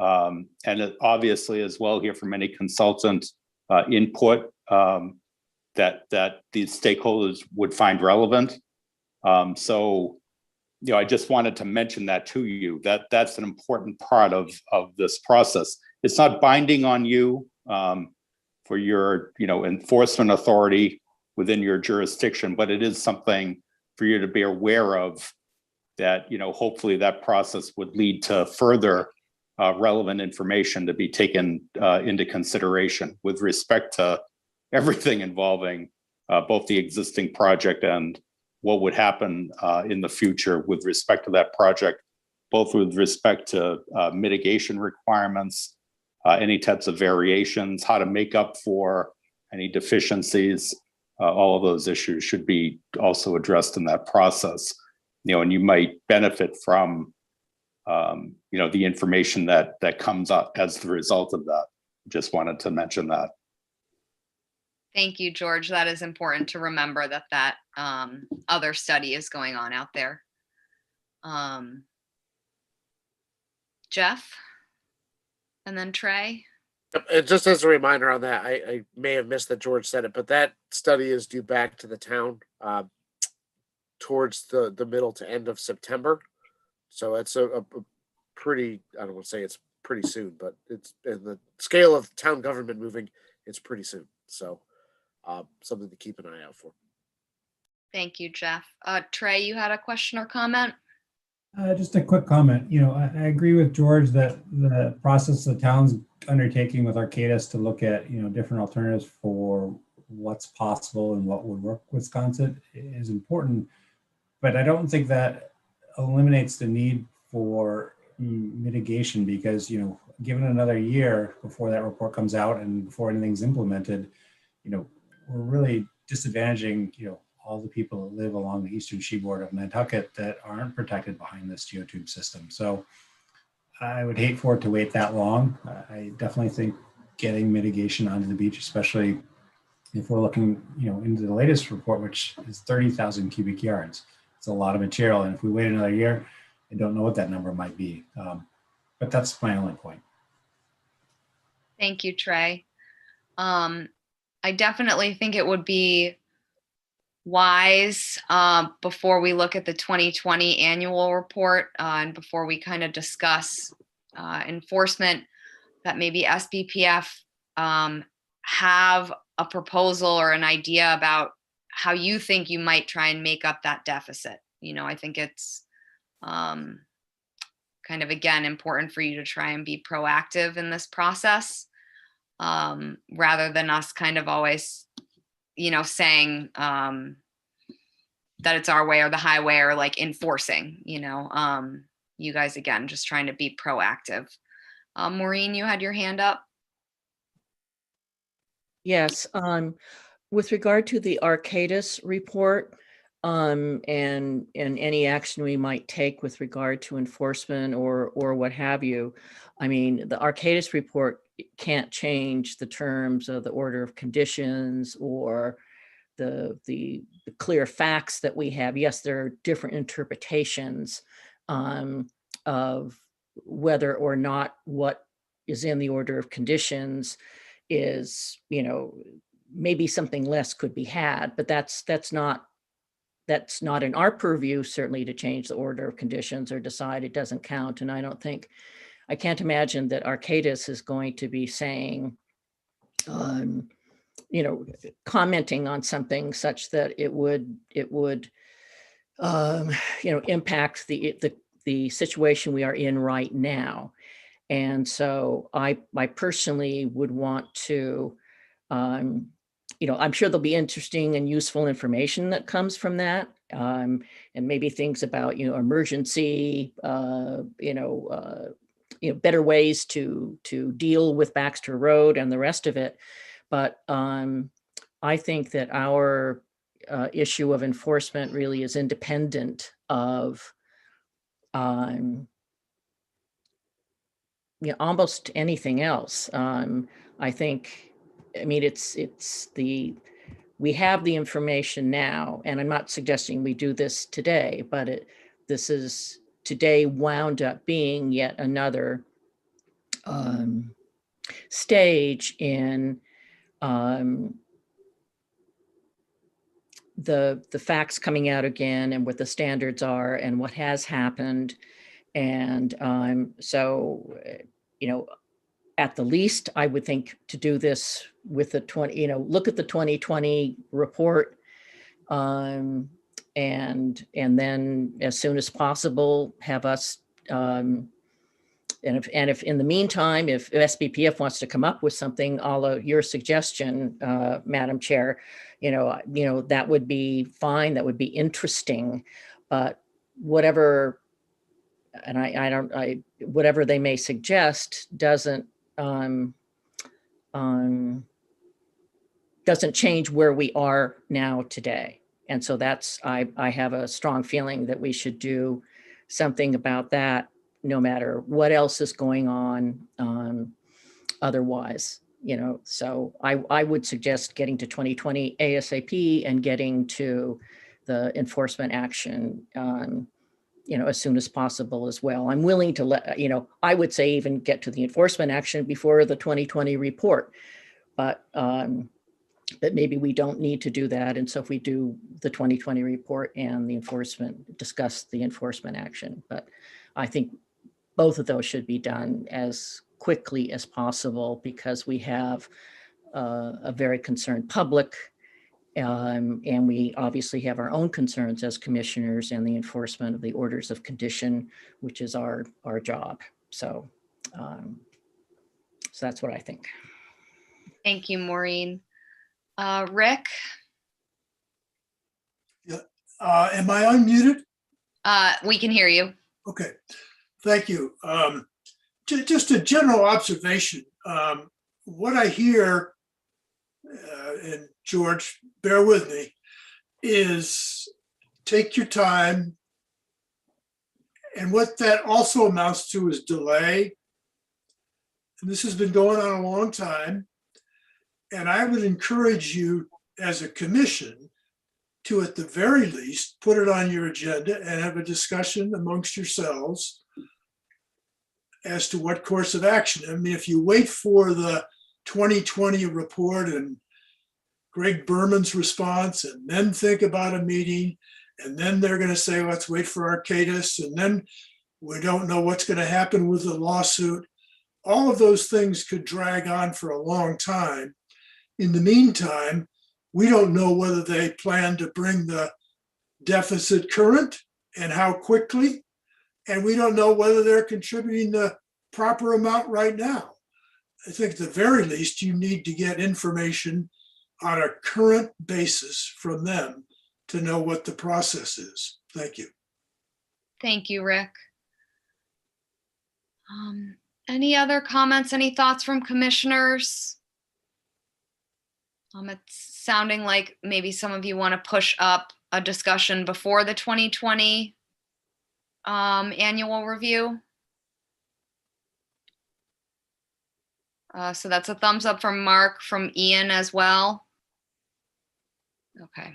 and obviously as well hear from any consultant input that these stakeholders would find relevant. So, I just wanted to mention that to you, that's an important part of this process. It's not binding on you for your, enforcement authority within your jurisdiction, but it is something for you to be aware of, that, hopefully that process would lead to further relevant information to be taken into consideration with respect to everything involving both the existing project and what would happen in the future with respect to that project, both with respect to mitigation requirements, any types of variations, how to make up for any deficiencies. All of those issues should be also addressed in that process. And you might benefit from, the information that comes up as the result of that. Just wanted to mention that. Thank you, George. That is important to remember, that other study is going on out there. Jeff, and then Trey. And just as a reminder on that, I may have missed that George said it, but that study is due back to the town towards the middle to end of September. So it's a pretty, I don't want to say it's pretty soon, but it's in the scale of town government moving, it's pretty soon. So something to keep an eye out for. Thank you, Jeff. Trey, you had a question or comment? Just a quick comment. I agree with George that the process the town's undertaking with Arcadis to look at, different alternatives for what's possible and what would work with Wisconsin is important. But I don't think that eliminates the need for mitigation, because, given another year before that report comes out and before anything's implemented, we're really disadvantaging, all the people that live along the eastern seaboard of Nantucket that aren't protected behind this geotube system. So I would hate for it to wait that long. I definitely think getting mitigation onto the beach, especially if we're looking, into the latest report, which is 30,000 cubic yards. It's a lot of material. And if we wait another year, I don't know what that number might be. But that's my only point. Thank you, Trey. I definitely think it would be wise before we look at the 2020 annual report and before we kind of discuss enforcement, that maybe SBPF have a proposal or an idea about how you think you might try and make up that deficit. I think it's kind of, again, important for you to try and be proactive in this process, rather than us kind of always saying that it's our way or the highway, or like enforcing, you guys, again, just trying to be proactive. Maureen, you had your hand up. Yes, with regard to the Arcadis report, and any action we might take with regard to enforcement or what have you. I mean, the Arcadis report can't change the terms of the order of conditions or the clear facts that we have. Yes, there are different interpretations of whether or not what is in the order of conditions is, maybe something less could be had, but that's not in our purview, certainly, to change the order of conditions or decide it doesn't count. And I can't imagine that Arcadis is going to be saying, commenting on something such that it would impact the situation we are in right now. And so I personally would want to you know, I'm sure there'll be interesting and useful information that comes from that. And maybe things about, you know, emergency, better ways to deal with Baxter Road and the rest of it. But I think that our issue of enforcement really is independent of almost anything else. I think, I mean, we have the information now, and I'm not suggesting we do this today, but this is today wound up being yet another stage in the facts coming out again and what the standards are and what has happened. And so, you know, at the least, I would think to do this with the look at the 2020 report, and then as soon as possible have us, and if in the meantime, if SBPF wants to come up with something a la your suggestion, Madam Chair, that would be fine. That would be interesting, but whatever, and whatever they may suggest doesn't change where we are now today. And so I have a strong feeling that we should do something about that, no matter what else is going on otherwise, so I would suggest getting to 2020 ASAP and getting to the enforcement action, as soon as possible as well. I'm willing to I would say even get to the enforcement action before the 2020 report, but maybe we don't need to do that. And so if we do the 2020 report and the discuss the enforcement action, but I think both of those should be done as quickly as possible because we have a very concerned public, and we obviously have our own concerns as commissioners and the enforcement of the orders of condition, which is our job. So that's what I think. Thank you, Maureen. Rick? Yeah. Am I unmuted? We can hear you. Okay, thank you. Just a general observation. What I hear, and George, bear with me, is take your time. And what that also amounts to is delay. And this has been going on a long time. And I would encourage you as a commission to, at the very least, put it on your agenda and have a discussion amongst yourselves as to what course of action. I mean, if you wait for the 2020 report and Greg Berman's response, and then think about a meeting, and then they're going to say, let's wait for Arcadis, and then we don't know what's going to happen with the lawsuit. All of those things could drag on for a long time. In the meantime, we don't know whether they plan to bring the deficit current and how quickly. And we don't know whether they're contributing the proper amount right now. I think at the very least, you need to get information on a current basis from them to know what the process is. Thank you. Thank you, Rick. Any other comments, any thoughts from commissioners? It's sounding like maybe some of you want to push up a discussion before the 2020 annual review. So that's a thumbs up from Mark, from Ian as well. Okay.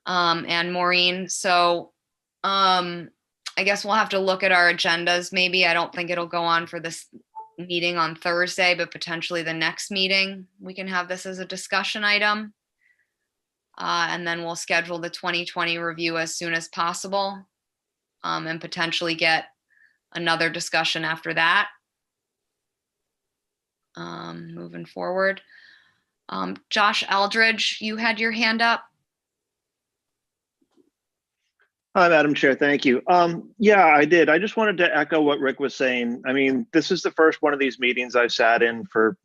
And Maureen. So I guess we'll have to look at our agendas. Maybe I don't think it'll go on for this meeting on Thursday, but potentially the next meeting, we can have this as a discussion item. And then we'll schedule the 2020 review as soon as possible, and potentially get another discussion after that. Moving forward. Josh Eldridge, you had your hand up. Hi, Madam Chair. Thank you. Yeah, I did. I just wanted to echo what Rick was saying. I mean, this is the first one of these meetings I've sat in for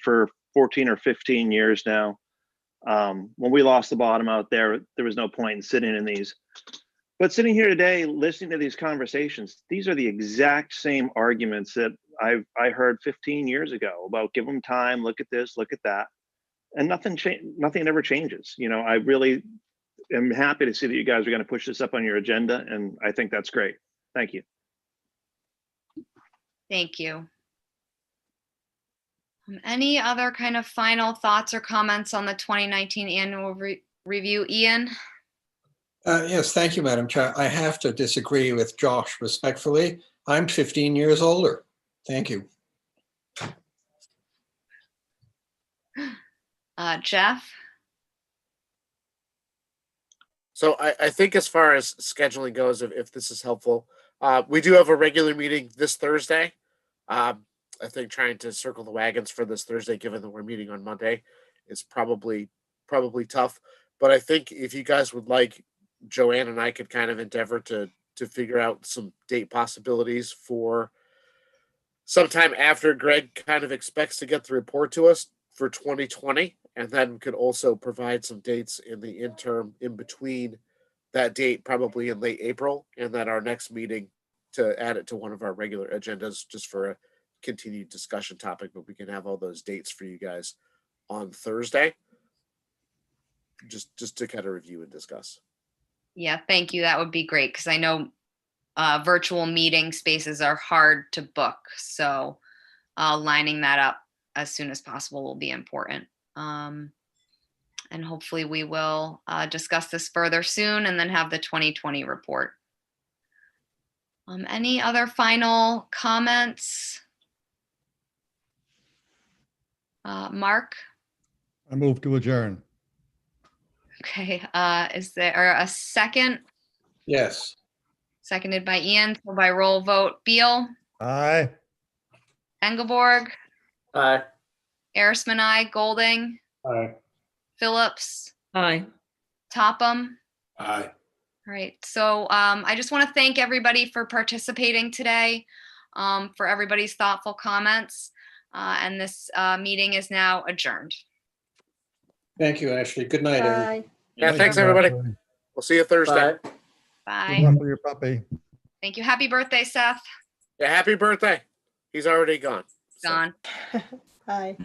for 14 or 15 years now. When we lost the bottom out there, there was no point in sitting in these. But sitting here today, listening to these conversations, these are the exact same arguments that I heard 15 years ago about give them time, look at this, look at that, and nothing ever changes. You know, I really am happy to see that you guys are going to push this up on your agenda, and I think that's great. Thank you. Thank you. Any other kind of final thoughts or comments on the 2019 annual review, Ian? Yes, thank you, Madam Chair. I have to disagree with Josh respectfully. I'm 15 years older. Thank you. Jeff? So I think as far as scheduling goes, if this is helpful, we do have a regular meeting this Thursday. I think trying to circle the wagons for this Thursday, given that we're meeting on Monday, is probably tough. But I think if you guys would like, Joanne and I could kind of endeavor to figure out some date possibilities for sometime after Greg kind of expects to get the report to us for 2020, and then could also provide some dates in the interim in between that date, probably in late April, and then our next meeting to add it to one of our regular agendas just for a continued discussion topic. But we can have all those dates for you guys on Thursday, just to kind of review and discuss. Yeah, thank you. That would be great, because I know virtual meeting spaces are hard to book. So lining that up as soon as possible will be important. And hopefully we will discuss this further soon and then have the 2020 report. Any other final comments? Mark? I move to adjourn. Okay, is there a second? Yes. Seconded by Ian, so by roll vote, Beal, Aye. Engelborg, Aye. Arisman, aye, Golding, Aye. Phillips, Aye. Topham. Aye. All right, so I just want to thank everybody for participating today, for everybody's thoughtful comments, and this meeting is now adjourned. Thank you, Ashley. Good night, everyone. Yeah, thanks everybody. We'll see you Thursday. Bye. Bye. Good luck with your puppy. Thank you. Happy birthday, Seth. Yeah, happy birthday. He's already gone. Gone. Bye.